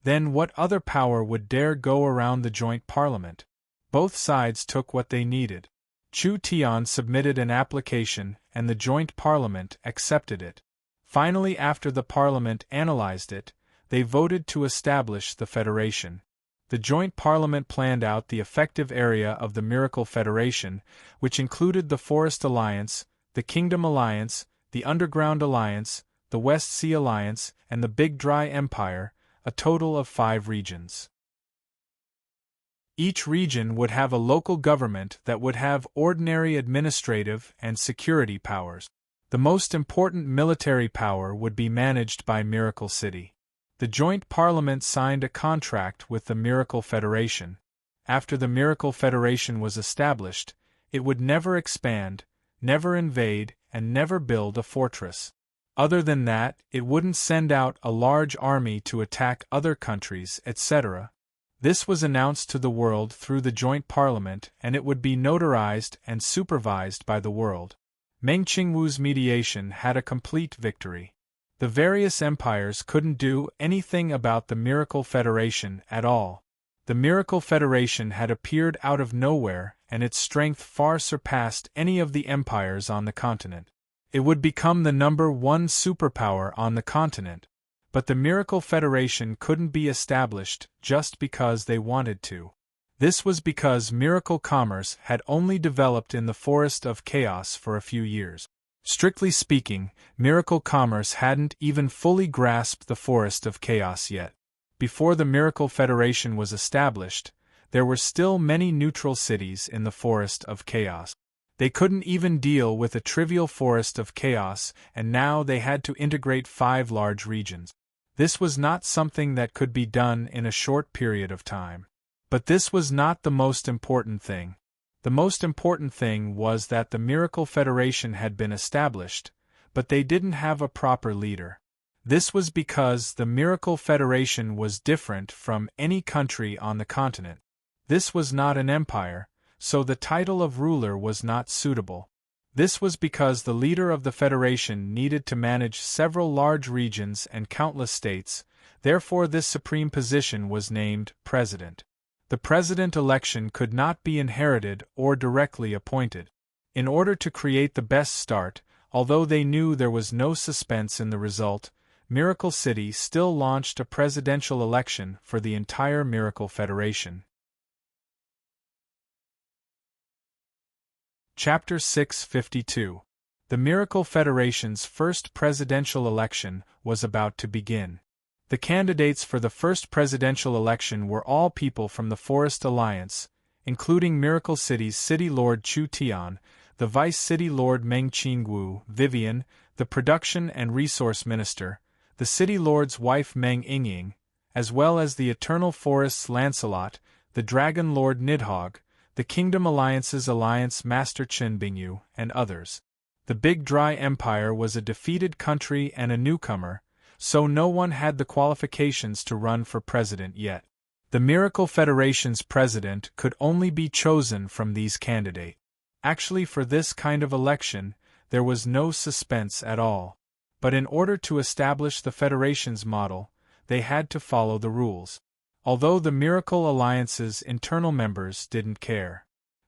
A: Then what other power would dare go around the joint parliament? Both sides took what they needed. Chu Tian submitted an application and the joint parliament accepted it. Finally, after the parliament analyzed it, they voted to establish the federation. The joint parliament planned out the effective area of the Miracle Federation, which included the Forest Alliance, the Kingdom Alliance, the Underground Alliance, the West Sea Alliance, and the Big Dry Empire, a total of 5 regions. Each region would have a local government that would have ordinary administrative and security powers. The most important military power would be managed by Miracle City. The joint parliament signed a contract with the Miracle Federation. After the Miracle Federation was established, it would never expand, never invade, and never build a fortress. Other than that, it wouldn't send out a large army to attack other countries, etc. This was announced to the world through the joint parliament, and it would be notarized and supervised by the world. Meng Qingwu's mediation had a complete victory. The various empires couldn't do anything about the Miracle Federation at all. The Miracle Federation had appeared out of nowhere, and its strength far surpassed any of the empires on the continent. It would become the #1 superpower on the continent. But the Miracle Federation couldn't be established just because they wanted to. This was because miracle commerce had only developed in the Forest of Chaos for a few years. Strictly speaking, miracle commerce hadn't even fully grasped the Forest of Chaos yet. Before the Miracle Federation was established, there were still many neutral cities in the Forest of Chaos. They couldn't even deal with a trivial Forest of Chaos, and now they had to integrate 5 large regions. This was not something that could be done in a short period of time. But this was not the most important thing. The most important thing was that the Miracle Federation had been established, but they didn't have a proper leader. This was because the Miracle Federation was different from any country on the continent. This was not an empire, so the title of ruler was not suitable. This was because the leader of the Federation needed to manage several large regions and countless states, therefore this supreme position was named President. The President election could not be inherited or directly appointed. In order to create the best start, although they knew there was no suspense in the result, Miracle City still launched a presidential election for the entire Miracle Federation. Chapter 652. The Miracle Federation's first presidential election was about to begin. The candidates for the first presidential election were all people from the Forest Alliance, including Miracle City's City Lord Chu Tian, the Vice City Lord Meng Qingwu, Vivian, the Production and Resource Minister, the City Lord's wife Meng Yingying, as well as the Eternal Forest's Lancelot, the Dragon Lord Nidhogg, the Kingdom Alliance's Alliance Master Qin Bingyu, and others. The Big Dry Empire was a defeated country and a newcomer, so no one had the qualifications to run for president yet. The Miracle Federation's president could only be chosen from these candidates. Actually, for this kind of election, there was no suspense at all. But in order to establish the Federation's model, they had to follow the rules. Although the Miracle Alliance's internal members didn't care.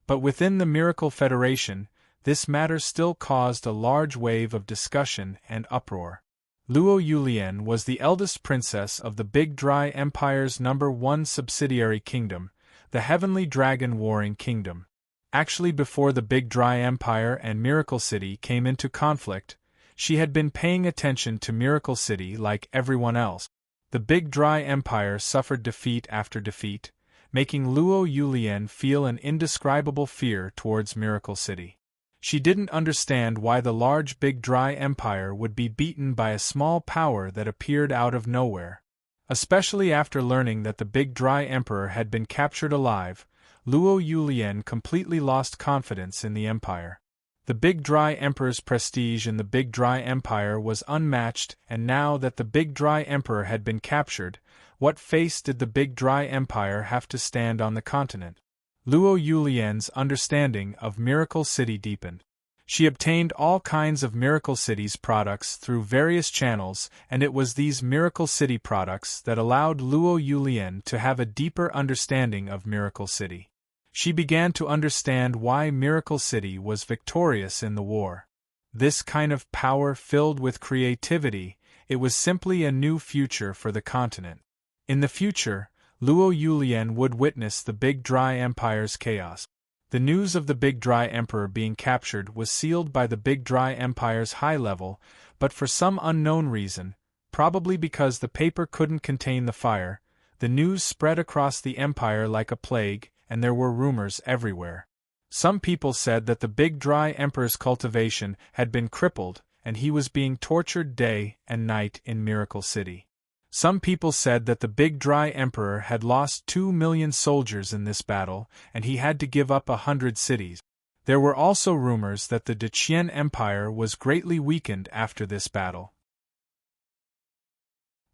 A: But within the Miracle Federation, this matter still caused a large wave of discussion and uproar. Luo Yulian was the eldest princess of the Big Dry Empire's #1 subsidiary kingdom, the Heavenly Dragon Warring Kingdom. Actually, before the Big Dry Empire and Miracle City came into conflict, she had been paying attention to Miracle City like everyone else. The Big Dry Empire suffered defeat after defeat, making Luo Yulian feel an indescribable fear towards Miracle City. She didn't understand why the large Big Dry Empire would be beaten by a small power that appeared out of nowhere. Especially after learning that the Big Dry Emperor had been captured alive, Luo Yulian completely lost confidence in the empire. The Big Dry Emperor's prestige in the Big Dry Empire was unmatched, and now that the Big Dry Emperor had been captured, what face did the Big Dry Empire have to stand on the continent? Luo Yulian's understanding of Miracle City deepened. She obtained all kinds of Miracle City's products through various channels, and it was these Miracle City products that allowed Luo Yulian to have a deeper understanding of Miracle City. She began to understand why Miracle City was victorious in the war. This kind of power filled with creativity, it was simply a new future for the continent. In the future, Luo Yulian would witness the Big Dry Empire's chaos. The news of the Big Dry Emperor being captured was sealed by the Big Dry Empire's high level, but for some unknown reason, probably because the paper couldn't contain the fire, the news spread across the empire like a plague, and there were rumors everywhere. Some people said that the Big Dry Emperor's cultivation had been crippled, and he was being tortured day and night in Miracle City. Some people said that the Big Dry Emperor had lost 2 million soldiers in this battle, and he had to give up 100 cities. There were also rumors that the Deqian Empire was greatly weakened after this battle.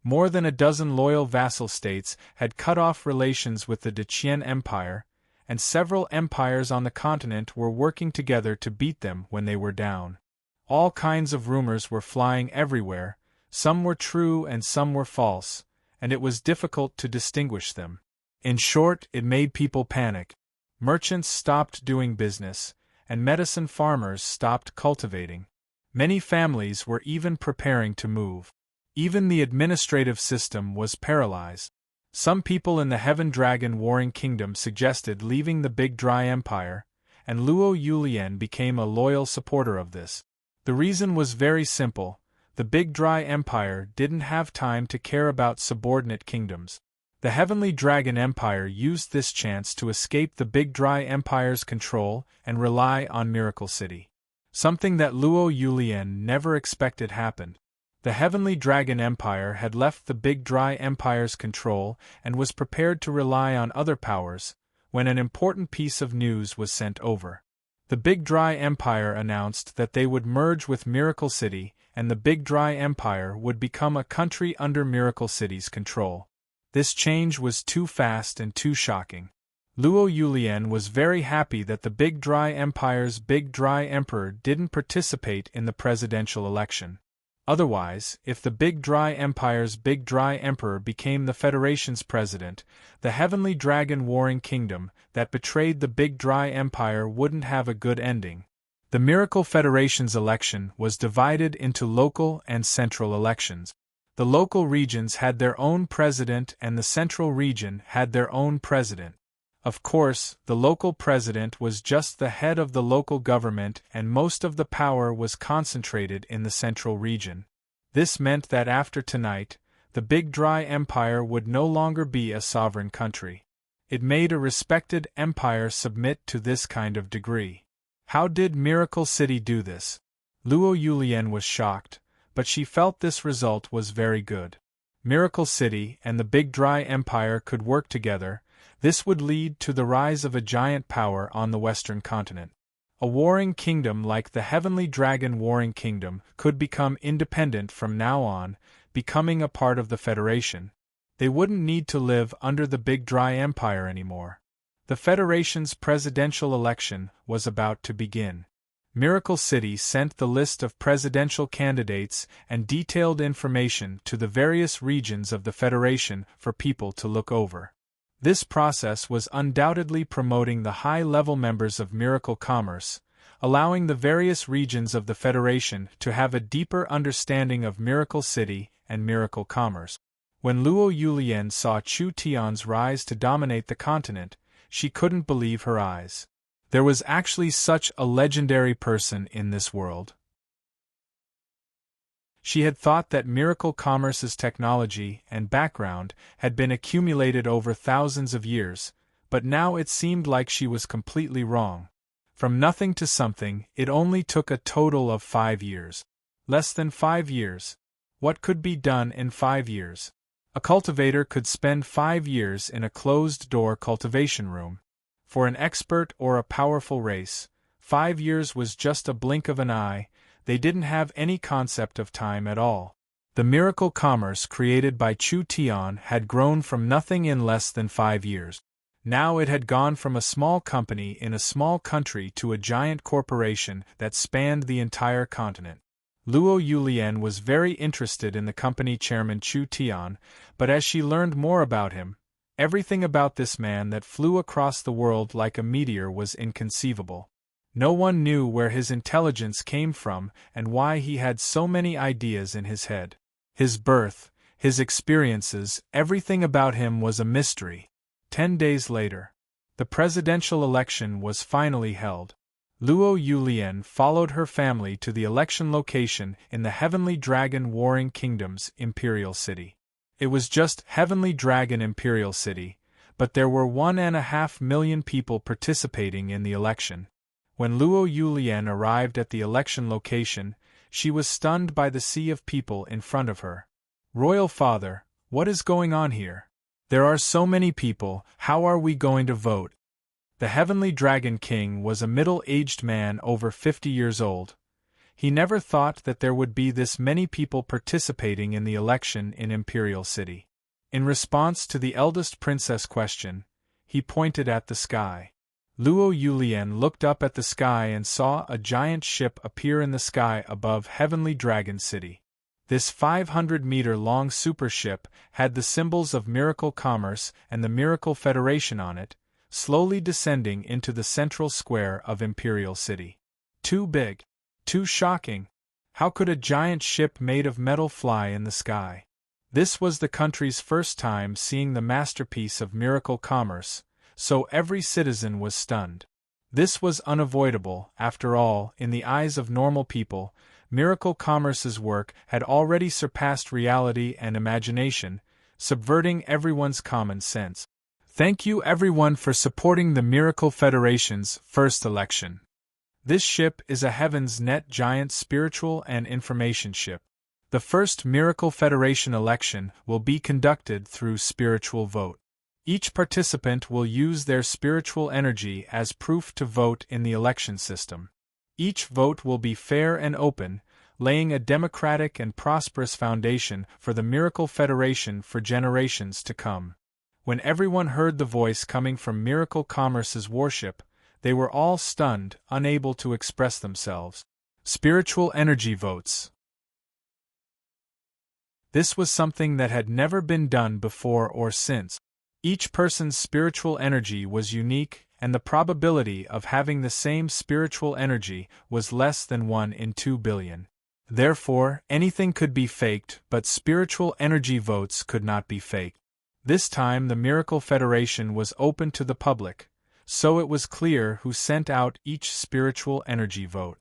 A: More than a dozen loyal vassal states had cut off relations with the Deqian Empire, and several empires on the continent were working together to beat them when they were down. All kinds of rumors were flying everywhere, some were true and some were false, and it was difficult to distinguish them. In short, it made people panic. Merchants stopped doing business, and medicine farmers stopped cultivating. Many families were even preparing to move. Even the administrative system was paralyzed. Some people in the Heaven Dragon Warring Kingdom suggested leaving the Big Dry Empire, and Luo Yulien became a loyal supporter of this. The reason was very simple: the Big Dry Empire didn't have time to care about subordinate kingdoms. The Heavenly Dragon Empire used this chance to escape the Big Dry Empire's control and rely on Miracle City. Something that Luo Yulien never expected happened. The Heavenly Dragon Empire had left the Big Dry Empire's control and was prepared to rely on other powers, when an important piece of news was sent over. The Big Dry Empire announced that they would merge with Miracle City, and the Big Dry Empire would become a country under Miracle City's control. This change was too fast and too shocking. Luo Yulien was very happy that the Big Dry Empire's Big Dry Emperor didn't participate in the presidential election. Otherwise, if the Big Dry Empire's Big Dry Emperor became the Federation's president, the Heavenly Dragon Warring Kingdom that betrayed the Big Dry Empire wouldn't have a good ending. The Miracle Federation's election was divided into local and central elections. The local regions had their own president and the central region had their own president. Of course, the local president was just the head of the local government and most of the power was concentrated in the central region. This meant that after tonight, the Big Dry Empire would no longer be a sovereign country. It made a respected empire submit to this kind of degree. How did Miracle City do this? Luo Yulien was shocked, but she felt this result was very good. Miracle City and the Big Dry Empire could work together. This would lead to the rise of a giant power on the Western continent. A warring kingdom like the Heavenly Dragon Warring Kingdom could become independent from now on, becoming a part of the Federation. They wouldn't need to live under the Big Dry Empire anymore. The Federation's presidential election was about to begin. Miracle City sent the list of presidential candidates and detailed information to the various regions of the Federation for people to look over. This process was undoubtedly promoting the high-level members of Miracle Commerce, allowing the various regions of the Federation to have a deeper understanding of Miracle City and Miracle Commerce. When Luo Yulien saw Chu Tian's rise to dominate the continent, she couldn't believe her eyes. There was actually such a legendary person in this world. She had thought that Miracle Commerce's technology and background had been accumulated over thousands of years, but now it seemed like she was completely wrong. From nothing to something, it only took a total of 5 years. Less than 5 years. What could be done in 5 years? A cultivator could spend 5 years in a closed-door cultivation room. For an expert or a powerful race, 5 years was just a blink of an eye. They didn't have any concept of time at all. The Miracle Commerce created by Chu Tian had grown from nothing in less than 5 years. Now it had gone from a small company in a small country to a giant corporation that spanned the entire continent. Luo Yulien was very interested in the company chairman Chu Tian, but as she learned more about him, everything about this man that flew across the world like a meteor was inconceivable. No one knew where his intelligence came from and why he had so many ideas in his head. His birth, his experiences, everything about him was a mystery. 10 days later, the presidential election was finally held. Luo Yulien followed her family to the election location in the Heavenly Dragon Warring Kingdom's Imperial City. It was just Heavenly Dragon Imperial City, but there were 1.5 million people participating in the election. When Luo Yulien arrived at the election location, she was stunned by the sea of people in front of her. Royal Father, what is going on here? There are so many people, how are we going to vote? The Heavenly Dragon King was a middle-aged man over 50 years old. He never thought that there would be this many people participating in the election in Imperial City. In response to the eldest princess' question, he pointed at the sky. Luo Yulian looked up at the sky and saw a giant ship appear in the sky above Heavenly Dragon City. This 500-meter-long supership had the symbols of Miracle Commerce and the Miracle Federation on it, slowly descending into the central square of Imperial City. Too big. Too shocking. How could a giant ship made of metal fly in the sky? This was the country's first time seeing the masterpiece of Miracle Commerce, so every citizen was stunned. This was unavoidable, after all, in the eyes of normal people. Miracle Commerce's work had already surpassed reality and imagination, subverting everyone's common sense. Thank you everyone for supporting the Miracle Federation's first election. This ship is a Heaven's Net giant spiritual and information ship. The first Miracle Federation election will be conducted through spiritual vote. Each participant will use their spiritual energy as proof to vote in the election system. Each vote will be fair and open, laying a democratic and prosperous foundation for the Miracle Federation for generations to come. When everyone heard the voice coming from Miracle Commerce's warship, they were all stunned, unable to express themselves. Spiritual energy votes. This was something that had never been done before or since. Each person's spiritual energy was unique, and the probability of having the same spiritual energy was less than 1 in 2 billion. Therefore, anything could be faked, but spiritual energy votes could not be faked. This time the Miracle Federation was open to the public, so it was clear who sent out each spiritual energy vote.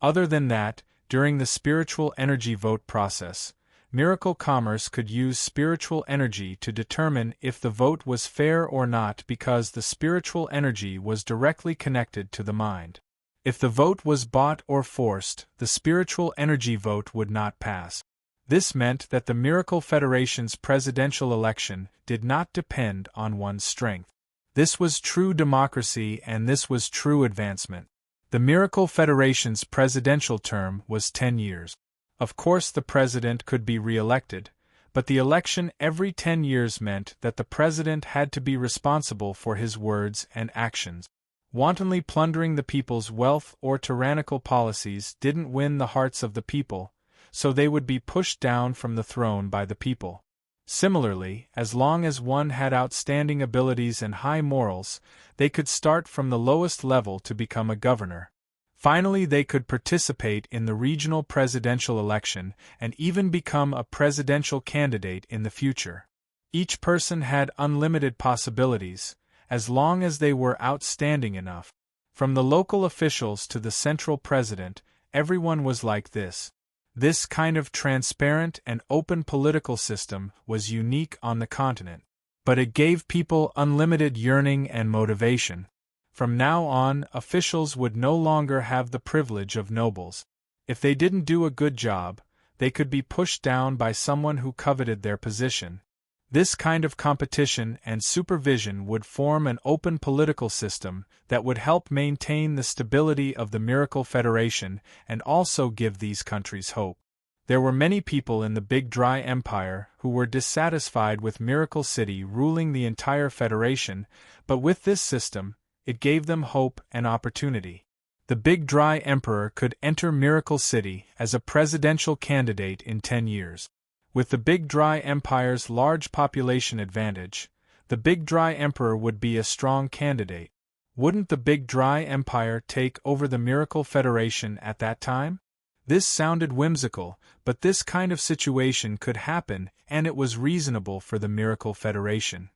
A: Other than that, during the spiritual energy vote process, Miracle Commerce could use spiritual energy to determine if the vote was fair or not because the spiritual energy was directly connected to the mind. If the vote was bought or forced, the spiritual energy vote would not pass. This meant that the Miracle Federation's presidential election did not depend on one's strength. This was true democracy and this was true advancement. The Miracle Federation's presidential term was 10 years. Of course the president could be re-elected, but the election every 10 years meant that the president had to be responsible for his words and actions. Wantonly plundering the people's wealth or tyrannical policies didn't win the hearts of the people, so they would be pushed down from the throne by the people. Similarly, as long as one had outstanding abilities and high morals, they could start from the lowest level to become a governor. Finally, they could participate in the regional presidential election and even become a presidential candidate in the future. Each person had unlimited possibilities, as long as they were outstanding enough. From the local officials to the central president, everyone was like this. This kind of transparent and open political system was unique on the continent, but it gave people unlimited yearning and motivation. From now on, officials would no longer have the privilege of nobles. If they didn't do a good job, they could be pushed down by someone who coveted their position. This kind of competition and supervision would form an open political system that would help maintain the stability of the Miracle Federation and also give these countries hope. There were many people in the Big Dry Empire who were dissatisfied with Miracle City ruling the entire Federation, but with this system, it gave them hope and opportunity. The Big Dry Emperor could enter Miracle City as a presidential candidate in 10 years. With the Big Dry Empire's large population advantage, the Big Dry Emperor would be a strong candidate. Wouldn't the Big Dry Empire take over the Miracle Federation at that time? This sounded whimsical, but this kind of situation could happen, and it was reasonable for the Miracle Federation.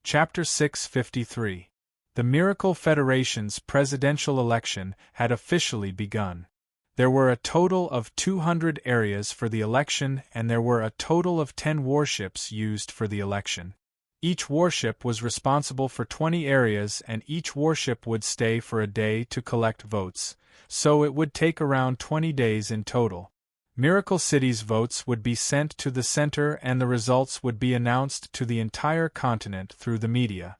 A: Chapter 653. The Miracle Federation's presidential election had officially begun. There were a total of 200 areas for the election and there were a total of 10 warships used for the election. Each warship was responsible for 20 areas and each warship would stay for a day to collect votes, so it would take around 20 days in total. Miracle City's votes would be sent to the center and the results would be announced to the entire continent through the media.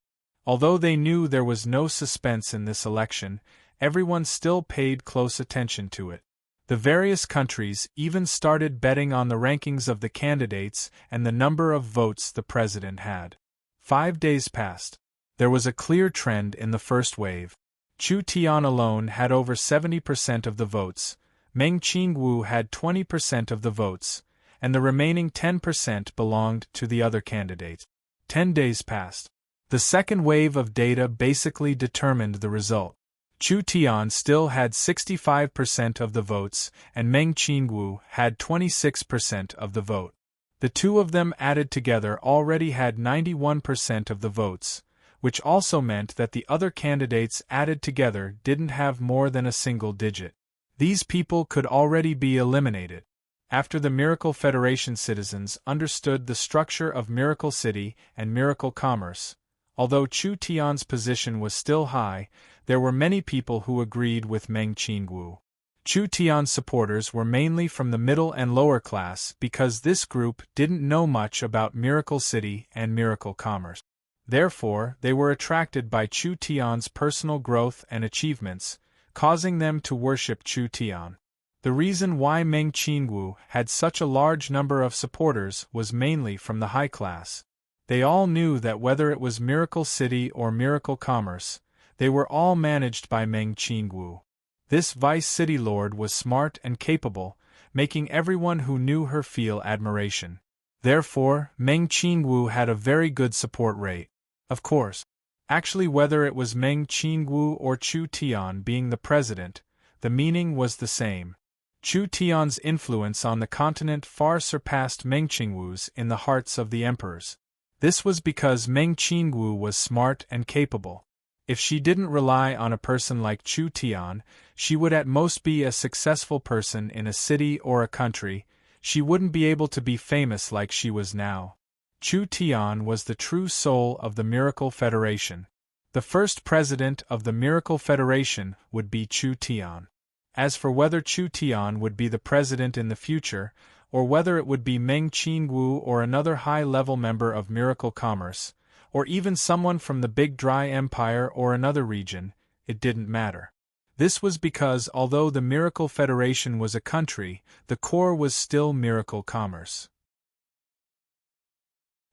A: Although they knew there was no suspense in this election, everyone still paid close attention to it. The various countries even started betting on the rankings of the candidates and the number of votes the president had. 5 days passed. There was a clear trend in the first wave. Chu Tian alone had over 70% of the votes, Meng Qingwu had 20% of the votes, and the remaining 10% belonged to the other candidates. 10 days passed. The second wave of data basically determined the result. Chu Tian still had 65% of the votes, and Meng Qingwu had 26% of the vote. The two of them added together already had 91% of the votes, which also meant that the other candidates added together didn't have more than a single digit. These people could already be eliminated. After the Miracle Federation citizens understood the structure of Miracle City and Miracle Commerce, although Chu Tian's position was still high, there were many people who agreed with Meng Qingwu. Chu Tian's supporters were mainly from the middle and lower class because this group didn't know much about Miracle City and Miracle Commerce. Therefore, they were attracted by Chu Tian's personal growth and achievements, causing them to worship Chu Tian. The reason why Meng Qingwu had such a large number of supporters was mainly from the high class. They all knew that whether it was Miracle City or Miracle Commerce, they were all managed by Meng Qingwu. This vice city lord was smart and capable, making everyone who knew her feel admiration. Therefore, Meng Qingwu had a very good support rate. Of course, actually whether it was Meng Qingwu or Chu Tian being the president, the meaning was the same. Chu Tian's influence on the continent far surpassed Meng Qingwu's in the hearts of the emperors. This was because Meng Qingwu was smart and capable. If she didn't rely on a person like Chu Tian, she would at most be a successful person in a city or a country. She wouldn't be able to be famous like she was now. Chu Tian was the true soul of the Miracle Federation. The first president of the Miracle Federation would be Chu Tian. As for whether Chu Tian would be the president in the future, or whether it would be Meng Qingwu or another high-level member of Miracle Commerce, or even someone from the Big Dry Empire or another region, it didn't matter. This was because although the Miracle Federation was a country, the core was still Miracle Commerce.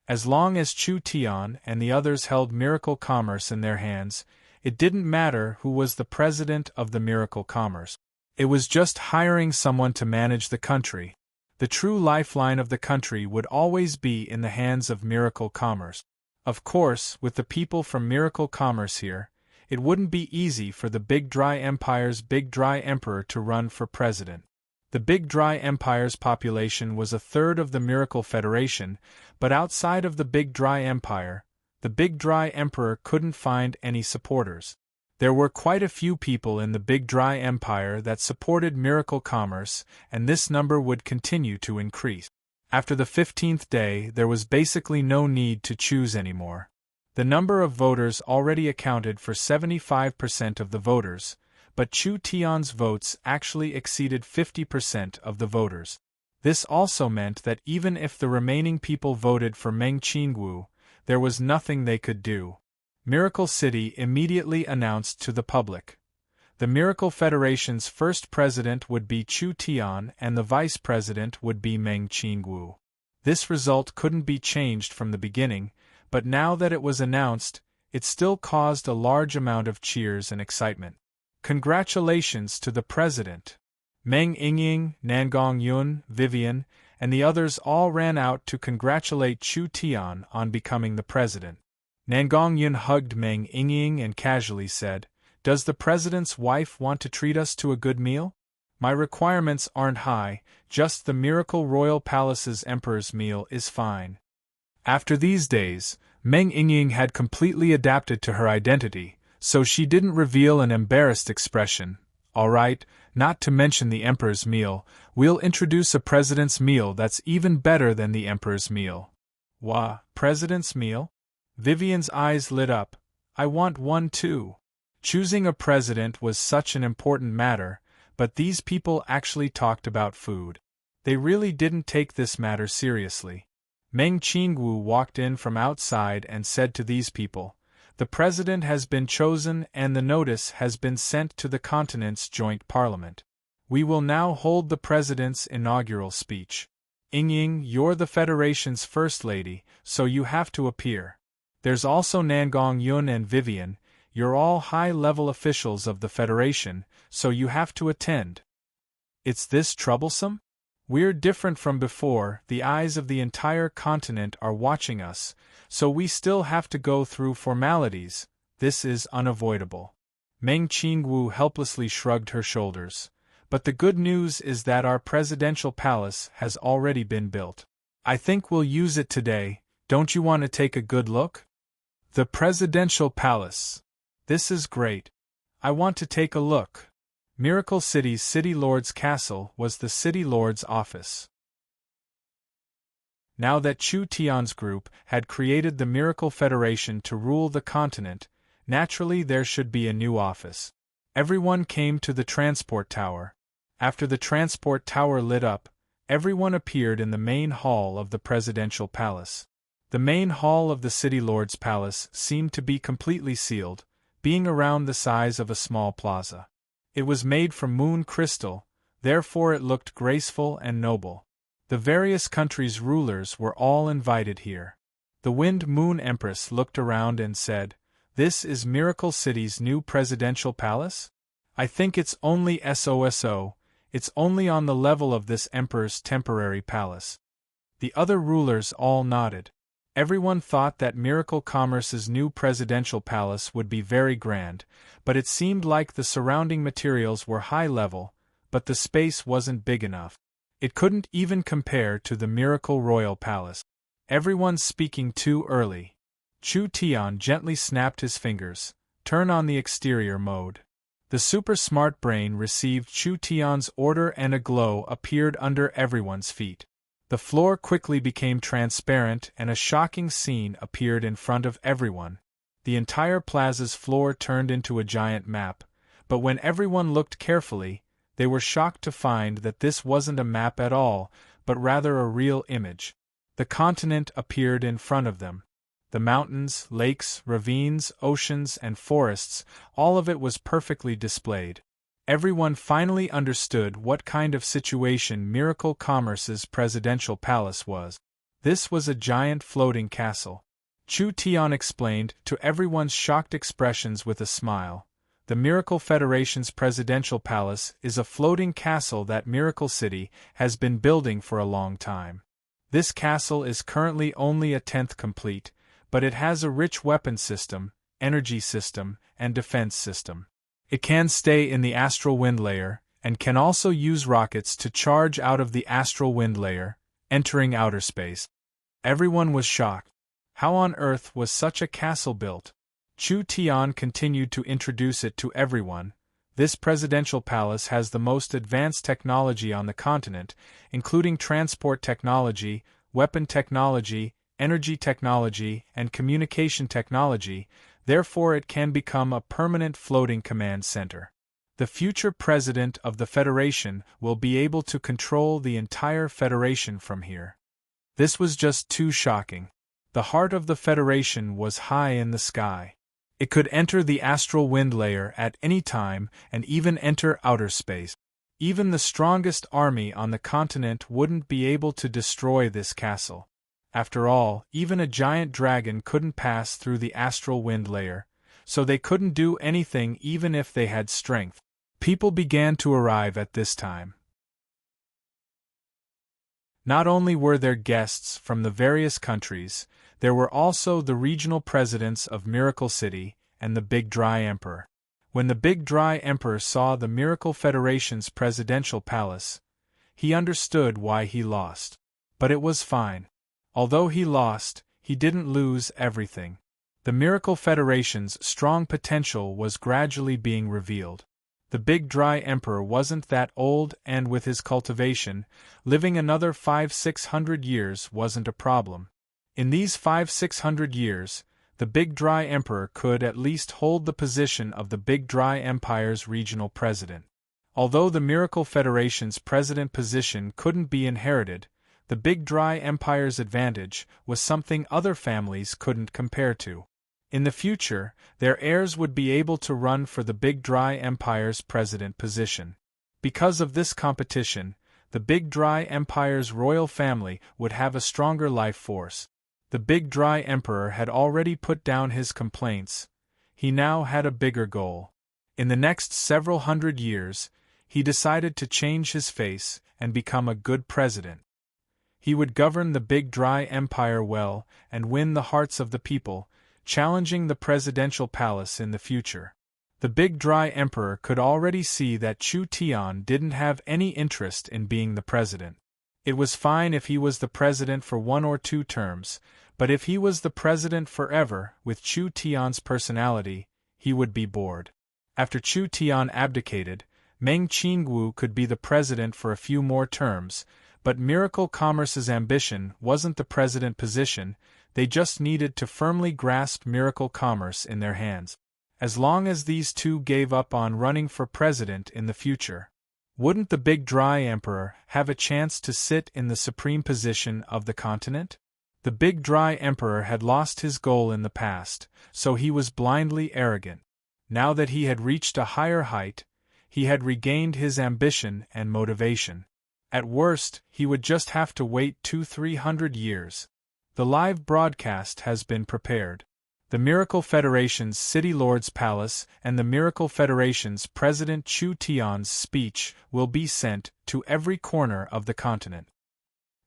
A: As long as Chu Tian and the others held Miracle Commerce in their hands, it didn't matter who was the president of the Miracle Commerce. It was just hiring someone to manage the country. The true lifeline of the country would always be in the hands of Miracle Commerce. Of course, with the people from Miracle Commerce here, it wouldn't be easy for the Big Dry Empire's Big Dry Emperor to run for president. The Big Dry Empire's population was a third of the Miracle Federation, but outside of the Big Dry Empire, the Big Dry Emperor couldn't find any supporters. There were quite a few people in the Big Dry Empire that supported Miracle Commerce, and this number would continue to increase. After the 15th day, there was basically no need to choose anymore. The number of voters already accounted for 75% of the voters, but Chu Tian's votes actually exceeded 50% of the voters. This also meant that even if the remaining people voted for Meng Qingwu, there was nothing they could do. Miracle City immediately announced to the public. The Miracle Federation's first president would be Chu Tian and the vice president would be Meng Qingwu. This result couldn't be changed from the beginning, but now that it was announced, it still caused a large amount of cheers and excitement. Congratulations to the president! Meng Yingying, Nangong Yun, Vivian, and the others all ran out to congratulate Chu Tian on becoming the president. Nangong Yun hugged Meng Yingying and casually said, "Does the president's wife want to treat us to a good meal? My requirements aren't high, just the Miracle Royal Palace's emperor's meal is fine." After these days, Meng Yingying had completely adapted to her identity, so she didn't reveal an embarrassed expression. "All right, not to mention the emperor's meal, we'll introduce a president's meal that's even better than the emperor's meal." "Wha, president's meal?" Vivian's eyes lit up. "I want one too." Choosing a president was such an important matter, but these people actually talked about food. They really didn't take this matter seriously. Meng Qingwu walked in from outside and said to these people, The president has been chosen and the notice has been sent to the continent's joint parliament. We will now hold the president's inaugural speech. Ying, you're the Federation's first lady, so you have to appear. There's also Nangong Yun and Vivian, you're all high-level officials of the Federation, so you have to attend. It's this troublesome? We're different from before, the eyes of the entire continent are watching us, so we still have to go through formalities. This is unavoidable. Meng Qingwu helplessly shrugged her shoulders. But the good news is that our presidential palace has already been built. I think we'll use it today. Don't you want to take a good look? The presidential palace. This is great. I want to take a look. Miracle City's City Lord's castle was the City Lord's office. Now that Chu Tian's group had created the Miracle Federation to rule the continent, naturally there should be a new office. Everyone came to the transport tower. After the transport tower lit up, everyone appeared in the main hall of the presidential palace. The main hall of the City Lord's palace seemed to be completely sealed, being around the size of a small plaza. It was made from moon crystal, therefore it looked graceful and noble. The various countries' rulers were all invited here. The Wind Moon Empress looked around and said, "This is Miracle City's new presidential palace? I think it's only SOSO, it's only on the level of this emperor's temporary palace." The other rulers all nodded. Everyone thought that Miracle Commerce's new presidential palace would be very grand, but it seemed like the surrounding materials were high level, but the space wasn't big enough. It couldn't even compare to the Miracle Royal Palace. Everyone's speaking too early. Chu Tian gently snapped his fingers. Turn on the exterior mode. The super smart brain received Chu Tian's order and a glow appeared under everyone's feet. The floor quickly became transparent and a shocking scene appeared in front of everyone. The entire plaza's floor turned into a giant map, but when everyone looked carefully, they were shocked to find that this wasn't a map at all, but rather a real image. The continent appeared in front of them. The mountains, lakes, ravines, oceans, and forests, all of it was perfectly displayed. Everyone finally understood what kind of situation Miracle Commerce's presidential palace was. This was a giant floating castle. Chu Tian explained to everyone's shocked expressions with a smile. The Miracle Federation's presidential palace is a floating castle that Miracle City has been building for a long time. This castle is currently only a tenth complete, but it has a rich weapon system, energy system, and defense system. It can stay in the astral wind layer, and can also use rockets to charge out of the astral wind layer, entering outer space. Everyone was shocked. How on earth was such a castle built? Chu Tian continued to introduce it to everyone. This presidential palace has the most advanced technology on the continent, including transport technology, weapon technology, energy technology, and communication technology. Therefore it can become a permanent floating command center. The future president of the Federation will be able to control the entire Federation from here. This was just too shocking. The heart of the Federation was high in the sky. It could enter the astral wind layer at any time and even enter outer space. Even the strongest army on the continent wouldn't be able to destroy this castle. After all, even a giant dragon couldn't pass through the astral wind layer, so they couldn't do anything even if they had strength. People began to arrive at this time. Not only were there guests from the various countries, there were also the regional presidents of Miracle City and the Big Dry Emperor. When the Big Dry Emperor saw the Miracle Federation's presidential palace, he understood why he lost. But it was fine. Although he lost, he didn't lose everything. The Miracle Federation's strong potential was gradually being revealed. The Big Dry Emperor wasn't that old, and with his cultivation, living another 500-600 years wasn't a problem. In these 500-600 years, the Big Dry Emperor could at least hold the position of the Big Dry Empire's regional president. Although the Miracle Federation's president position couldn't be inherited, the Big Dry Empire's advantage was something other families couldn't compare to. In the future, their heirs would be able to run for the Big Dry Empire's president position. Because of this competition, the Big Dry Empire's royal family would have a stronger life force. The Big Dry Emperor had already put down his complaints. He now had a bigger goal. In the next several hundred years, he decided to change his face and become a good president. He would govern the Big Dry Empire well and win the hearts of the people, challenging the presidential palace in the future. The Big Dry Emperor could already see that Chu Tian didn't have any interest in being the president. It was fine if he was the president for 1 or 2 terms, but if he was the president forever, with Chu Tian's personality, he would be bored. After Chu Tian abdicated, Meng Qingwu could be the president for a few more terms, but Miracle Commerce's ambition wasn't the president position, they just needed to firmly grasp Miracle Commerce in their hands. As long as these two gave up on running for president in the future, wouldn't the Big Dry Emperor have a chance to sit in the supreme position of the continent? The Big Dry Emperor had lost his goal in the past, so he was blindly arrogant. Now that he had reached a higher height, he had regained his ambition and motivation. At worst, he would just have to wait 200-300 years. The live broadcast has been prepared. The Miracle Federation's City Lord's Palace and the Miracle Federation's President Chu Tian's speech will be sent to every corner of the continent.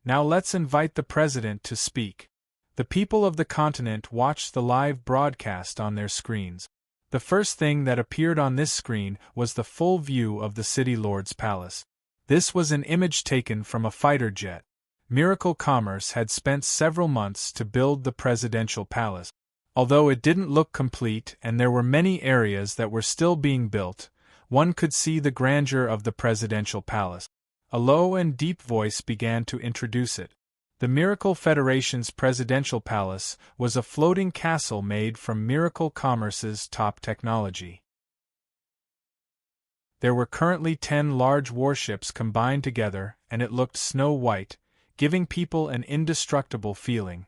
A: Now let's invite the president to speak. The people of the continent watched the live broadcast on their screens. The first thing that appeared on this screen was the full view of the City Lord's Palace. This was an image taken from a fighter jet. Miracle Commerce had spent several months to build the presidential palace. Although it didn't look complete and there were many areas that were still being built, one could see the grandeur of the presidential palace. A low and deep voice began to introduce it. The Miracle Federation's presidential palace was a floating castle made from Miracle Commerce's top technology. There were currently 10 large warships combined together, and it looked snow-white, giving people an indestructible feeling.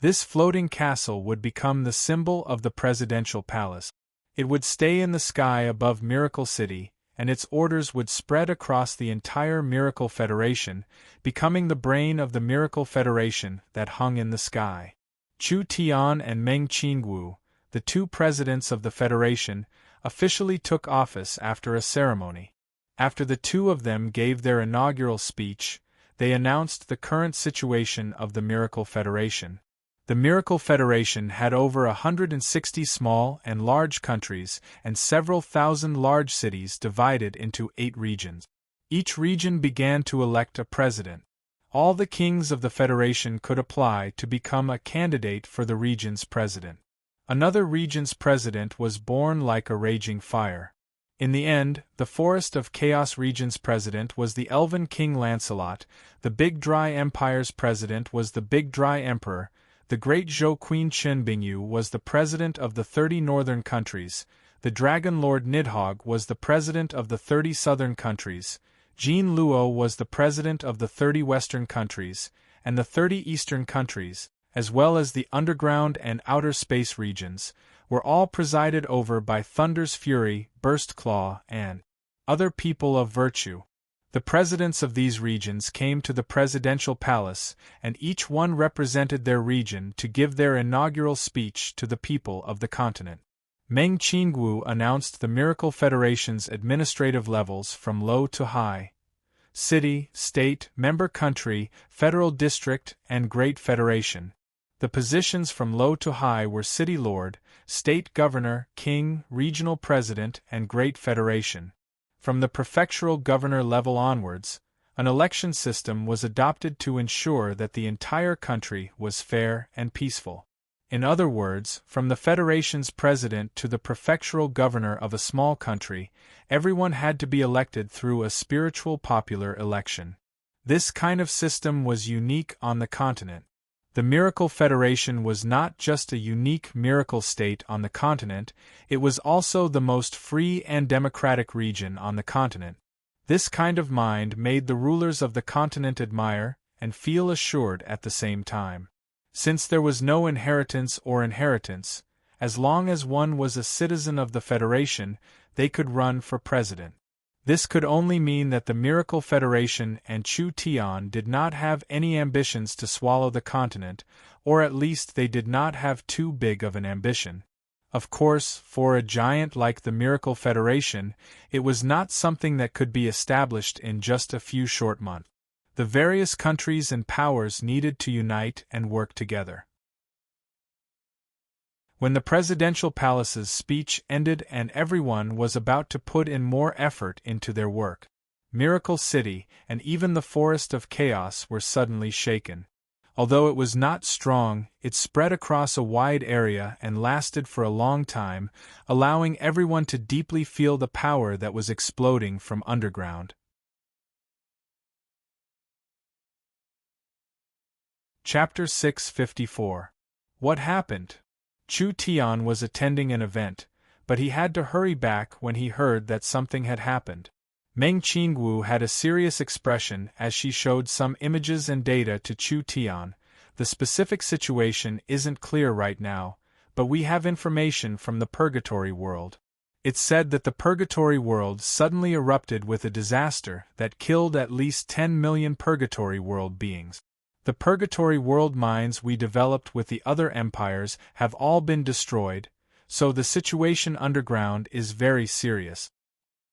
A: This floating castle would become the symbol of the presidential palace. It would stay in the sky above Miracle City, and its orders would spread across the entire Miracle Federation, becoming the brain of the Miracle Federation that hung in the sky. Chu Tian and Meng Qingwu, the 2 presidents of the Federation, officially took office after a ceremony. After the 2 of them gave their inaugural speech, they announced the current situation of the Miracle Federation. The Miracle Federation had over 160 small and large countries and several thousand large cities divided into 8 regions. Each region began to elect a president. All the kings of the Federation could apply to become a candidate for the region's president. Another region's president was born like a raging fire. In the end, the Forest of Chaos region's president was the Elven King Lancelot, the Big Dry Empire's president was the Big Dry Emperor, the Great Zhou Queen Chenbingyu was the president of the 30 northern countries, the Dragon Lord Nidhogg was the president of the 30 southern countries, Jean Luo was the president of the 30 western countries, and the 30 eastern countries, as well as the underground and outer space regions, were all presided over by Thunder's Fury, Burst Claw, and other people of virtue. The presidents of these regions came to the presidential palace, and each one represented their region to give their inaugural speech to the people of the continent. Meng Qingwu announced the Miracle Federation's administrative levels from low to high: city, state, member country, federal district, and Great Federation. The positions from low to high were City Lord, State Governor, King, Regional President, and Great Federation. From the prefectural governor level onwards, an election system was adopted to ensure that the entire country was fair and peaceful. In other words, from the Federation's president to the prefectural governor of a small country, everyone had to be elected through a spiritual popular election. This kind of system was unique on the continent. The Miracle Federation was not just a unique miracle state on the continent, it was also the most free and democratic region on the continent. This kind of mind made the rulers of the continent admire and feel assured at the same time. Since there was no inheritance, As long as one was a citizen of the Federation, they could run for president. This could only mean that the Miracle Federation and Chu Tian did not have any ambitions to swallow the continent, or at least they did not have too big of an ambition. Of course, for a giant like the Miracle Federation, it was not something that could be established in just a few short months. The various countries and powers needed to unite and work together. When the presidential palace's speech ended and everyone was about to put in more effort into their work, Miracle City and even the Forest of Chaos were suddenly shaken. Although it was not strong, it spread across a wide area and lasted for a long time, allowing everyone to deeply feel the power that was exploding from underground. Chapter 654. What happened? Chu Tian was attending an event, but he had to hurry back when he heard that something had happened. Meng Qingwu had a serious expression as she showed some images and data to Chu Tian. The specific situation isn't clear right now, but we have information from the Purgatory world. It's said that the Purgatory world suddenly erupted with a disaster that killed at least 10 million Purgatory world beings. The Purgatory world mines we developed with the other empires have all been destroyed, so the situation underground is very serious.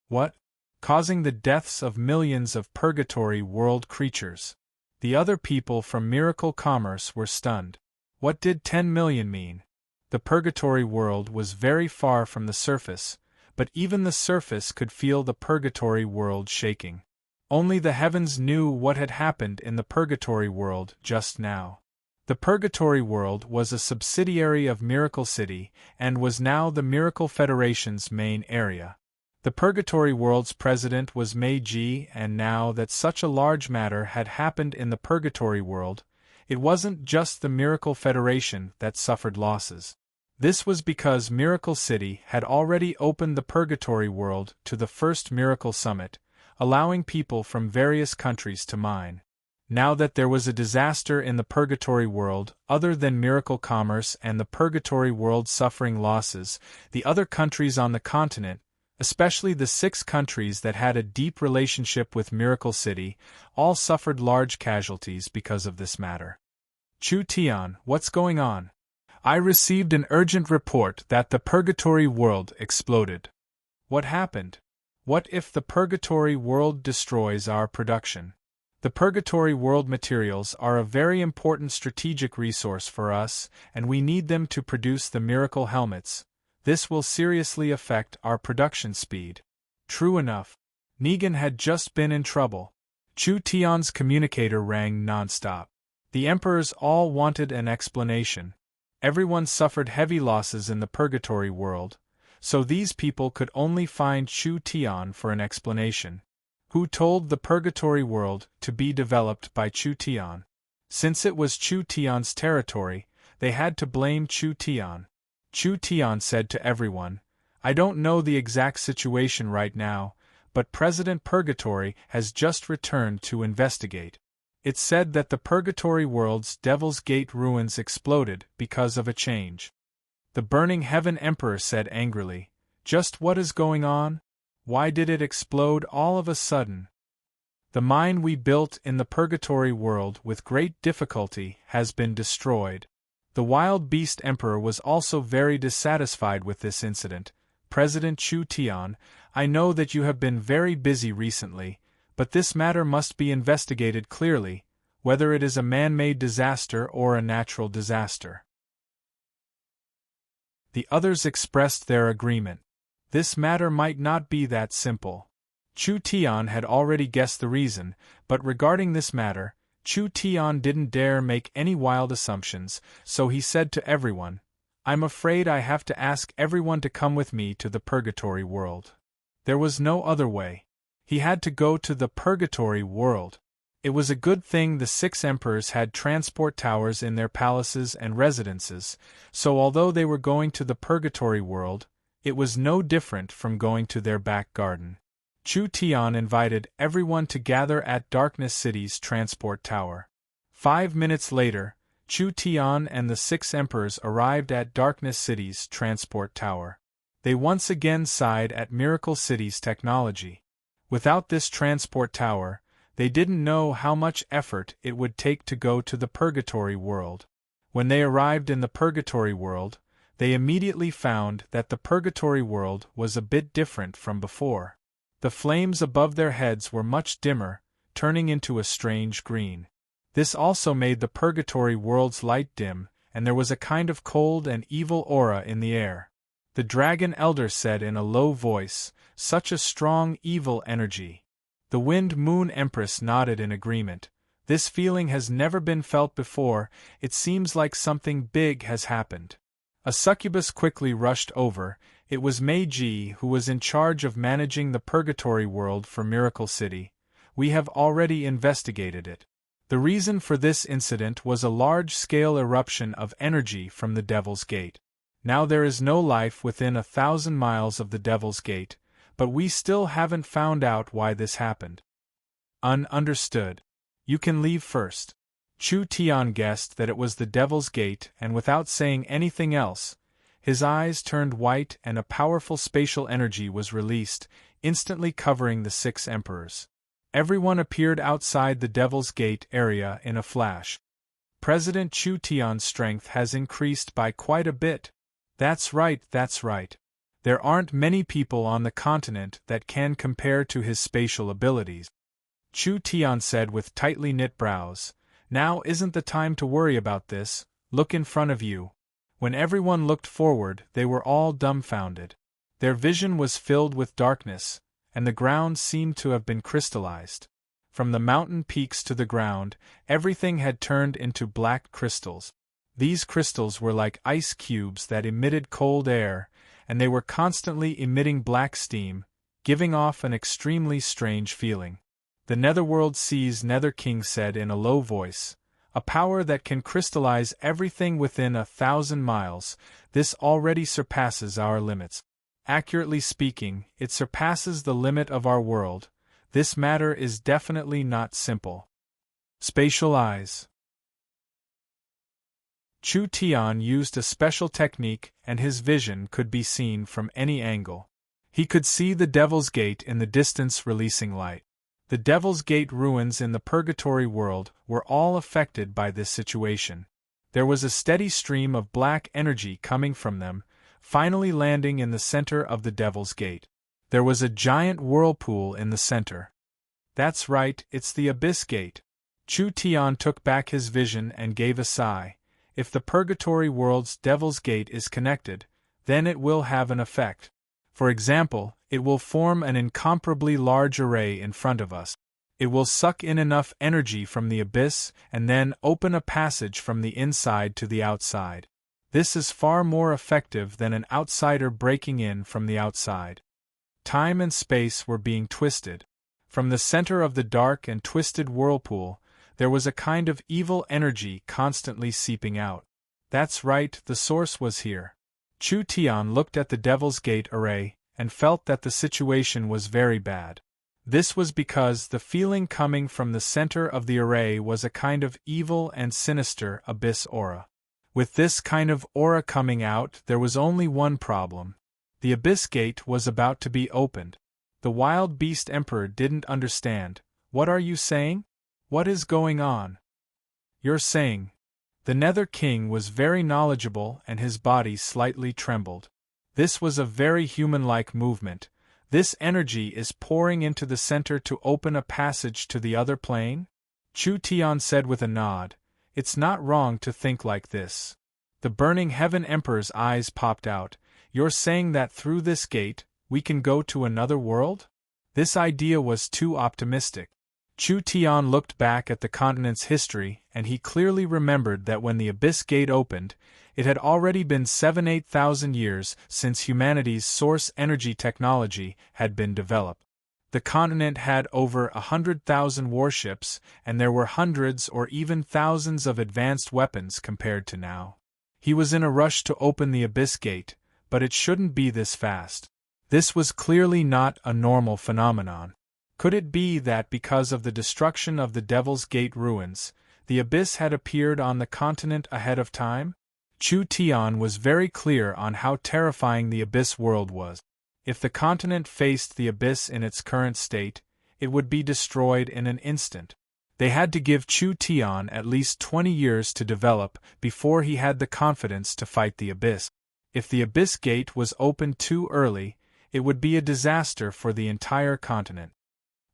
A: What? Causing the deaths of millions of Purgatory world creatures. The other people from Miracle Commerce were stunned. What did 10 million mean? The Purgatory world was very far from the surface, but even the surface could feel the Purgatory world shaking. Only the heavens knew what had happened in the Purgatory world just now. The Purgatory world was a subsidiary of Miracle City and was now the Miracle Federation's main area. The Purgatory world's president was Meiji, and now that such a large matter had happened in the Purgatory world, it wasn't just the Miracle Federation that suffered losses. This was because Miracle City had already opened the Purgatory world to the first Miracle Summit, allowing people from various countries to mine. Now that there was a disaster in the Purgatory world, other than Miracle Commerce and the Purgatory world suffering losses, the other countries on the continent, especially the 6 countries that had a deep relationship with Miracle City, all suffered large casualties because of this matter. Chu Tian, what's going on? I received an urgent report that the Purgatory world exploded. What happened? What if the Purgatory world destroys our production? The Purgatory world materials are a very important strategic resource for us, and we need them to produce the miracle helmets. This will seriously affect our production speed. True enough. Negan had just been in trouble. Chu Tian's communicator rang non-stop. The emperors all wanted an explanation. Everyone suffered heavy losses in the Purgatory world, so these people could only find Chu Tian for an explanation. Who told the Purgatory world to be developed by Chu Tian? Since it was Chu Tian's territory, they had to blame Chu Tian. Chu Tian said to everyone, I don't know the exact situation right now, but President Purgatory has just returned to investigate. It's said that the Purgatory world's Devil's Gate ruins exploded because of a change. The Burning Heaven Emperor said angrily, just what is going on? Why did it explode all of a sudden? The mine we built in the Purgatory world with great difficulty has been destroyed. The Wild Beast Emperor was also very dissatisfied with this incident. President Chu Tian, I know that you have been very busy recently, but this matter must be investigated clearly, whether it is a man-made disaster or a natural disaster. The others expressed their agreement. This matter might not be that simple. Chu Tian had already guessed the reason, but regarding this matter, Chu Tian didn't dare make any wild assumptions, so he said to everyone, I'm afraid I have to ask everyone to come with me to the Purgatory world. There was no other way. He had to go to the Purgatory world. It was a good thing the 6 emperors had transport towers in their palaces and residences, so although they were going to the Purgatory world, it was no different from going to their back garden. Chu Tian invited everyone to gather at Darkness City's transport tower. 5 minutes later, Chu Tian and the 6 emperors arrived at Darkness City's transport tower. They once again sighed at Miracle City's technology. Without this transport tower, they didn't know how much effort it would take to go to the Purgatory world. When they arrived in the Purgatory world, they immediately found that the Purgatory world was a bit different from before. The flames above their heads were much dimmer, turning into a strange green. This also made the Purgatory world's light dim, and there was a kind of cold and evil aura in the air. The Dragon Elder said in a low voice, "Such a strong evil energy." The Wind Moon Empress nodded in agreement. "This feeling has never been felt before, it seems like something big has happened." A succubus quickly rushed over. It was Meiji who was in charge of managing the Purgatory world for Miracle City. "We have already investigated it. The reason for this incident was a large-scale eruption of energy from the Devil's Gate. Now there is no life within 1,000 miles of the Devil's Gate, but we still haven't found out why this happened." Understood. You can leave first. Chu Tian guessed that it was the Devil's Gate, and without saying anything else, his eyes turned white and a powerful spatial energy was released, instantly covering the 6 emperors. Everyone appeared outside the Devil's Gate area in a flash. President Chu Tian's strength has increased by quite a bit. That's right. There aren't many people on the continent that can compare to his spatial abilities. Chu Tian said with tightly knit brows. Now isn't the time to worry about this, look in front of you. When everyone looked forward, they were all dumbfounded. Their vision was filled with darkness, and the ground seemed to have been crystallized. From the mountain peaks to the ground, everything had turned into black crystals. These crystals were like ice cubes that emitted cold air, and they were constantly emitting black steam, giving off an extremely strange feeling. The Netherworld Sea's Nether King said in a low voice, "A power that can crystallize everything within 1,000 miles, this already surpasses our limits. Accurately speaking, it surpasses the limit of our world. This matter is definitely not simple." Spatial eyes. Chu Tian used a special technique and his vision could be seen from any angle. He could see the Devil's Gate in the distance releasing light. The Devil's Gate ruins in the Purgatory world were all affected by this situation. There was a steady stream of black energy coming from them, finally landing in the center of the Devil's Gate. There was a giant whirlpool in the center. "That's right, it's the Abyss Gate." Chu Tian took back his vision and gave a sigh. If the Purgatory world's Devil's Gate is connected, then it will have an effect. For example, it will form an incomparably large array in front of us. It will suck in enough energy from the abyss and then open a passage from the inside to the outside. This is far more effective than an outsider breaking in from the outside. Time and space were being twisted. From the center of the dark and twisted whirlpool, there was a kind of evil energy constantly seeping out. That's right, the source was here. Chu Tian looked at the Devil's Gate array and felt that the situation was very bad. This was because the feeling coming from the center of the array was a kind of evil and sinister abyss aura. With this kind of aura coming out, there was only one problem. The Abyss Gate was about to be opened. The Wild Beast Emperor didn't understand. "What are you saying? What is going on?" "You're saying." The Nether King was very knowledgeable and his body slightly trembled. This was a very human-like movement. "This energy is pouring into the center to open a passage to the other plane?" Chu Tian said with a nod. "It's not wrong to think like this." The Burning Heaven Emperor's eyes popped out. "You're saying that through this gate, we can go to another world?" This idea was too optimistic. Chu Tian looked back at the continent's history, and he clearly remembered that when the Abyss Gate opened, it had already been 7,000–8,000 years since humanity's source energy technology had been developed. The continent had over 100,000 warships, and there were hundreds or even thousands of advanced weapons compared to now. He was in a rush to open the Abyss Gate, but it shouldn't be this fast. This was clearly not a normal phenomenon. Could it be that because of the destruction of the Devil's Gate ruins, The abyss had appeared on the continent ahead of time? Chu Tian was very clear on how terrifying the abyss world was. If the continent faced the abyss in its current state, it would be destroyed in an instant. They had to give Chu Tian at least 20 years to develop before he had the confidence to fight the abyss. If the abyss gate was opened too early, it would be a disaster for the entire continent.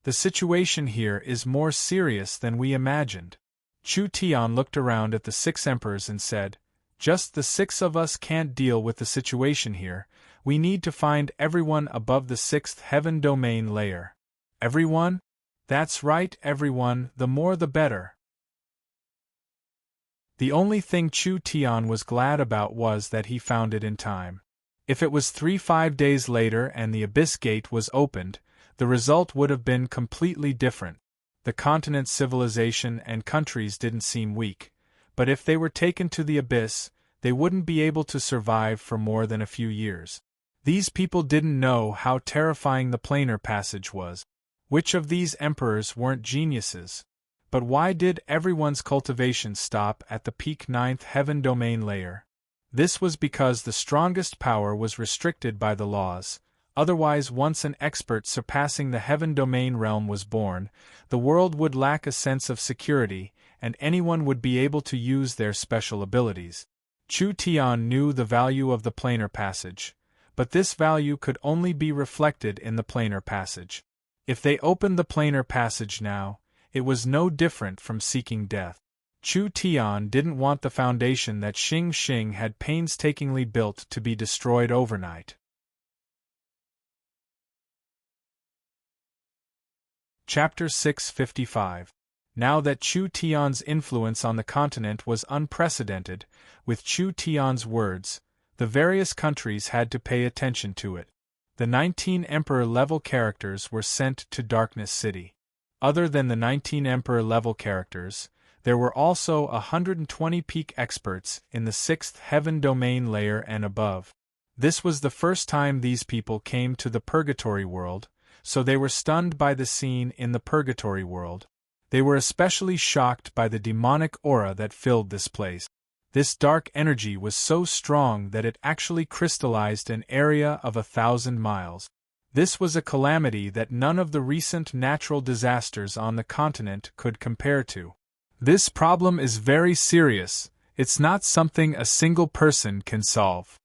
A: The situation here is more serious than we imagined. Chu Tian looked around at the 6 emperors and said, "Just the 6 of us can't deal with the situation here. We need to find everyone above the 6th heaven domain layer." Everyone? That's right, everyone, the more the better. The only thing Chu Tian was glad about was that he found it in time. If it was 3-5 days later and the abyss gate was opened, the result would have been completely different. The continent's civilization and countries didn't seem weak, but if they were taken to the abyss, they wouldn't be able to survive for more than a few years. These people didn't know how terrifying the planar passage was. Which of these emperors weren't geniuses? But why did everyone's cultivation stop at the peak 9th heaven domain layer? This was because the strongest power was restricted by the laws. Otherwise, once an expert surpassing the heaven domain realm was born, the world would lack a sense of security, and anyone would be able to use their special abilities. Chu Tian knew the value of the planar passage, but this value could only be reflected in the planar passage. If they opened the planar passage now, it was no different from seeking death. Chu Tian didn't want the foundation that Xing Xing had painstakingly built to be destroyed overnight. Chapter 655. Now that Chu Tian's influence on the continent was unprecedented, with Chu Tian's words, the various countries had to pay attention to it. The 19 Emperor-level characters were sent to Darkness City. Other than the 19 Emperor-level characters, there were also 120 peak experts in the 6th heaven domain layer and above. This was the first time these people came to the Purgatory world, so they were stunned by the scene in the Purgatory world. They were especially shocked by the demonic aura that filled this place. This dark energy was so strong that it actually crystallized an area of 1,000 miles. This was a calamity that none of the recent natural disasters on the continent could compare to. This problem is very serious. It's not something a single person can solve.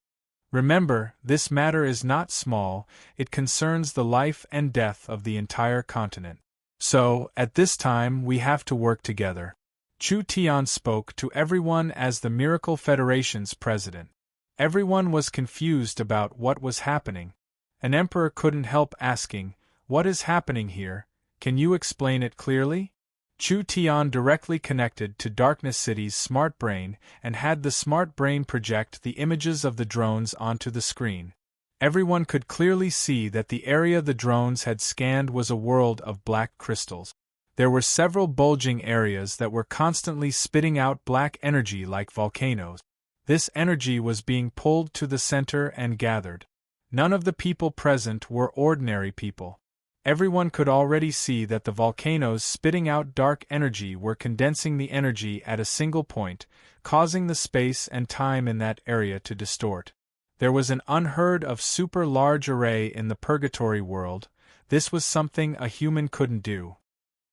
A: Remember, this matter is not small, it concerns the life and death of the entire continent. So, at this time we have to work together. Chu Tian spoke to everyone as the Miracle Federation's president. Everyone was confused about what was happening. An emperor couldn't help asking, "What is happening here? Can you explain it clearly?" Chu Tian directly connected to Darkness City's smart brain and had the smart brain project the images of the drones onto the screen. Everyone could clearly see that the area the drones had scanned was a world of black crystals. There were several bulging areas that were constantly spitting out black energy like volcanoes. This energy was being pulled to the center and gathered. None of the people present were ordinary people. Everyone could already see that the volcanoes spitting out dark energy were condensing the energy at a single point, causing the space and time in that area to distort. There was an unheard of super large array in the Purgatory world. This was something a human couldn't do.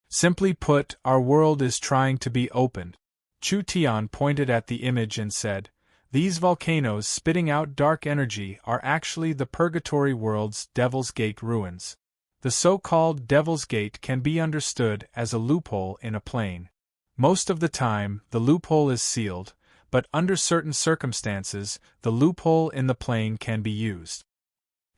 A: Simply put, our world is trying to be opened. Chu Tian pointed at the image and said, "These volcanoes spitting out dark energy are actually the Purgatory world's Devil's Gate ruins." The so-called Devil's Gate can be understood as a loophole in a plane. Most of the time, the loophole is sealed, but under certain circumstances, the loophole in the plane can be used.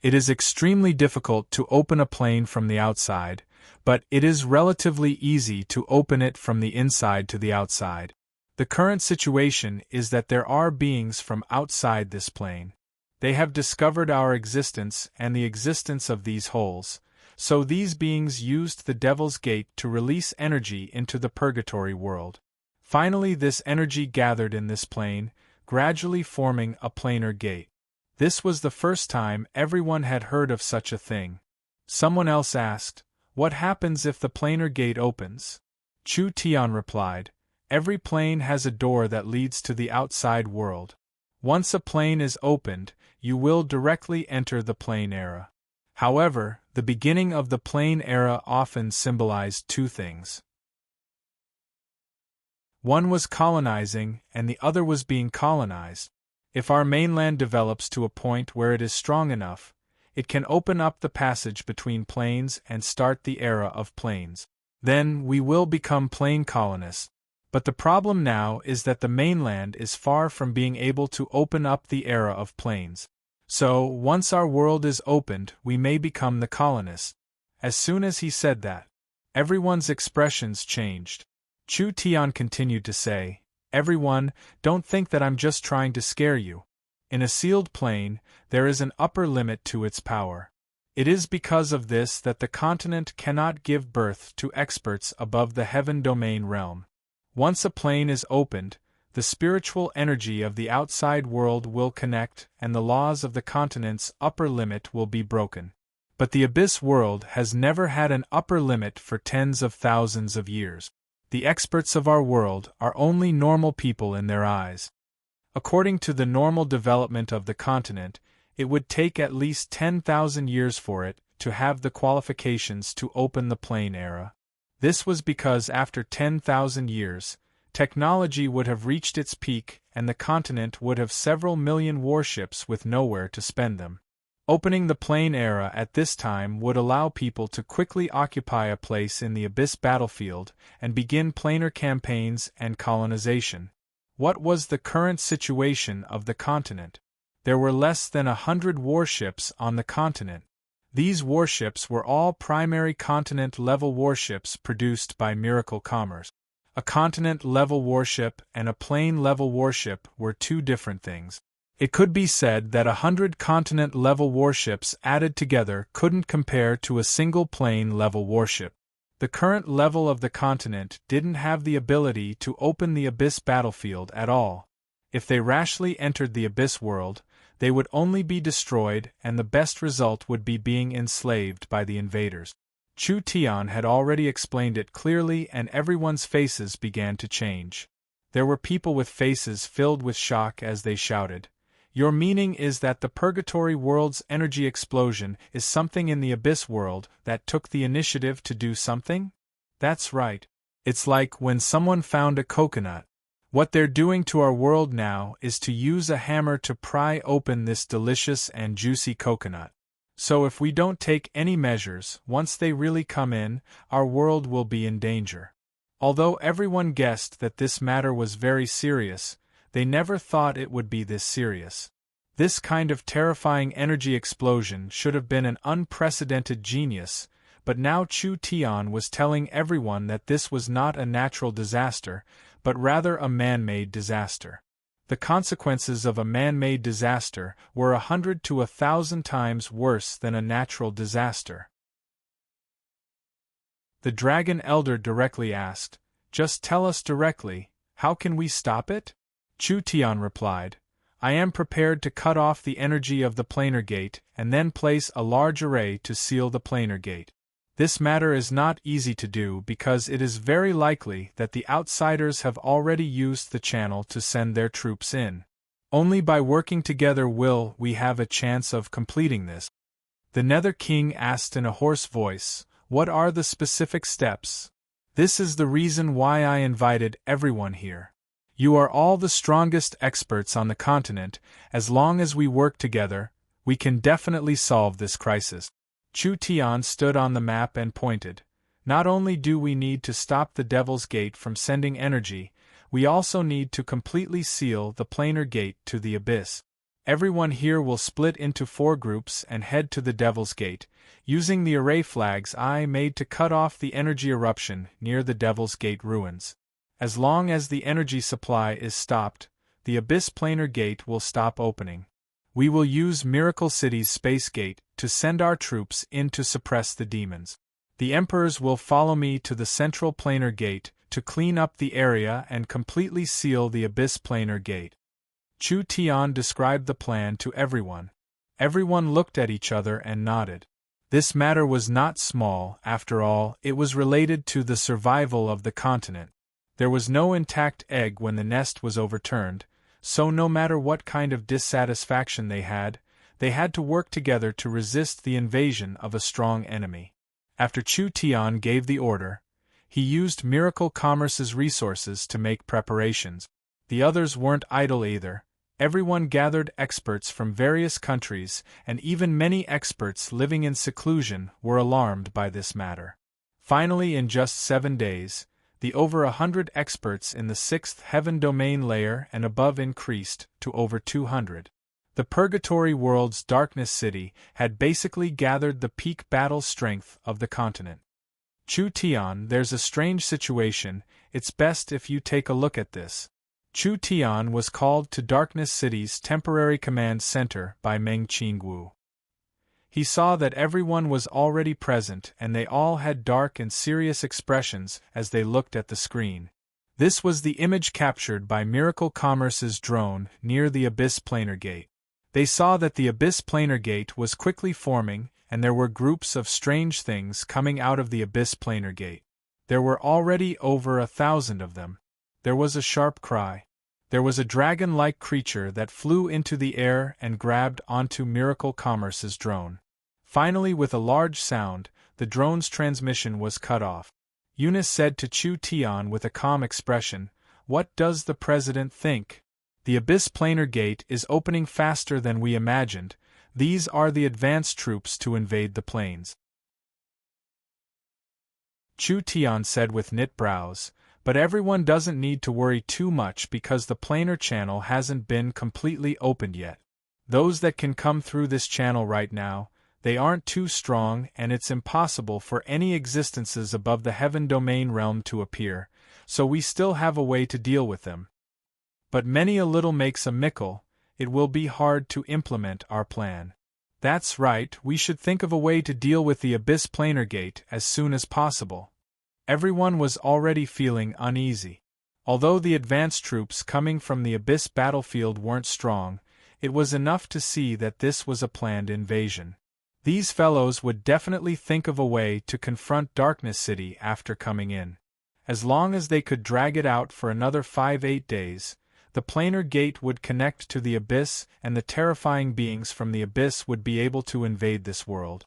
A: It is extremely difficult to open a plane from the outside, but it is relatively easy to open it from the inside to the outside. The current situation is that there are beings from outside this plane. They have discovered our existence and the existence of these holes, so these beings used the Devil's Gate to release energy into the Purgatory world. Finally, this energy gathered in this plane, gradually forming a planar gate. This was the first time everyone had heard of such a thing. Someone else asked, "What happens if the planar gate opens?" Chu Tian replied, Every plane has a door that leads to the outside world. Once a plane is opened, you will directly enter the plane era. However, the beginning of the plane era often symbolized two things. One was colonizing, and the other was being colonized. If our mainland develops to a point where it is strong enough, it can open up the passage between planes and start the era of planes. Then we will become plane colonists. But the problem now is that the mainland is far from being able to open up the era of planes. So, once our world is opened, we may become the colonists. As soon as he said that, everyone's expressions changed. Chu Tian continued to say, "Everyone, don't think that I'm just trying to scare you. In a sealed plane, there is an upper limit to its power. It is because of this that the continent cannot give birth to experts above the heaven domain realm. Once a plane is opened, the spiritual energy of the outside world will connect and the laws of the continent's upper limit will be broken. But the abyss world has never had an upper limit for tens of thousands of years. The experts of our world are only normal people in their eyes. According to the normal development of the continent, it would take at least 10,000 years for it to have the qualifications to open the plane era. This was because after 10,000 years, technology would have reached its peak and the continent would have several million warships with nowhere to spend them. Opening the plane era at this time would allow people to quickly occupy a place in the abyss battlefield and begin planar campaigns and colonization. What was the current situation of the continent? There were less than 100 warships on the continent. These warships were all primary continent-level warships produced by Miracle Commerce. A continent-level warship and a plane-level warship were two different things. It could be said that 100 continent-level warships added together couldn't compare to a single plane-level warship. The current level of the continent didn't have the ability to open the abyss battlefield at all. If they rashly entered the abyss world, they would only be destroyed and the best result would be being enslaved by the invaders. Chu Tian had already explained it clearly and everyone's faces began to change. There were people with faces filled with shock as they shouted, "Your meaning is that the purgatory world's energy explosion is something in the abyss world that took the initiative to do something? That's right. It's like when someone found a coconut. What they're doing to our world now is to use a hammer to pry open this delicious and juicy coconut. So if we don't take any measures, once they really come in, our world will be in danger." Although everyone guessed that this matter was very serious, they never thought it would be this serious. This kind of terrifying energy explosion should have been an unprecedented genius, but now Chu Tian was telling everyone that this was not a natural disaster, but rather a man-made disaster. The consequences of a man-made disaster were 100 to 1,000 times worse than a natural disaster. The Dragon Elder directly asked, "Just tell us directly, how can we stop it?" Chu Tian replied, "I am prepared to cut off the energy of the planar gate and then place a large array to seal the planar gate. This matter is not easy to do because it is very likely that the outsiders have already used the channel to send their troops in. Only by working together will we have a chance of completing this." The Nether King asked in a hoarse voice, "What are the specific steps? This is the reason why I invited everyone here. You are all the strongest experts on the continent. As long as we work together, we can definitely solve this crisis." Chu Tian stood on the map and pointed. "Not only do we need to stop the Devil's Gate from sending energy, we also need to completely seal the planar gate to the abyss. Everyone here will split into 4 groups and head to the Devil's Gate, using the array flags I made to cut off the energy eruption near the Devil's Gate ruins. As long as the energy supply is stopped, the abyss planar gate will stop opening. We will use Miracle City's space gate to send our troops in to suppress the demons. The Emperors will follow me to the central planar gate to clean up the area and completely seal the abyss planar gate." Chu Tian described the plan to everyone. Everyone looked at each other and nodded. This matter was not small, after all, it was related to the survival of the continent. There was no intact egg when the nest was overturned, so no matter what kind of dissatisfaction they had to work together to resist the invasion of a strong enemy. After Chu Tian gave the order, he used Miracle Commerce's resources to make preparations. The others weren't idle either. Everyone gathered experts from various countries, and even many experts living in seclusion were alarmed by this matter. Finally, in just 7 days, the over 100 experts in the 6th heaven domain layer and above increased to over 200. The Purgatory World's Darkness City had basically gathered the peak battle strength of the continent. Chu Tian, there's a strange situation, it's best if you take a look at this. Chu Tian was called to Darkness City's temporary command center by Meng Qingwu. He saw that everyone was already present and they all had dark and serious expressions as they looked at the screen. This was the image captured by Miracle Commerce's drone near the Abyss Planar Gate. They saw that the Abyss Planar Gate was quickly forming and there were groups of strange things coming out of the Abyss Planar Gate. There were already over 1,000 of them. There was a sharp cry. There was a dragon-like creature that flew into the air and grabbed onto Miracle Commerce's drone. Finally, with a large sound, the drone's transmission was cut off. Eunice said to Chu Tian with a calm expression, "What does the president think? The Abyss Planar Gate is opening faster than we imagined. These are the advanced troops to invade the plains." Chu Tian said with knit brows, "But everyone doesn't need to worry too much because the planar channel hasn't been completely opened yet. Those that can come through this channel right now, they aren't too strong and it's impossible for any existences above the heaven domain realm to appear, so we still have a way to deal with them. But many a little makes a mickle, it will be hard to implement our plan." "That's right, we should think of a way to deal with the Abyss Planar Gate as soon as possible." Everyone was already feeling uneasy. Although the advance troops coming from the Abyss battlefield weren't strong, it was enough to see that this was a planned invasion. These fellows would definitely think of a way to confront Darkness City after coming in. As long as they could drag it out for another 5-8 days, the planar gate would connect to the Abyss and the terrifying beings from the Abyss would be able to invade this world.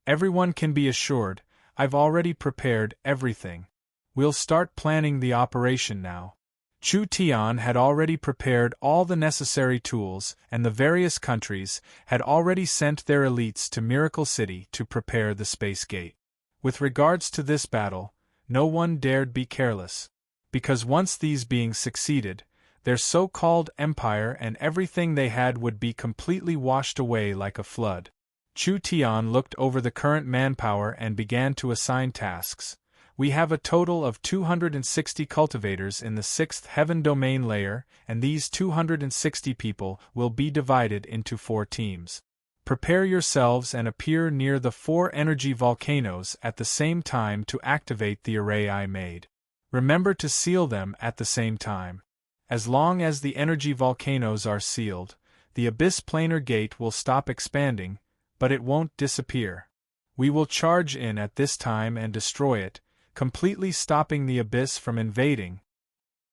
A: Everyone can be assured, I've already prepared everything. We'll start planning the operation now. Chu Tian had already prepared all the necessary tools, and the various countries had already sent their elites to Miracle City to prepare the space gate. With regards to this battle, no one dared be careless, because once these beings succeeded, their so-called empire and everything they had would be completely washed away like a flood. Chu Tian looked over the current manpower and began to assign tasks. "We have a total of 260 cultivators in the 6th heaven domain layer, and these 260 people will be divided into 4 teams. Prepare yourselves and appear near the 4 energy volcanoes at the same time to activate the array I made. Remember to seal them at the same time. As long as the energy volcanoes are sealed, the Abyss Planar Gate will stop expanding, but it won't disappear. We will charge in at this time and destroy it, completely stopping the Abyss from invading."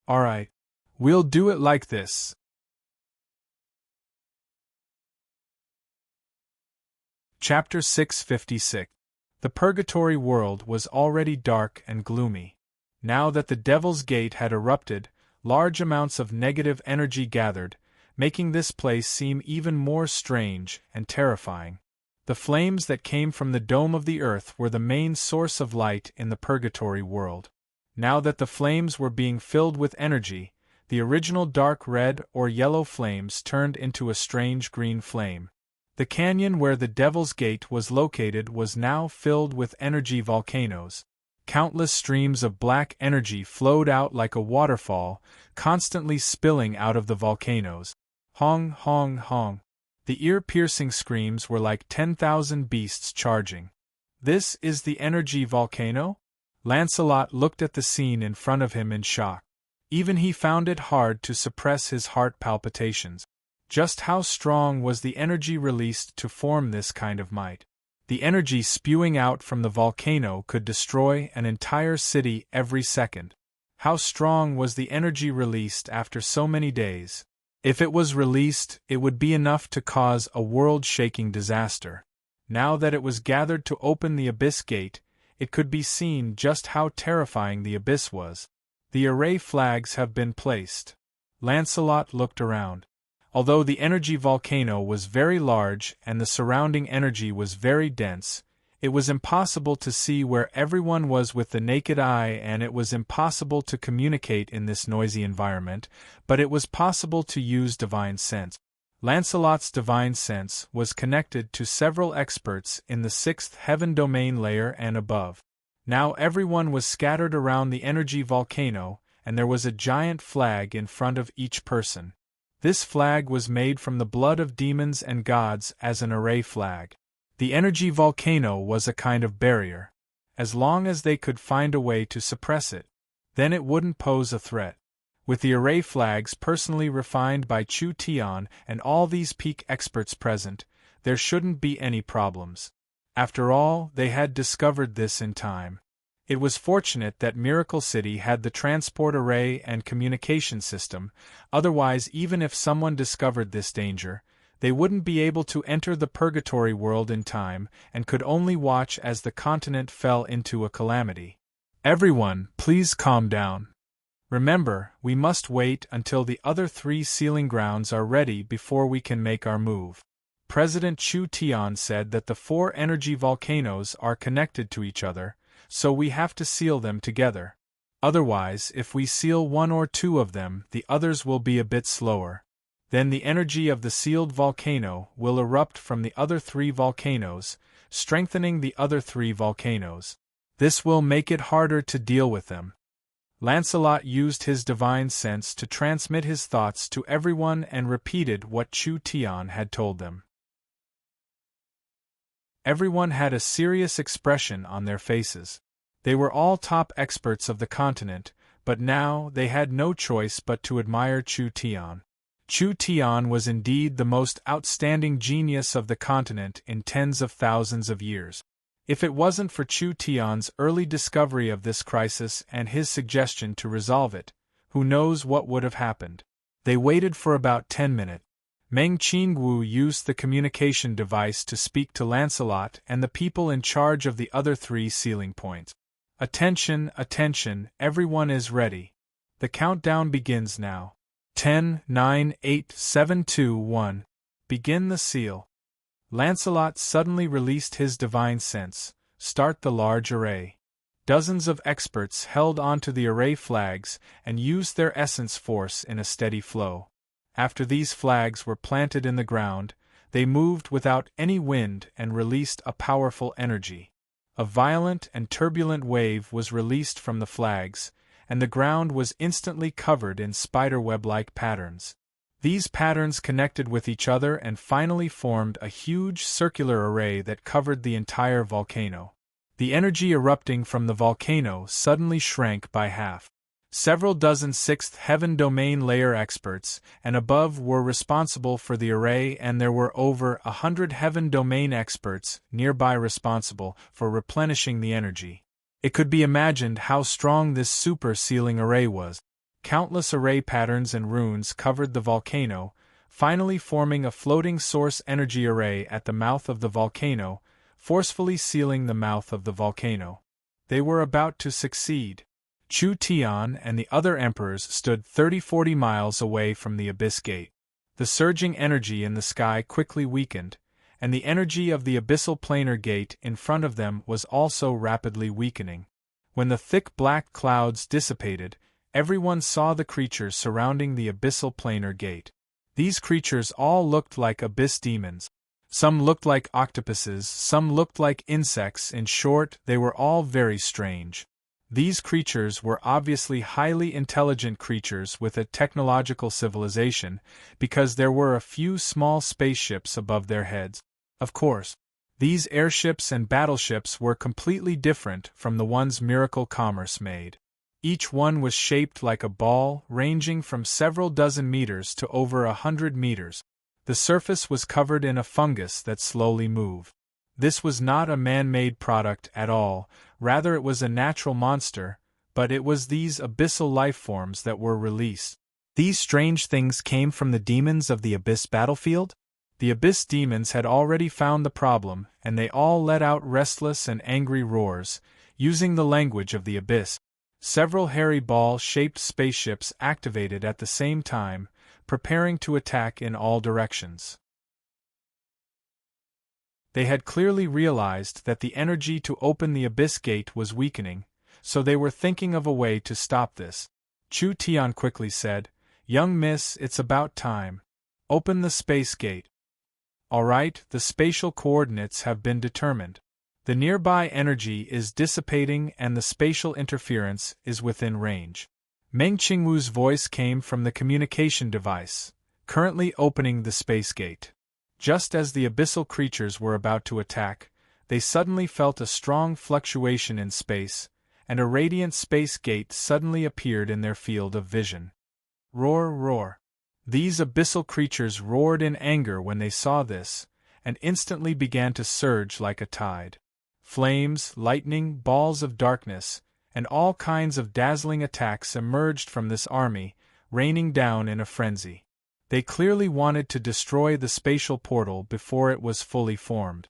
A: "Alright. We'll do it like this." Chapter 656. The Purgatory World was already dark and gloomy. Now that the Devil's Gate had erupted, large amounts of negative energy gathered, making this place seem even more strange and terrifying. The flames that came from the dome of the earth were the main source of light in the Purgatory World. Now that the flames were being filled with energy, the original dark red or yellow flames turned into a strange green flame. The canyon where the Devil's Gate was located was now filled with energy volcanoes. Countless streams of black energy flowed out like a waterfall, constantly spilling out of the volcanoes. Hong, hong, hong. The ear-piercing screams were like 10,000 beasts charging. "This is the energy volcano?" Lancelot looked at the scene in front of him in shock. Even he found it hard to suppress his heart palpitations. Just how strong was the energy released to form this kind of might? The energy spewing out from the volcano could destroy an entire city every second. How strong was the energy released after so many days? If it was released, it would be enough to cause a world-shaking disaster. Now that it was gathered to open the abyss gate, it could be seen just how terrifying the abyss was. The array flags have been placed. Lancelot looked around. Although the energy volcano was very large and the surrounding energy was very dense, it was impossible to see where everyone was with the naked eye, and it was impossible to communicate in this noisy environment, but it was possible to use divine sense. Lancelot's divine sense was connected to several experts in the 6th heaven domain layer and above. Now everyone was scattered around the energy volcano, and there was a giant flag in front of each person. This flag was made from the blood of demons and gods as an array flag. The energy volcano was a kind of barrier. As long as they could find a way to suppress it, then it wouldn't pose a threat. With the array flags personally refined by Chu Tian and all these peak experts present, there shouldn't be any problems. After all, they had discovered this in time. It was fortunate that Miracle City had the transport array and communication system, otherwise even if someone discovered this danger, they wouldn't be able to enter the purgatory world in time and could only watch as the continent fell into a calamity. Everyone, please calm down. Remember, we must wait until the other 3 sealing grounds are ready before we can make our move. President Chu Tian said that the 4 energy volcanoes are connected to each other, so we have to seal them together. Otherwise, if we seal 1 or 2 of them, the others will be a bit slower. Then the energy of the sealed volcano will erupt from the other 3 volcanoes, strengthening the other 3 volcanoes. This will make it harder to deal with them. Lancelot used his divine sense to transmit his thoughts to everyone and repeated what Chu Tian had told them. Everyone had a serious expression on their faces. They were all top experts of the continent, but now they had no choice but to admire Chu Tian. Chu Tian was indeed the most outstanding genius of the continent in tens of thousands of years. If it wasn't for Chu Tian's early discovery of this crisis and his suggestion to resolve it, who knows what would have happened. They waited for about 10 minutes. Meng Qingwu used the communication device to speak to Lancelot and the people in charge of the other 3 sealing points. Attention, attention, everyone is ready. The countdown begins now. 10, 9, 8, 7, 2, 1. Begin the seal. Lancelot suddenly released his divine sense. Start the large array. Dozens of experts held onto the array flags and used their essence force in a steady flow. After these flags were planted in the ground, they moved without any wind and released a powerful energy. A violent and turbulent wave was released from the flags, and the ground was instantly covered in spiderweb-like patterns. These patterns connected with each other and finally formed a huge circular array that covered the entire volcano. The energy erupting from the volcano suddenly shrank by half. Several dozen 6th heaven domain layer experts and above were responsible for the array, and there were over 100 heaven domain experts nearby responsible for replenishing the energy. It could be imagined how strong this super sealing array was. Countless array patterns and runes covered the volcano, finally forming a floating source energy array at the mouth of the volcano, forcefully sealing the mouth of the volcano. They were about to succeed. Chu Tian and the other emperors stood 30-40 miles away from the abyss gate. The surging energy in the sky quickly weakened, and the energy of the abyssal planar gate in front of them was also rapidly weakening. When the thick black clouds dissipated, everyone saw the creatures surrounding the abyssal planar gate. These creatures all looked like abyss demons. Some looked like octopuses, some looked like insects. In short, they were all very strange. These creatures were obviously highly intelligent creatures with a technological civilization, because there were a few small spaceships above their heads. Of course, these airships and battleships were completely different from the ones Miracle Commerce made. Each one was shaped like a ball, ranging from several dozen meters to over 100 meters. The surface was covered in a fungus that slowly moved. This was not a man-made product at all, rather it was a natural monster, but it was these abyssal life forms that were released. These strange things came from the demons of the Abyss battlefield? The Abyss demons had already found the problem, and they all let out restless and angry roars, using the language of the Abyss. Several hairy ball-shaped spaceships activated at the same time, preparing to attack in all directions. They had clearly realized that the energy to open the Abyss gate was weakening, so they were thinking of a way to stop this. Chu Tian quickly said, "Young miss, it's about time. Open the space gate." "All right, the spatial coordinates have been determined. The nearby energy is dissipating and the spatial interference is within range." Meng Qingwu's voice came from the communication device, currently opening the space gate. Just as the abyssal creatures were about to attack, they suddenly felt a strong fluctuation in space, and a radiant space gate suddenly appeared in their field of vision. Roar, roar. These abyssal creatures roared in anger when they saw this, and instantly began to surge like a tide. Flames, lightning, balls of darkness, and all kinds of dazzling attacks emerged from this army, raining down in a frenzy. They clearly wanted to destroy the spatial portal before it was fully formed.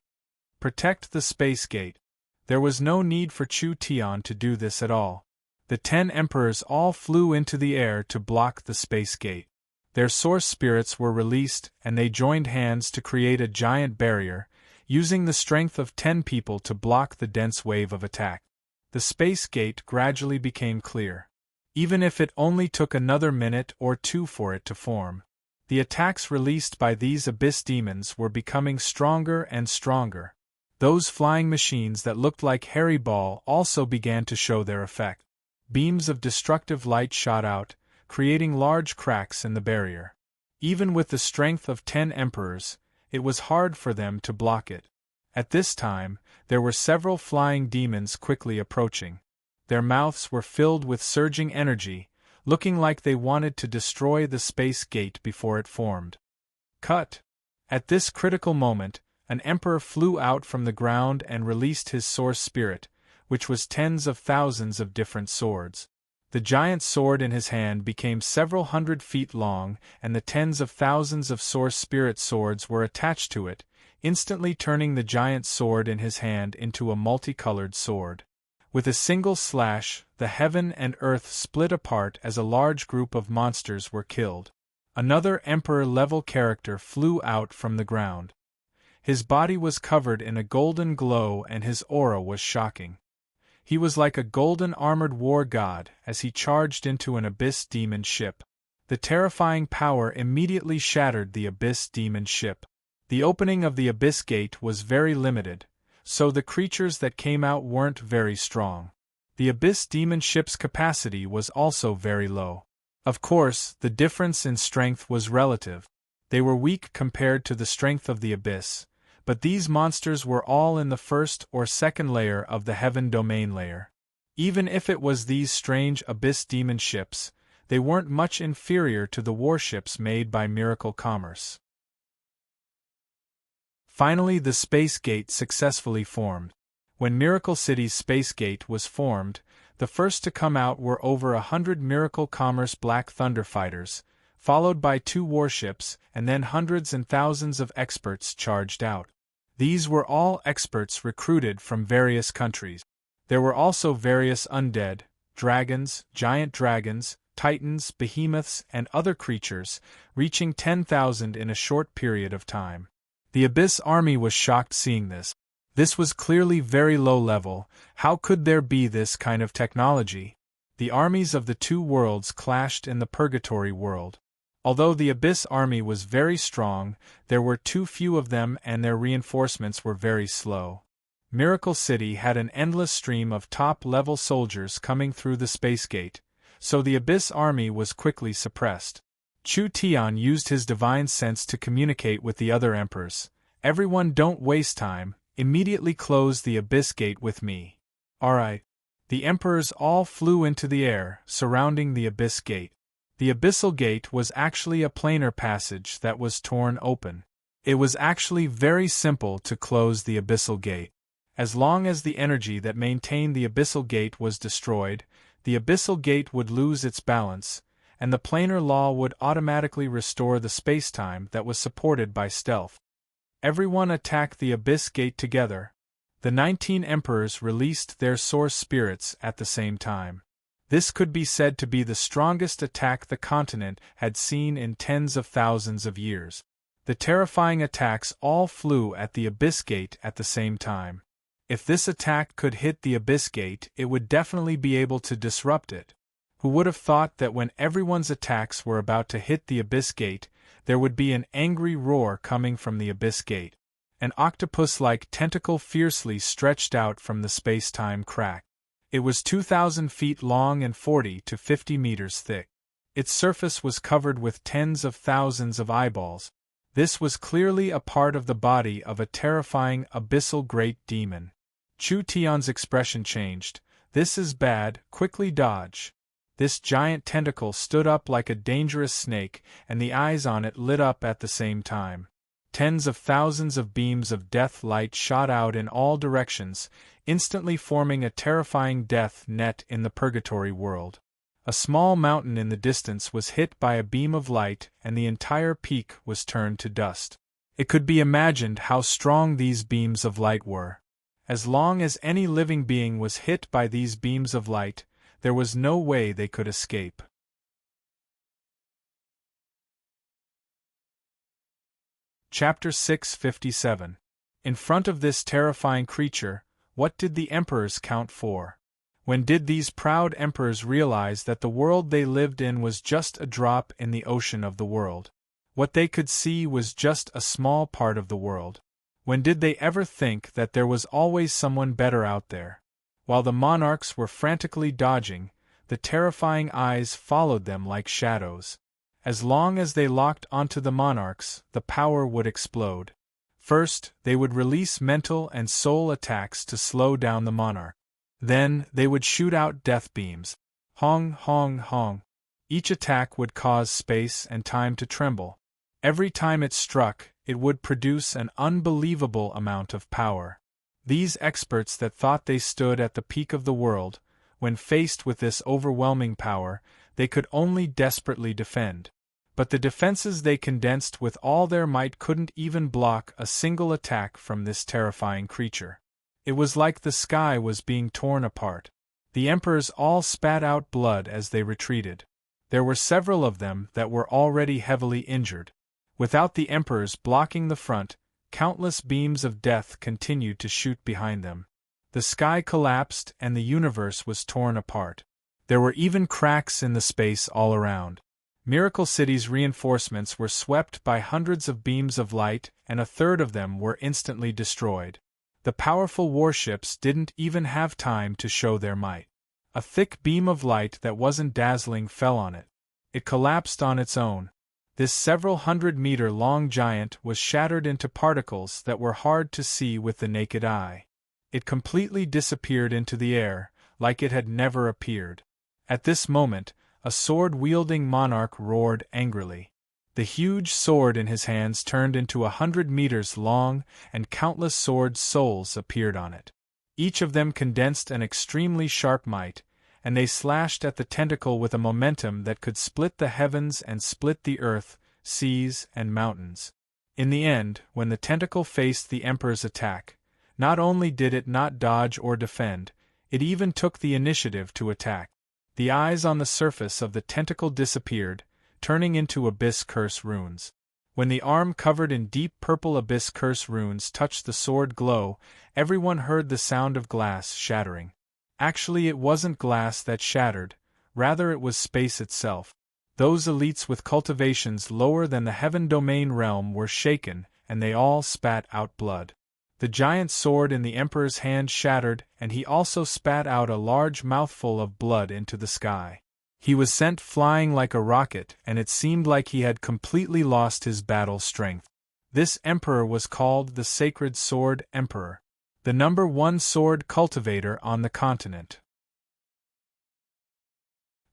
A: Protect the space gate. There was no need for Chu Tian to do this at all. The 10 emperors all flew into the air to block the space gate. Their source spirits were released, and they joined hands to create a giant barrier, using the strength of 10 people to block the dense wave of attack. The space gate gradually became clear. Even if it only took another minute or two for it to form. The attacks released by these abyss demons were becoming stronger and stronger. Those flying machines that looked like hairy ball also began to show their effect. Beams of destructive light shot out, creating large cracks in the barrier. Even with the strength of 10 emperors, it was hard for them to block it. At this time, there were several flying demons quickly approaching. Their mouths were filled with surging energy, looking like they wanted to destroy the space gate before it formed. Cut! At this critical moment, an emperor flew out from the ground and released his source spirit, which was tens of thousands of different swords. The giant sword in his hand became several hundred feet long, and the tens of thousands of source spirit swords were attached to it, instantly turning the giant sword in his hand into a multicolored sword. With a single slash, the heaven and earth split apart as a large group of monsters were killed. Another emperor-level character flew out from the ground. His body was covered in a golden glow and his aura was shocking. He was like a golden armored war god as he charged into an abyss demon ship. The terrifying power immediately shattered the abyss demon ship. The opening of the abyss gate was very limited, so the creatures that came out weren't very strong. The abyss demon ship's capacity was also very low. Of course, the difference in strength was relative. They were weak compared to the strength of the abyss, but these monsters were all in the first or second layer of the heaven domain layer. Even if it was these strange abyss demon ships, they weren't much inferior to the warships made by Miracle Commerce. Finally, the space gate successfully formed. When Miracle City's space gate was formed, the first to come out were over 100 Miracle Commerce Black Thunder fighters, followed by 2 warships, and then hundreds and thousands of experts charged out. These were all experts recruited from various countries. There were also various undead, dragons, giant dragons, titans, behemoths, and other creatures, reaching 10,000 in a short period of time. The Abyss army was shocked seeing this. This was clearly very low level. How could there be this kind of technology? The armies of the 2 worlds clashed in the Purgatory world. Although the Abyss army was very strong, there were too few of them and their reinforcements were very slow. Miracle City had an endless stream of top-level soldiers coming through the space gate, so the Abyss army was quickly suppressed. Chu Tian used his divine sense to communicate with the other emperors. "Everyone, don't waste time, immediately close the Abyss gate with me." "Alright." The emperors all flew into the air, surrounding the Abyss gate. The Abyssal gate was actually a planar passage that was torn open. It was actually very simple to close the Abyssal gate. As long as the energy that maintained the Abyssal gate was destroyed, the abyssal gate would lose its balance, and the planar law would automatically restore the spacetime that was supported by stealth. Everyone attacked the abyss gate together. The 19 emperors released their source spirits at the same time. This could be said to be the strongest attack the continent had seen in tens of thousands of years. The terrifying attacks all flew at the abyss gate at the same time. If this attack could hit the abyss gate, it would definitely be able to disrupt it. Who would have thought that when everyone's attacks were about to hit the abyss gate, there would be an angry roar coming from the abyss gate. An octopus-like tentacle fiercely stretched out from the space-time crack. It was 2,000 feet long and 40 to 50 meters thick. Its surface was covered with tens of thousands of eyeballs. This was clearly a part of the body of a terrifying abyssal great demon. Chu Tian's expression changed. "This is bad, quickly dodge." This giant tentacle stood up like a dangerous snake, and the eyes on it lit up at the same time. Tens of thousands of beams of death light shot out in all directions, instantly forming a terrifying death net in the purgatory world. A small mountain in the distance was hit by a beam of light, and the entire peak was turned to dust. It could be imagined how strong these beams of light were. As long as any living being was hit by these beams of light, there was no way they could escape. Chapter 657. In front of this terrifying creature, what did the emperors count for? When did these proud emperors realize that the world they lived in was just a drop in the ocean of the world? What they could see was just a small part of the world. When did they ever think that there was always someone better out there? While the monarchs were frantically dodging, the terrifying eyes followed them like shadows. As long as they locked onto the monarchs, the power would explode. First, they would release mental and soul attacks to slow down the monarch. Then, they would shoot out death beams. Hong, hong, hong. Each attack would cause space and time to tremble. Every time it struck, it would produce an unbelievable amount of power. These experts that thought they stood at the peak of the world, when faced with this overwhelming power, they could only desperately defend. But the defenses they condensed with all their might couldn't even block a single attack from this terrifying creature. It was like the sky was being torn apart. The emperors all spat out blood as they retreated. There were several of them that were already heavily injured. Without the emperors blocking the front, countless beams of death continued to shoot behind them. The sky collapsed and the universe was torn apart. There were even cracks in the space all around. Miracle City's reinforcements were swept by hundreds of beams of light, and a third of them were instantly destroyed. The powerful warships didn't even have time to show their might. A thick beam of light that wasn't dazzling fell on it. It collapsed on its own. This several hundred-meter-long giant was shattered into particles that were hard to see with the naked eye. It completely disappeared into the air, like it had never appeared. At this moment, a sword-wielding monarch roared angrily. The huge sword in his hands turned into 100 meters long, and countless sword souls appeared on it. Each of them condensed an extremely sharp might, and they slashed at the tentacle with a momentum that could split the heavens and split the earth, seas, and mountains. In the end, when the tentacle faced the Emperor's attack, not only did it not dodge or defend, it even took the initiative to attack. The eyes on the surface of the tentacle disappeared, turning into Abyss Curse runes. When the arm covered in deep purple Abyss Curse runes touched the sword glow, everyone heard the sound of glass shattering. Actually, it wasn't glass that shattered, rather it was space itself. Those elites with cultivations lower than the Heaven Domain realm were shaken, and they all spat out blood. The giant sword in the Emperor's hand shattered, and he also spat out a large mouthful of blood into the sky. He was sent flying like a rocket, and it seemed like he had completely lost his battle strength. This Emperor was called the Sacred Sword Emperor, the number 1 sword cultivator on the continent.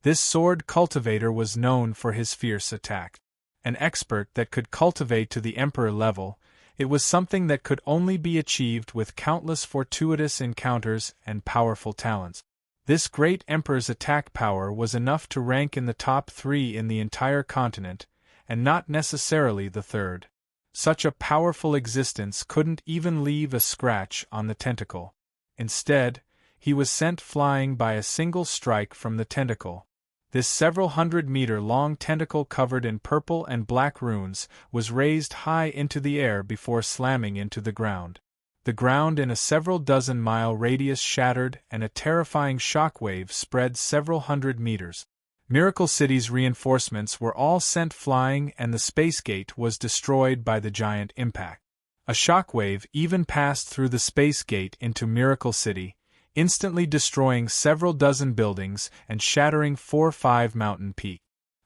A: This sword cultivator was known for his fierce attack. An expert that could cultivate to the Emperor level, it was something that could only be achieved with countless fortuitous encounters and powerful talents. This great emperor's attack power was enough to rank in the top 3 in the entire continent, and not necessarily the third. Such a powerful existence couldn't even leave a scratch on the tentacle. Instead, he was sent flying by a single strike from the tentacle. This several hundred-meter-long tentacle covered in purple and black runes was raised high into the air before slamming into the ground. The ground in a several dozen-mile radius shattered and a terrifying shockwave spread several hundred meters. Miracle City's reinforcements were all sent flying and the space gate was destroyed by the giant impact. A shockwave even passed through the space gate into Miracle City, instantly destroying several dozen buildings and shattering 4 or 5 mountain peaks.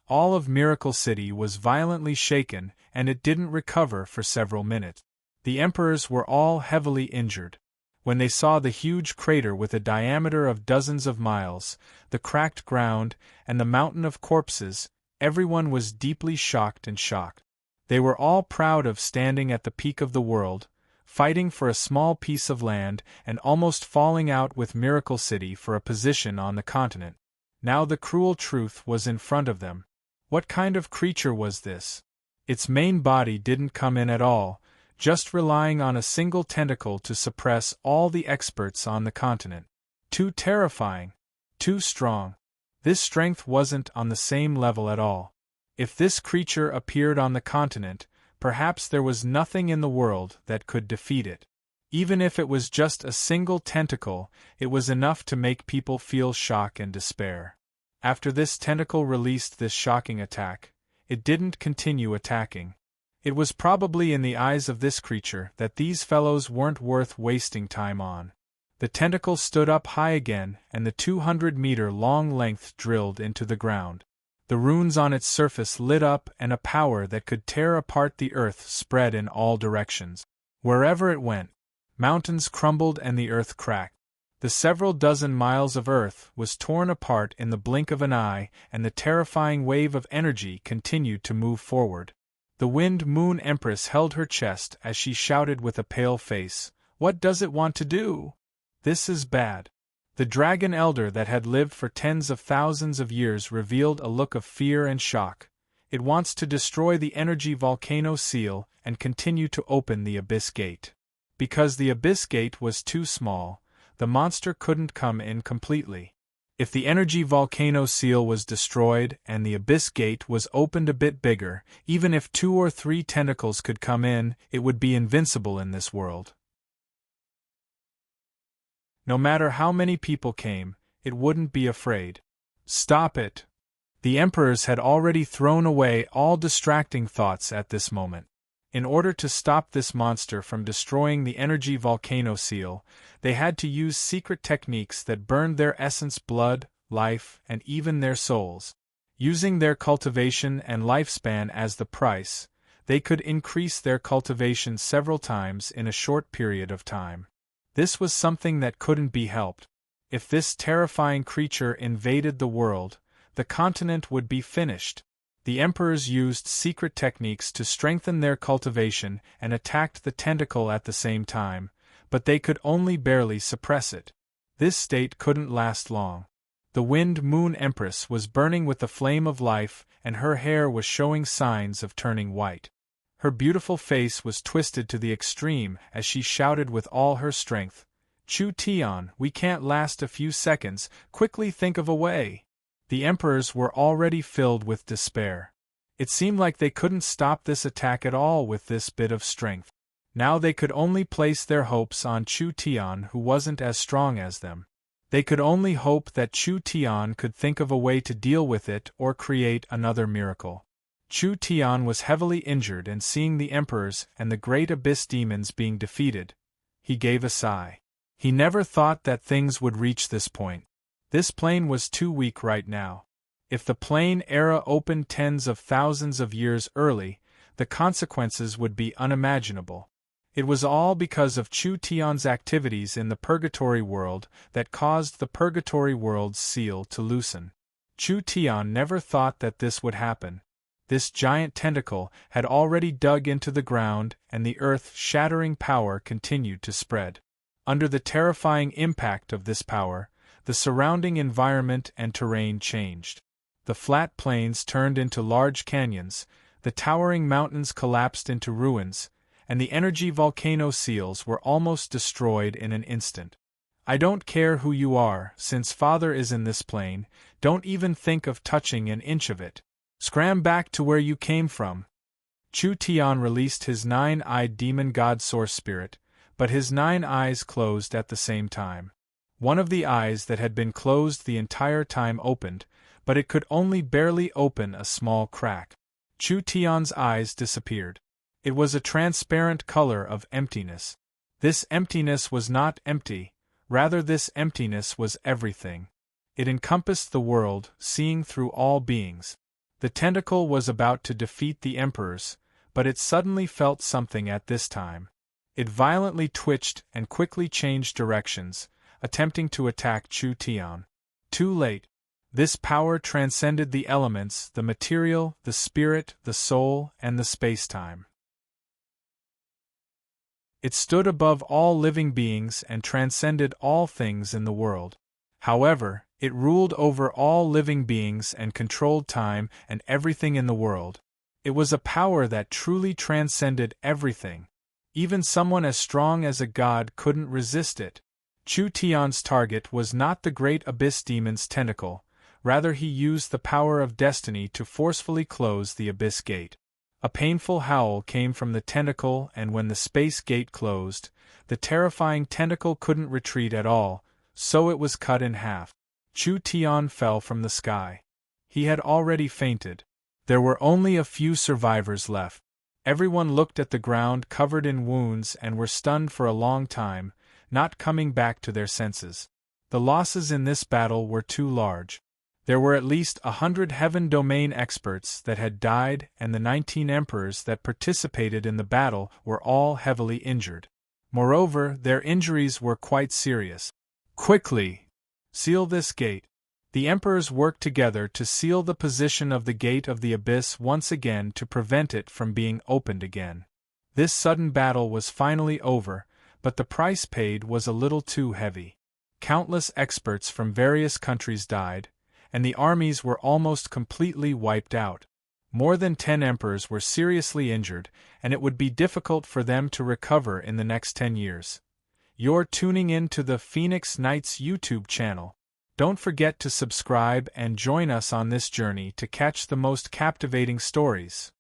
A: All of Miracle City was violently shaken, and it didn't recover for several minutes. The emperors were all heavily injured. When they saw the huge crater with a diameter of dozens of miles, the cracked ground, and the mountain of corpses, everyone was deeply shocked and shocked. They were all proud of standing at the peak of the world, fighting for a small piece of land and almost falling out with Miracle City for a position on the continent. Now the cruel truth was in front of them. What kind of creature was this? Its main body didn't come in at all, just relying on a single tentacle to suppress all the experts on the continent. Too terrifying. Too strong. This strength wasn't on the same level at all. If this creature appeared on the continent, perhaps there was nothing in the world that could defeat it. Even if it was just a single tentacle, it was enough to make people feel shock and despair. After this tentacle released this shocking attack, it didn't continue attacking. It was probably in the eyes of this creature that these fellows weren't worth wasting time on. The tentacle stood up high again, and the 200-meter-long length drilled into the ground. The runes on its surface lit up and a power that could tear apart the earth spread in all directions. Wherever it went, mountains crumbled and the earth cracked. The several dozen miles of earth was torn apart in the blink of an eye, and the terrifying wave of energy continued to move forward. The Wind Moon Empress held her chest as she shouted with a pale face, "What does it want to do? This is bad." The dragon elder that had lived for tens of thousands of years revealed a look of fear and shock. It wants to destroy the energy volcano seal and continue to open the Abyss Gate. Because the Abyss Gate was too small, the monster couldn't come in completely. If the energy volcano seal was destroyed and the Abyss Gate was opened a bit bigger, even if 2 or 3 tentacles could come in, it would be invincible in this world. No matter how many people came, it wouldn't be afraid. Stop it! The emperors had already thrown away all distracting thoughts at this moment. In order to stop this monster from destroying the energy volcano seal, they had to use secret techniques that burned their essence, blood, life, and even their souls. Using their cultivation and lifespan as the price, they could increase their cultivation several times in a short period of time. This was something that couldn't be helped. If this terrifying creature invaded the world, the continent would be finished. The emperors used secret techniques to strengthen their cultivation and attacked the tentacle at the same time, but they could only barely suppress it. This state couldn't last long. The Wind Moon Empress was burning with the flame of life, and her hair was showing signs of turning white. Her beautiful face was twisted to the extreme as she shouted with all her strength, "Chu Tian, we can't last a few seconds, quickly think of a way." The emperors were already filled with despair. It seemed like they couldn't stop this attack at all with this bit of strength. Now they could only place their hopes on Chu Tian, who wasn't as strong as them. They could only hope that Chu Tian could think of a way to deal with it or create another miracle. Chu Tian was heavily injured, and seeing the emperors and the great abyss demons being defeated, he gave a sigh. He never thought that things would reach this point. This plane was too weak right now. If the plane era opened tens of thousands of years early, the consequences would be unimaginable. It was all because of Chu Tian's activities in the Purgatory World that caused the Purgatory World's seal to loosen. Chu Tian never thought that this would happen. This giant tentacle had already dug into the ground, and the earth-shattering power continued to spread. Under the terrifying impact of this power, the surrounding environment and terrain changed. The flat plains turned into large canyons, the towering mountains collapsed into ruins, and the energy volcano seals were almost destroyed in an instant. I don't care who you are, since Father is in this plane, don't even think of touching an inch of it. Scram back to where you came from. Chu Tian released his 9-eyed demon god Source Spirit, but his 9 eyes closed at the same time. One of the eyes that had been closed the entire time opened, but it could only barely open a small crack. Chu Tian's eyes disappeared. It was a transparent color of emptiness. This emptiness was not empty, rather this emptiness was everything. It encompassed the world, seeing through all beings. The tentacle was about to defeat the emperors, but it suddenly felt something at this time. It violently twitched and quickly changed directions, attempting to attack Chu Tian. Too late. This power transcended the elements, the material, the spirit, the soul, and the space-time. It stood above all living beings and transcended all things in the world. However, it ruled over all living beings and controlled time and everything in the world. It was a power that truly transcended everything. Even someone as strong as a god couldn't resist it. Chu Tian's target was not the great abyss demon's tentacle, rather he used the power of destiny to forcefully close the abyss gate. A painful howl came from the tentacle, and when the space gate closed, the terrifying tentacle couldn't retreat at all, so it was cut in half. Chu Tian fell from the sky. He had already fainted. There were only a few survivors left. Everyone looked at the ground covered in wounds and were stunned for a long time, not coming back to their senses. The losses in this battle were too large. There were at least 100 Heaven Domain experts that had died, and the 19 emperors that participated in the battle were all heavily injured. Moreover, their injuries were quite serious. Quickly! Seal this gate. The emperors worked together to seal the position of the gate of the abyss once again to prevent it from being opened again. This sudden battle was finally over, but the price paid was a little too heavy. Countless experts from various countries died, and the armies were almost completely wiped out. More than 10 emperors were seriously injured, and it would be difficult for them to recover in the next 10 years. You're tuning in to the Phoenix Knights YouTube channel. Don't forget to subscribe and join us on this journey to catch the most captivating stories.